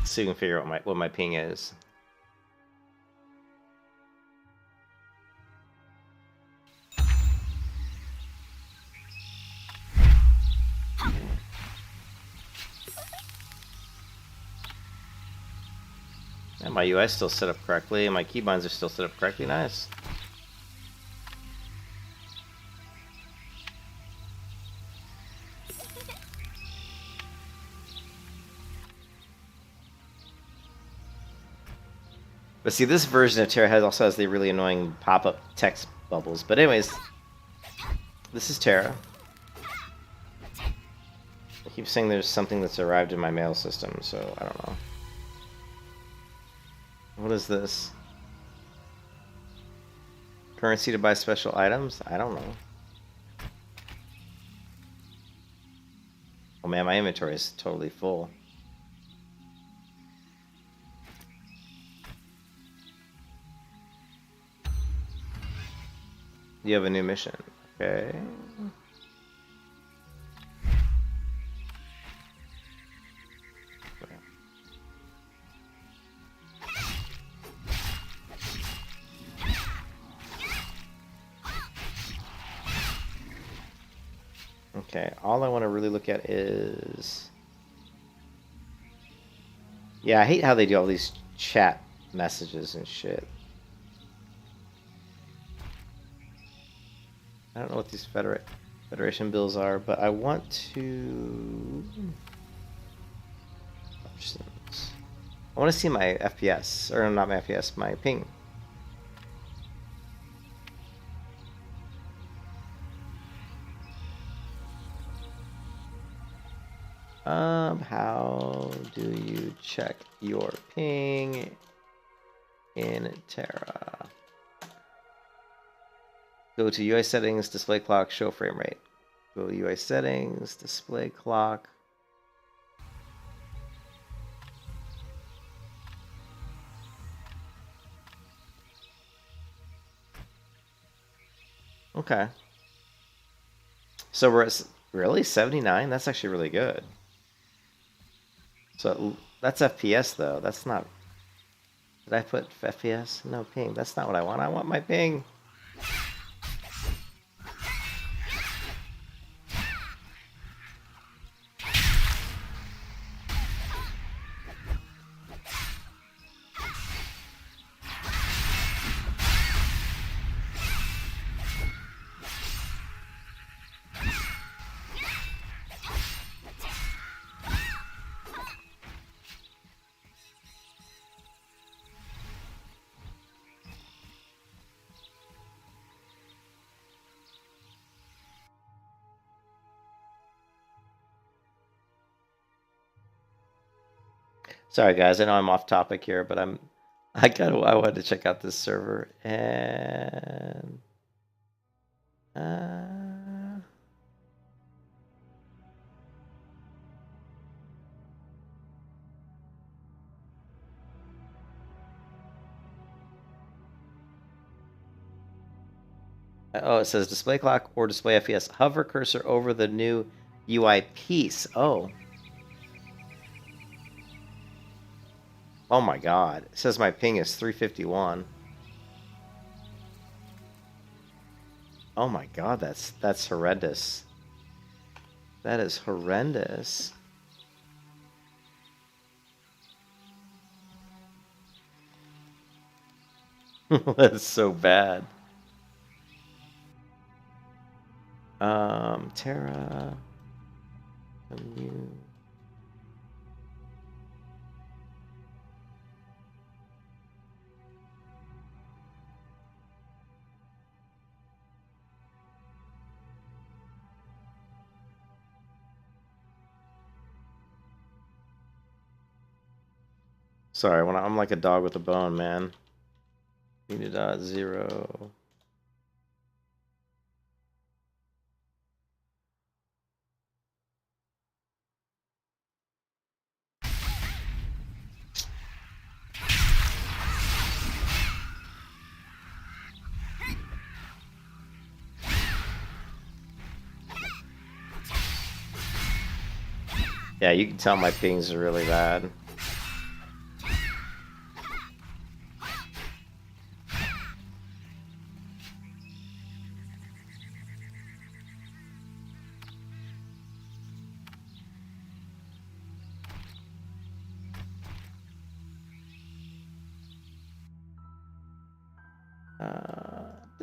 So you can figure out what my ping is. And my UI is still set up correctly, and my keybinds are still set up correctly. Nice. But see, this version of Terra also has the really annoying pop-up text bubbles. But anyways, this is Terra. I keep saying there's something that's arrived in my mail system, so I don't know. What is this? Currency to buy special items? I don't know. Oh man, my inventory is totally full. You have a new mission. Okay. Okay, all I want to really look at is... Yeah, I hate how they do all these chat messages and shit. I don't know what these Federation bills are, but I want to... Options. I want to see my FPS, or not my FPS, my ping. How do you check your ping in Terra? Go to UI settings, display clock, show frame rate. Go to UI settings, display clock. Okay. So we're at really 79? That's actually really good. So that's FPS though. That's not. Did I put FPS? No, ping. That's not what I want. I want my ping. Sorry guys, I know I'm off topic here, but I wanted to check out this server and Oh, it says display clock or display FPS. Hover cursor over the new UI piece. Oh. Oh my god. It says my ping is 351. Oh my god, that's horrendous. That is horrendous. That's so bad. Terra. Immune. Sorry, when I'm like a dog with a bone, man. Unit.0. Yeah, you can tell my pings are really bad.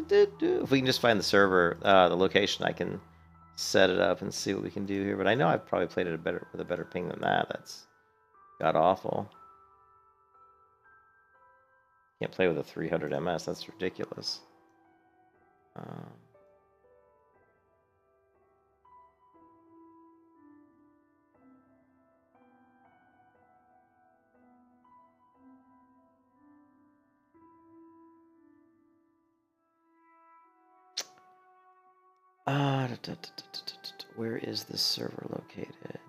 If we can just find the server, the location, I can set it up and see what we can do here. But I know I've probably played it with a better ping than that. That's god awful. Can't play with a 300 ms. That's ridiculous. Where is this server located?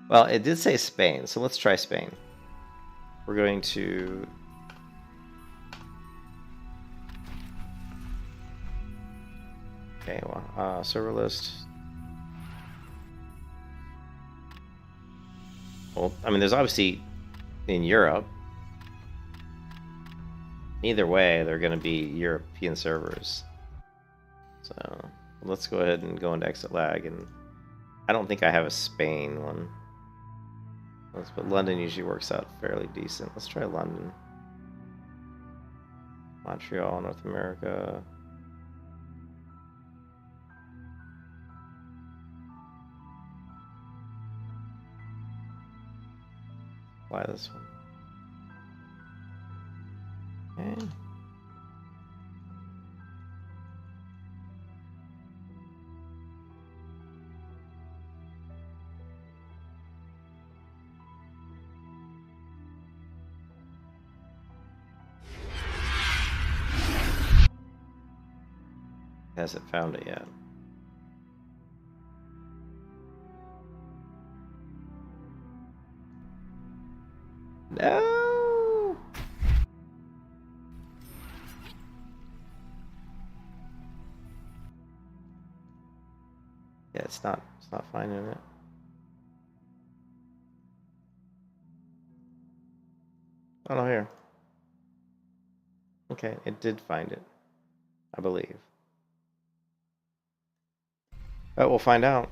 Well, it did say Spain, so let's try Spain. We're going to... Okay, well, server list. Well, I mean, there's obviously in Europe. Either way, they're going to be European servers. So let's go ahead and go into exit lag. And I don't think I have a Spain one. But London usually works out fairly decent. Let's try London. Montreal, North America. Apply this one. Okay. Hasn't found it yet. No. Yeah, it's not finding it. Oh no, here. Okay, it did find it, I believe. But we'll find out.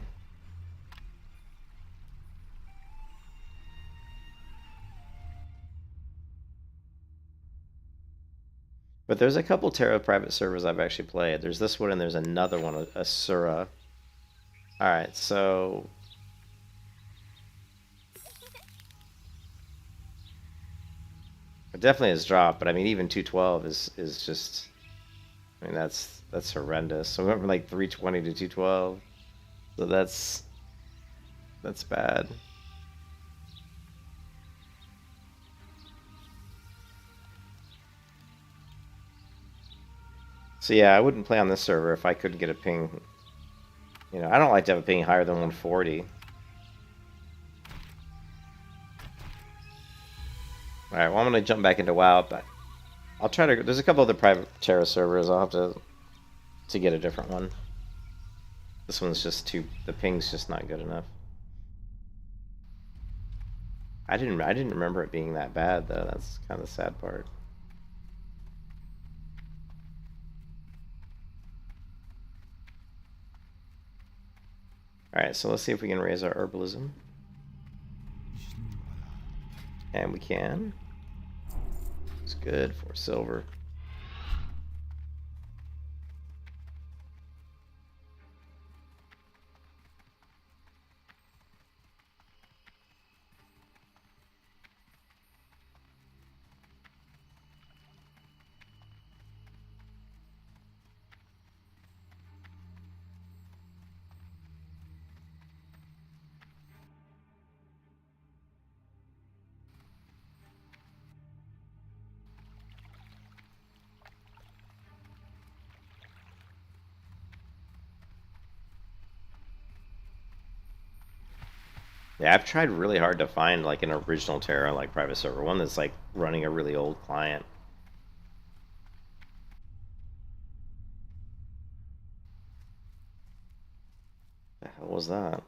But there's a couple Terra private servers I've actually played. There's this one and there's another one, Asura. Alright, so... It definitely has dropped, but I mean even 212 is just... I mean that's horrendous. So we went from like 320 to 212. So that's bad. So yeah, I wouldn't play on this server if I couldn't get a ping. You know, I don't like to have a ping higher than 140. Alright, well I'm gonna jump back into WoW, but I'll try to... There's a couple other private Terra servers. I'll have to get a different one. This one's just too... The ping's just not good enough. I didn't remember it being that bad, though. That's kind of the sad part. Alright, so let's see if we can raise our herbalism. And we can. It's good for silver. Yeah, I've tried really hard to find like an original Terra like private server, one that's like running a really old client. The hell was that?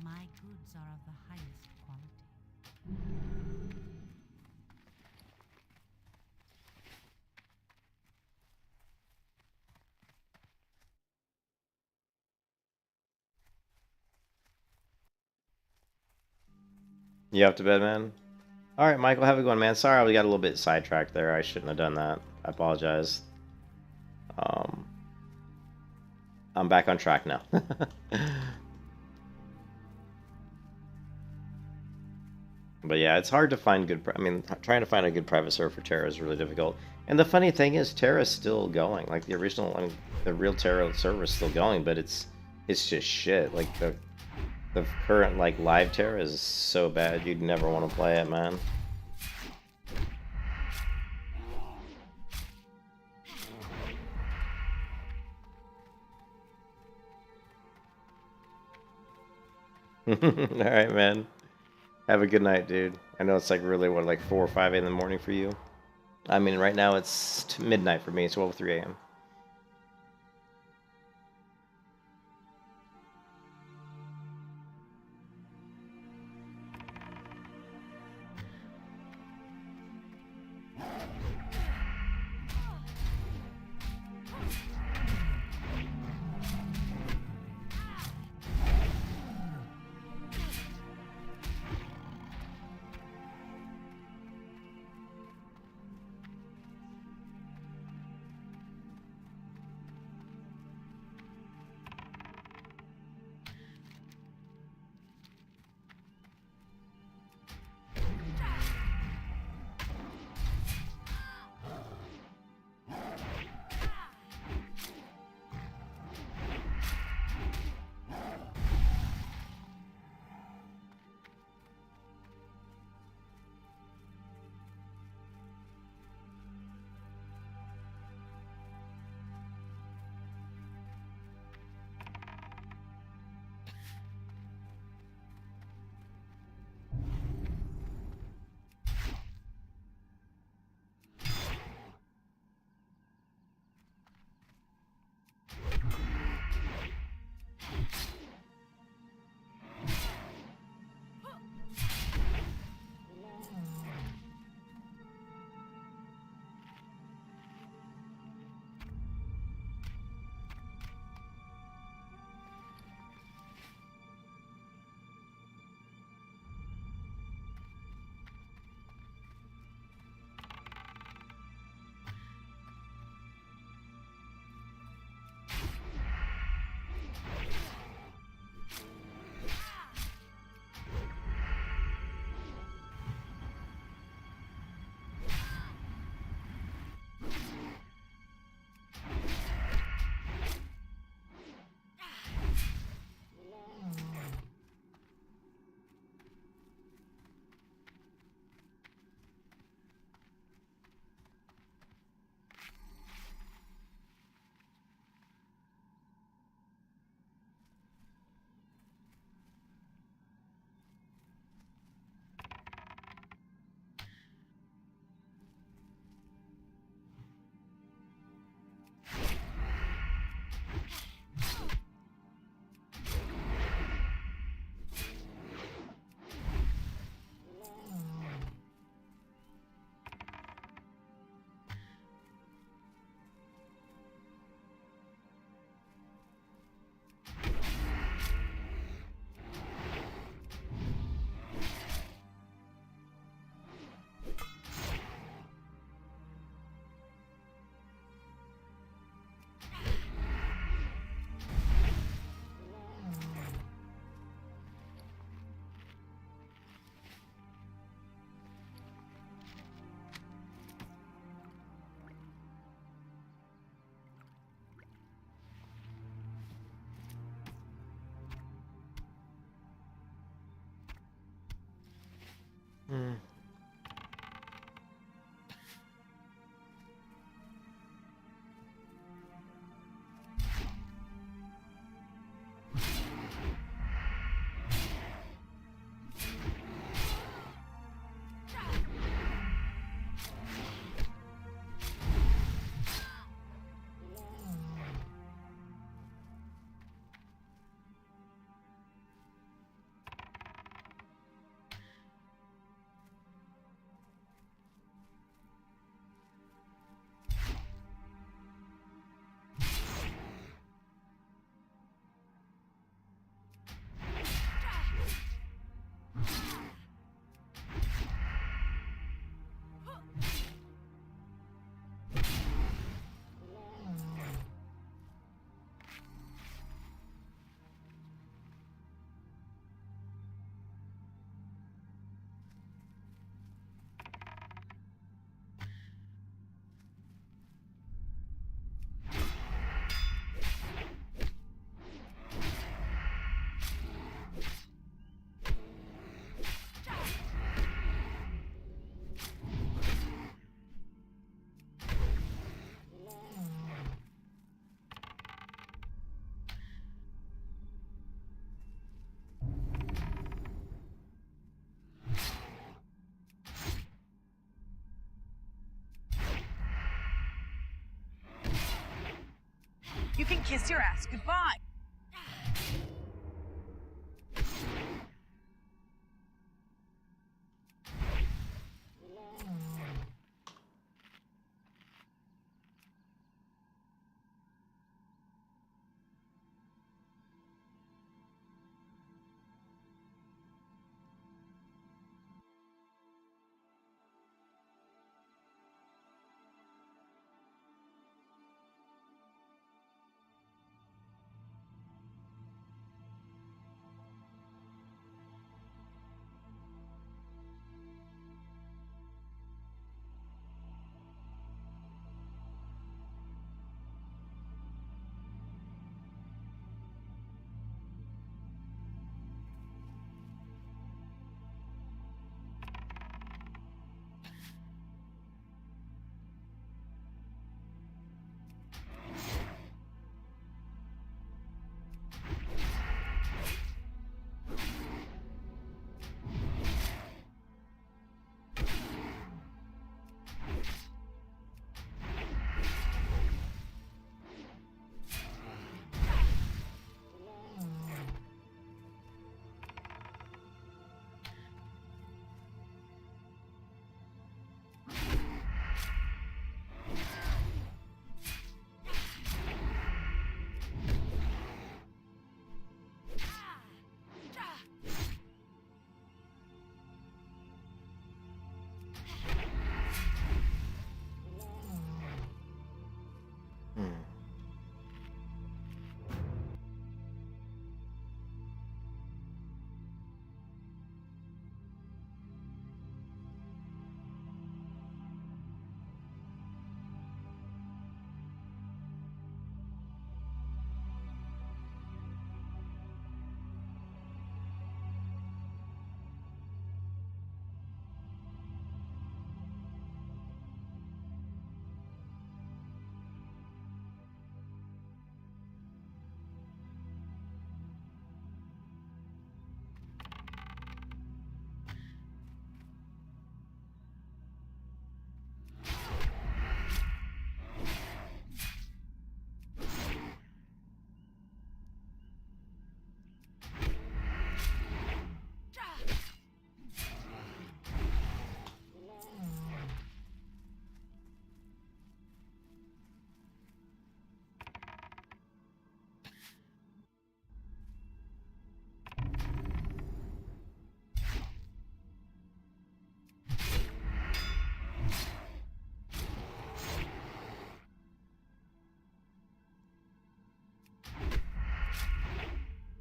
My goods are of the highest quality. You up to bed, man? Alright, Michael, have a good one, man. Sorry we got a little bit sidetracked there. I shouldn't have done that. I apologize. I'm back on track now. But yeah, it's hard to find good... I mean, trying to find a good private server for Terra is really difficult. And the funny thing is, Terra's still going. Like, the original... I mean, the real Terra server is still going, but it's just shit. Like, the current, like, live Terra is so bad, you'd never want to play it, man. Alright, man. Have a good night, dude. I know it's like really what, like 4 or 5 in the morning for you. I mean, right now it's midnight for me. It's 12:03 a.m. Hmm. kiss your ass goodbye.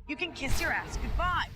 You can kiss your ass goodbye.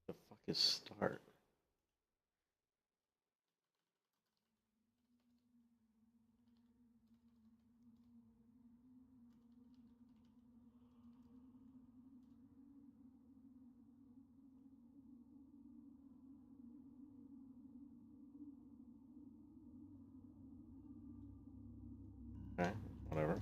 The fuck is start? Okay, whatever.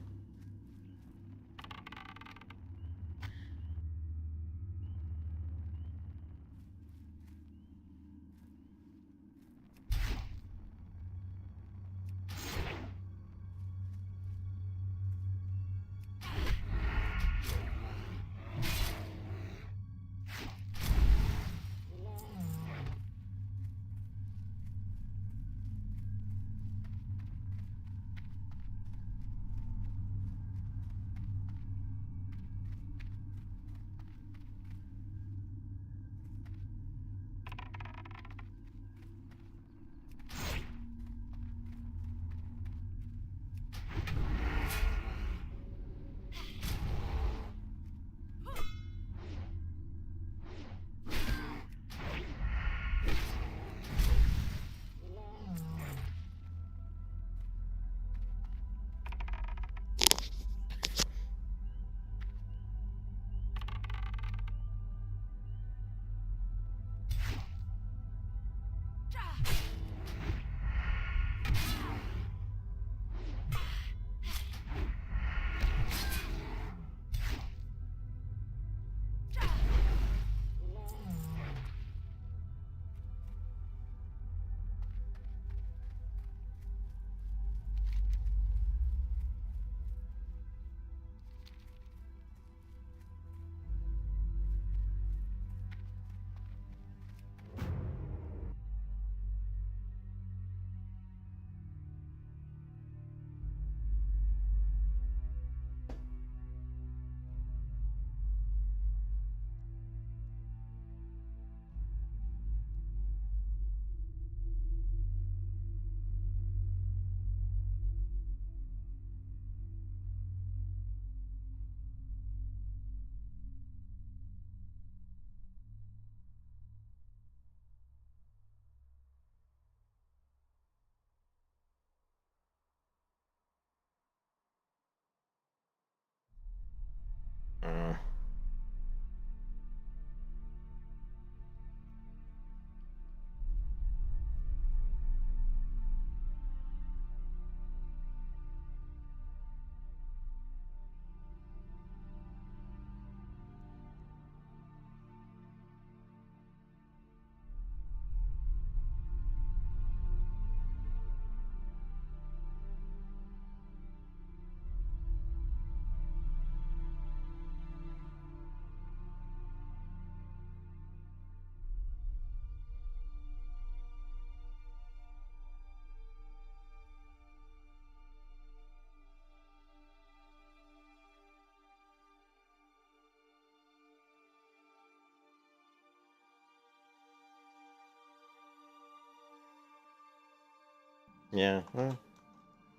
Yeah, well,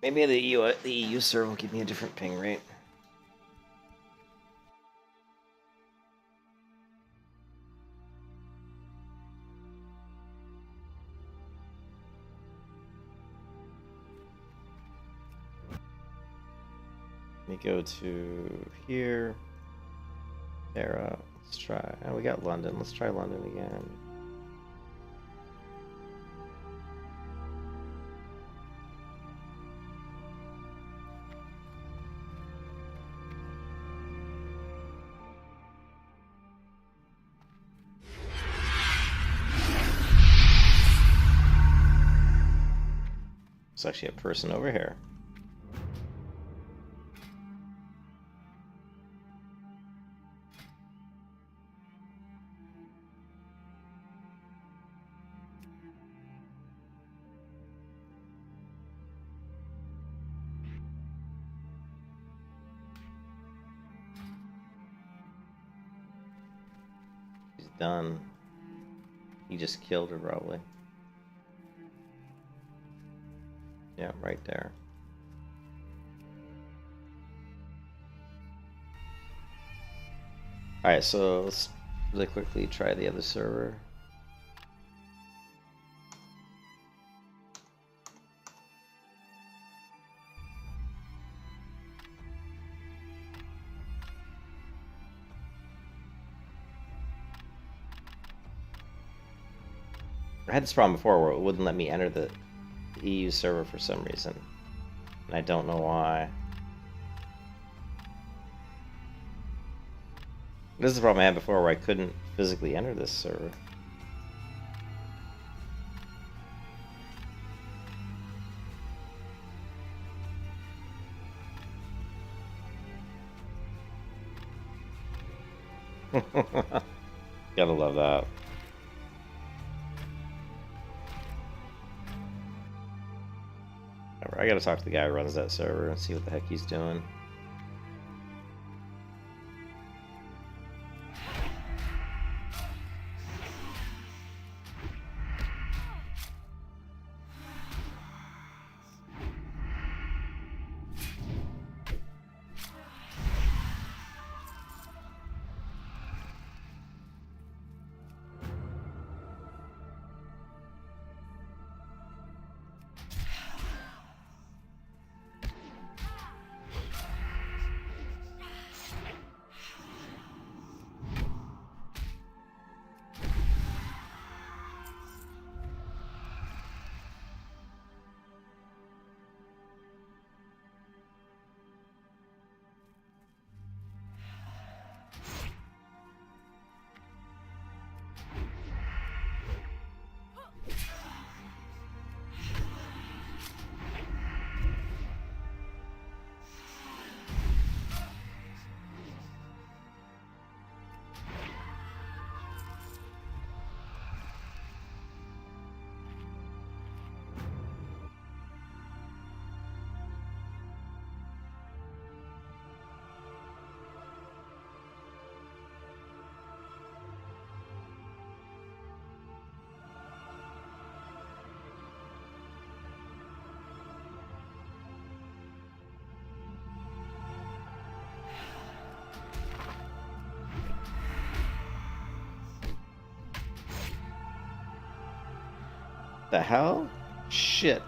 maybe the EU server will give me a different ping rate. Let me go to here. There, let's try. Oh, we got London. Let's try London again. There's actually a person over here. She's done. He just killed her, probably. Yeah, right there. Alright, so let's really quickly try the other server. I had this problem before where it wouldn't let me enter the EU server for some reason. And I don't know why. This is the problem I had before where I couldn't physically enter this server. Gotta love that. I gotta talk to the guy who runs that server and see what the heck he's doing. The hell? Shit.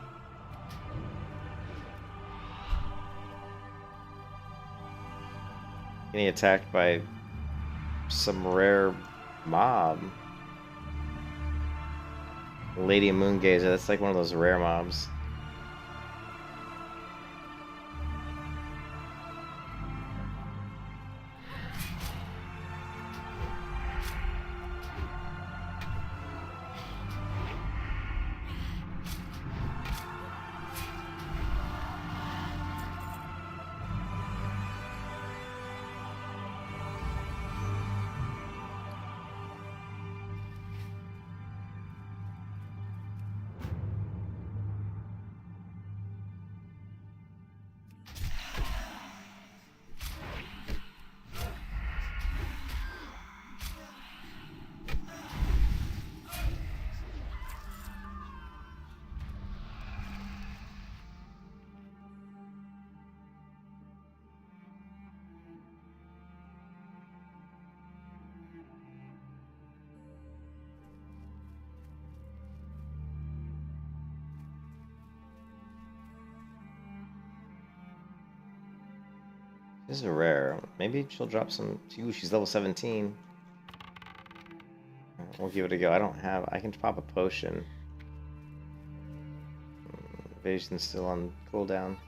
Getting attacked by some rare mob. Lady Moongazer, that's like one of those rare mobs. This is a rare. Maybe she'll drop some. Ooh, she's level 17. We'll give it a go. I can pop a potion. Evasion's still on cooldown.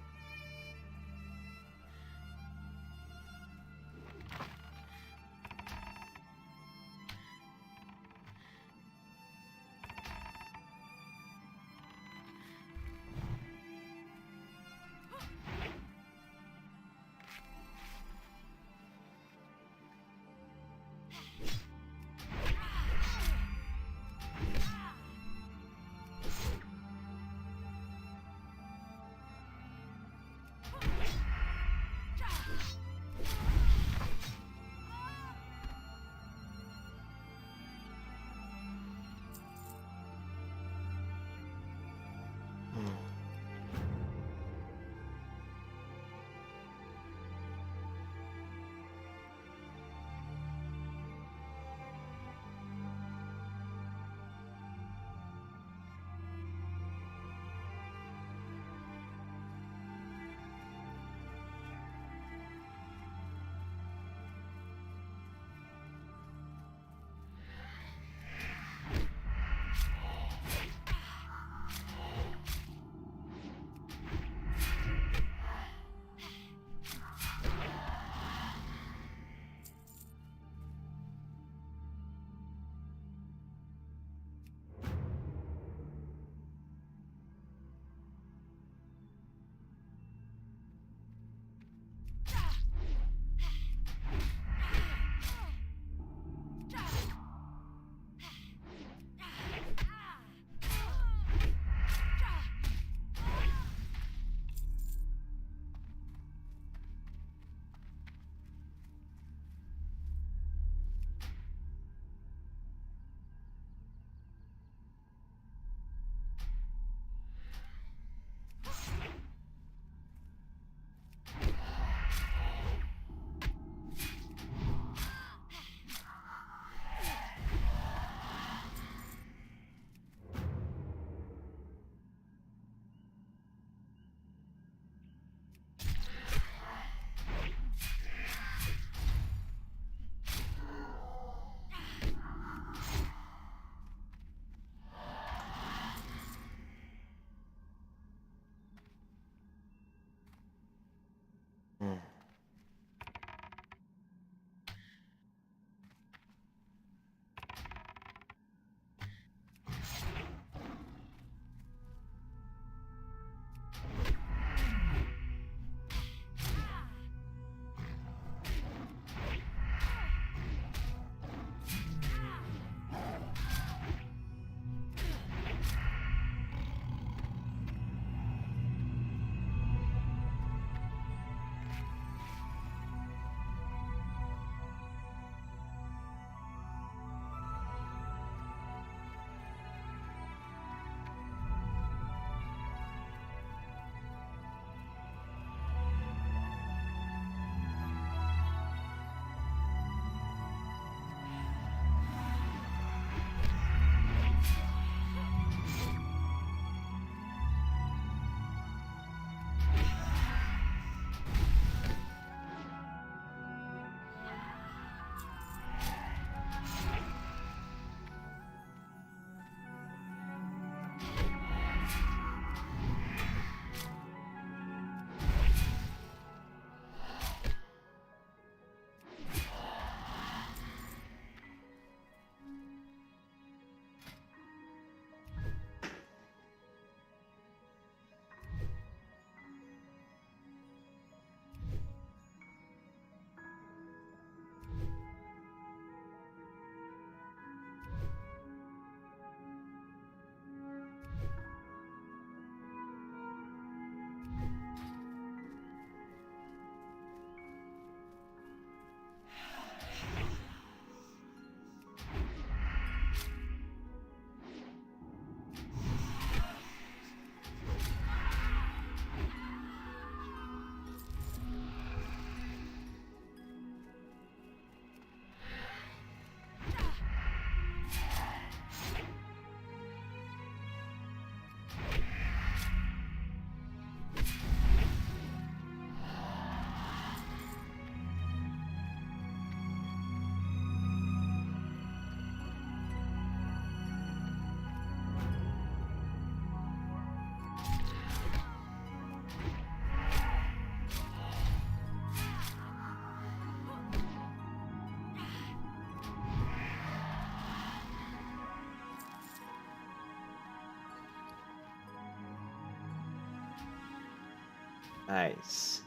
Nice.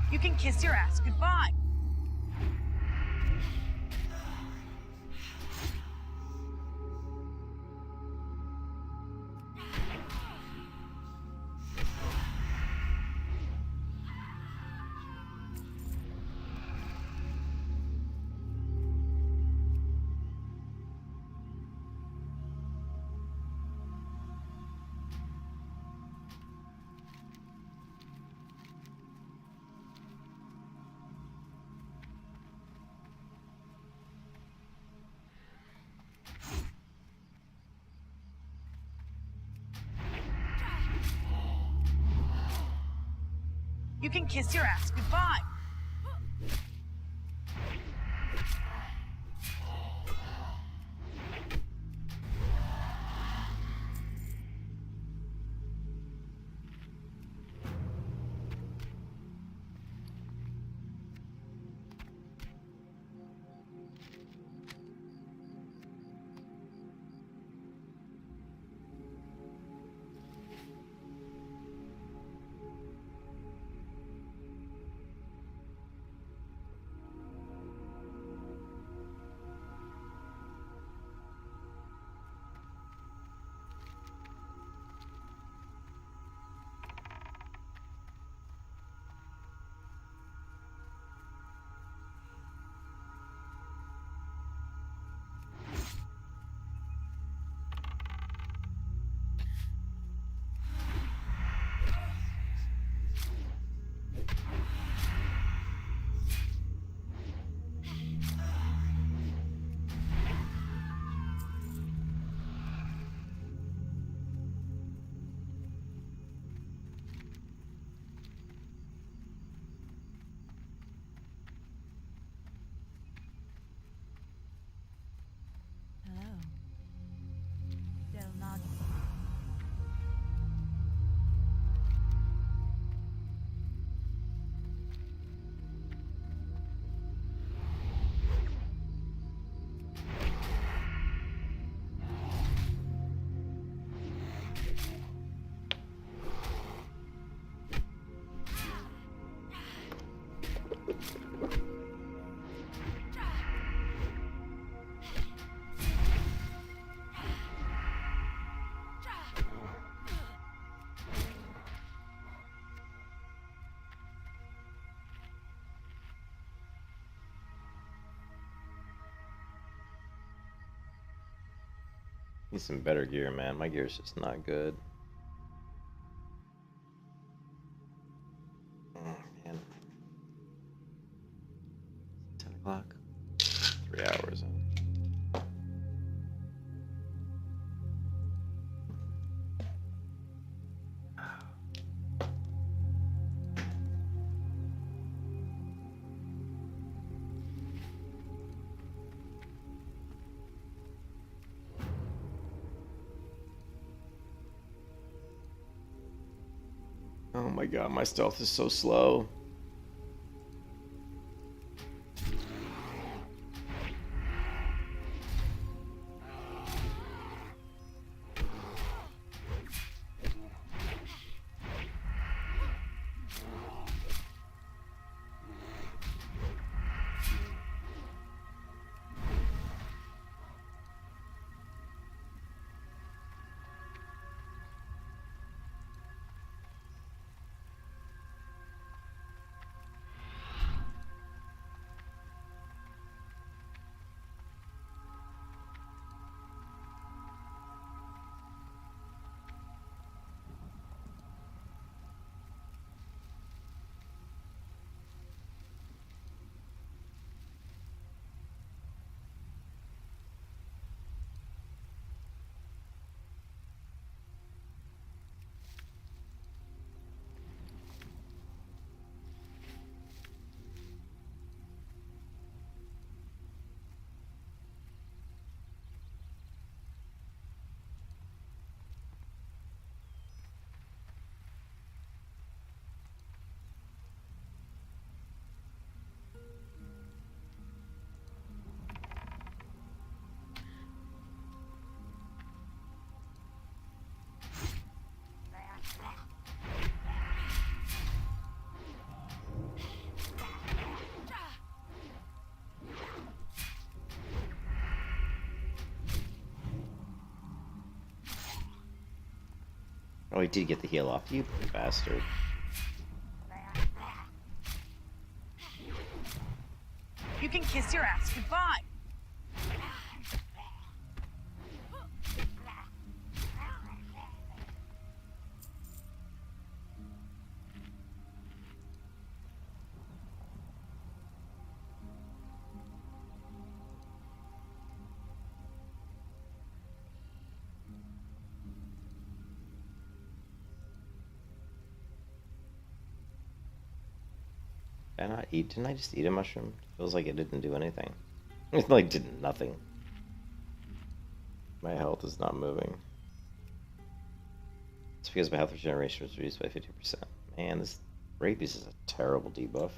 You can kiss your ass goodbye. You can kiss your ass goodbye. Hello. Del Nagi. Need some better gear, man. My gear's just not good. Oh, man. 10 o'clock? 3 hours in. Oh my god, my stealth is so slow. Oh, he did get the heal off, you bastard. You can kiss your ass goodbye. Did I not eat? Didn't I just eat a mushroom? Feels like it didn't do anything. It like did nothing. My health is not moving. It's because my health regeneration was reduced by 50%. Man, this rabies is a terrible debuff.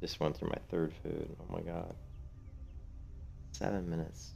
Just went through my third food. Oh my god. 7 minutes.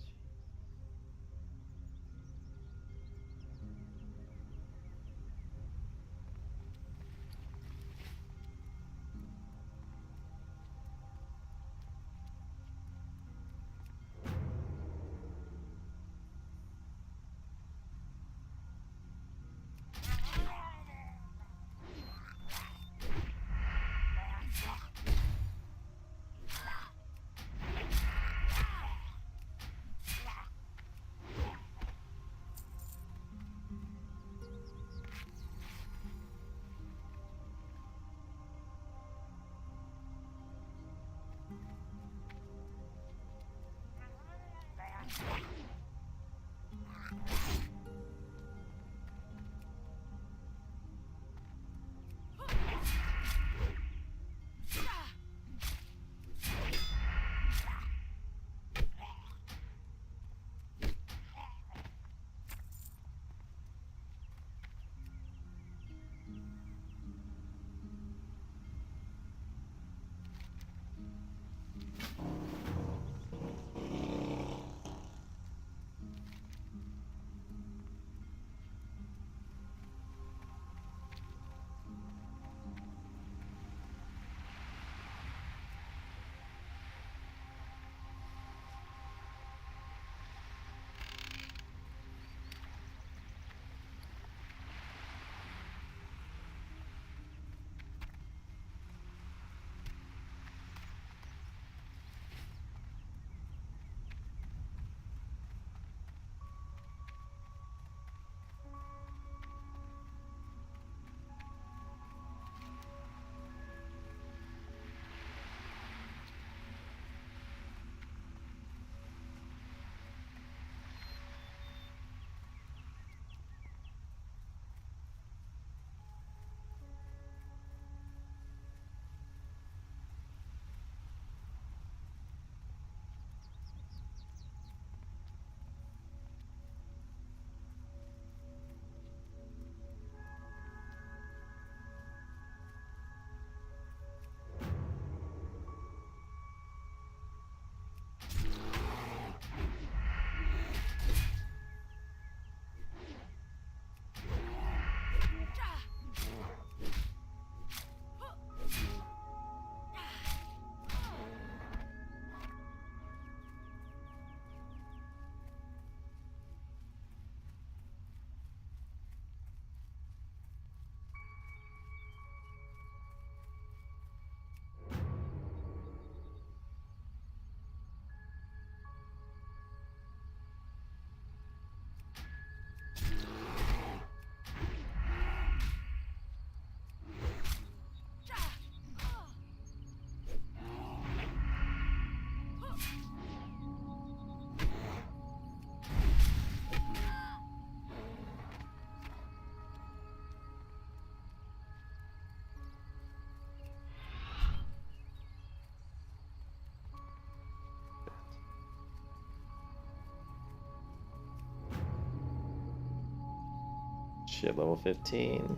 shit, level 15.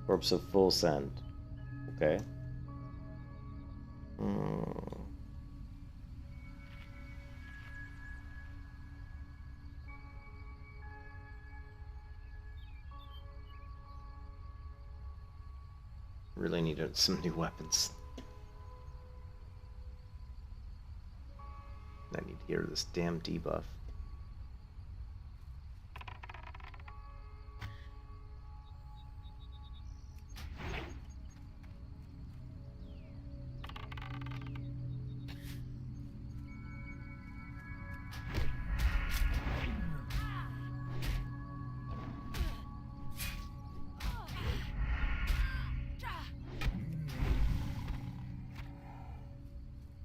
Corpse of Full Send. Okay. Really needed some new weapons. I need to hear this damn debuff.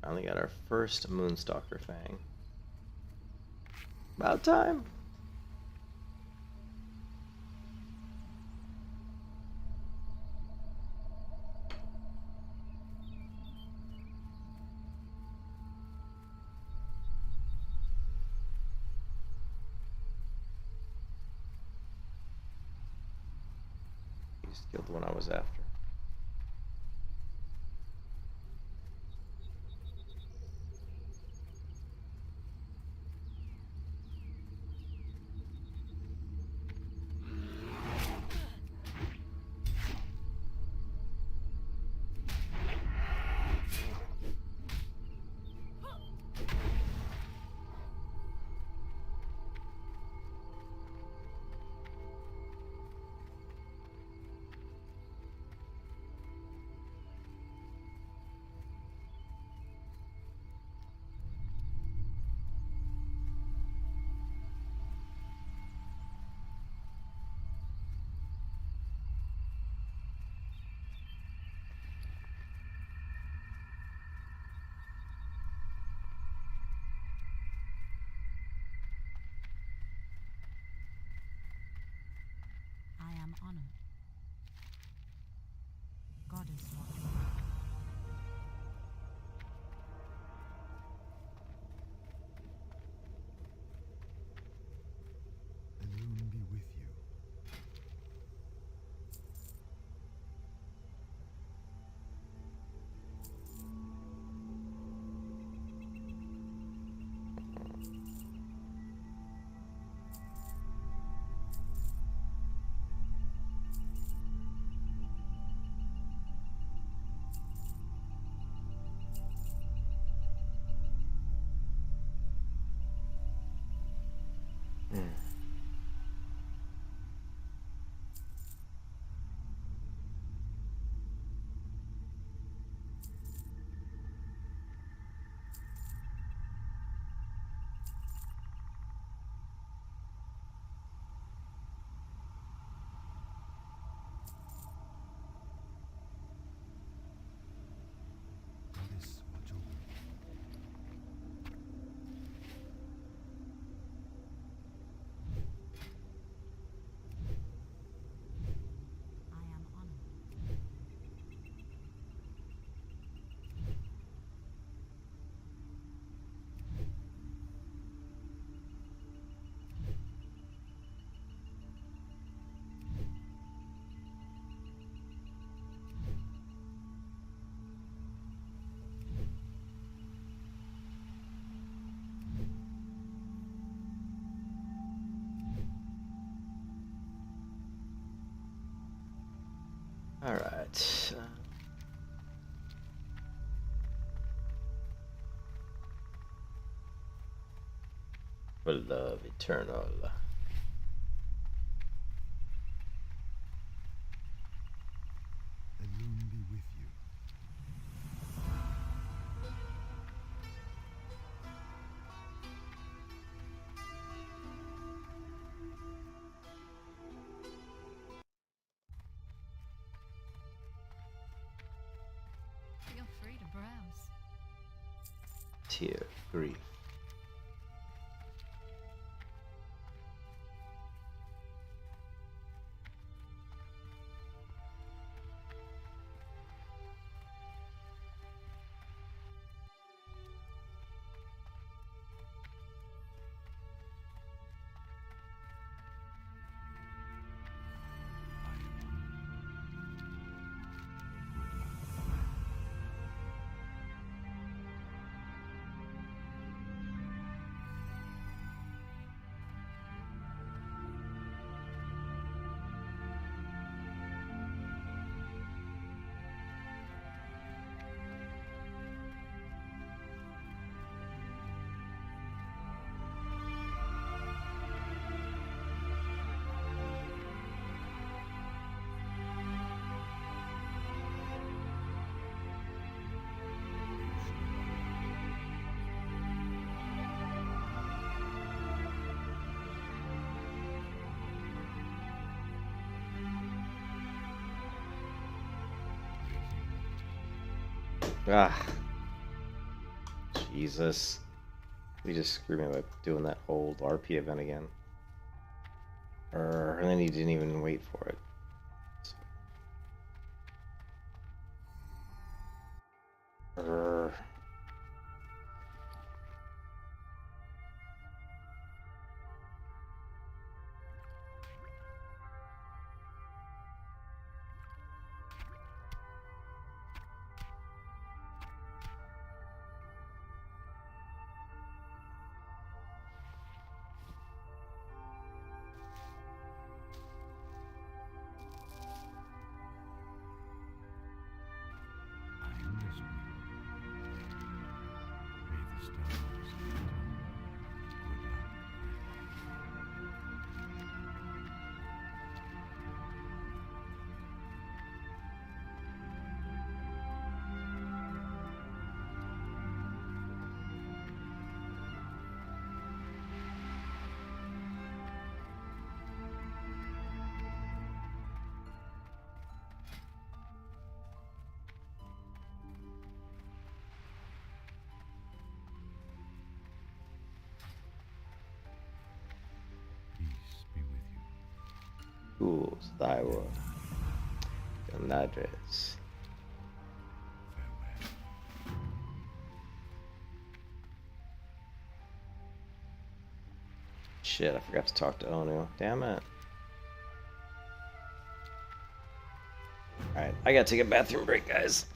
Finally got our first Moonstalker Fang. About time. You just killed the one I was after. I am honored. Goddess watch. Illume be with you. Goddess watch over you. I am honored. All right. For love eternal. Illume be with you. Feel free to browse. Tear, grief. Ah, Jesus. He just screwed me by doing that whole RP event again. And then he didn't even wait for it. Err. I am listening. May the stars guide you. Good luck. Peace be with you. Fools, thy word. Ganadres. Farewell. Shit, I forgot to talk to Onu. Damn it. Alright, I gotta take a bathroom break, guys.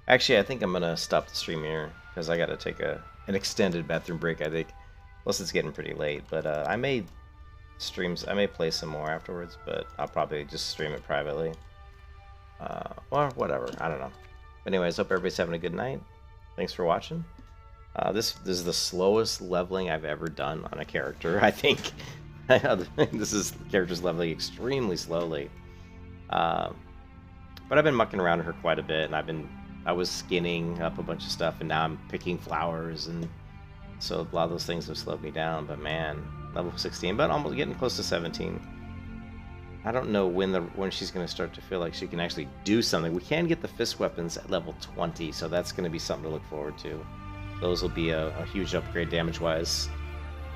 Actually, I think I'm gonna stop the stream here, because I gotta take an extended bathroom break, I think. Plus, it's getting pretty late, but I may play some more afterwards, but I'll probably just stream it privately. Or whatever, I don't know. Anyways, hope everybody's having a good night. Thanks for watching. This is the slowest leveling I've ever done on a character, I think. This is characters leveling extremely slowly. But I've been mucking around her quite a bit, and I was skinning up a bunch of stuff, and now I'm picking flowers, and so a lot of those things have slowed me down. But man, level 16, but almost getting close to 17. I don't know when she's going to start to feel like she can actually do something. We can get the fist weapons at level 20, so that's going to be something to look forward to. Those will be a huge upgrade damage-wise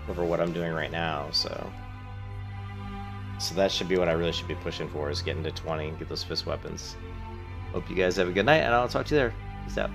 over what I'm doing right now. So that should be what I really should be pushing for, is getting to 20 and get those fist weapons. Hope you guys have a good night, and I'll talk to you there. Peace out.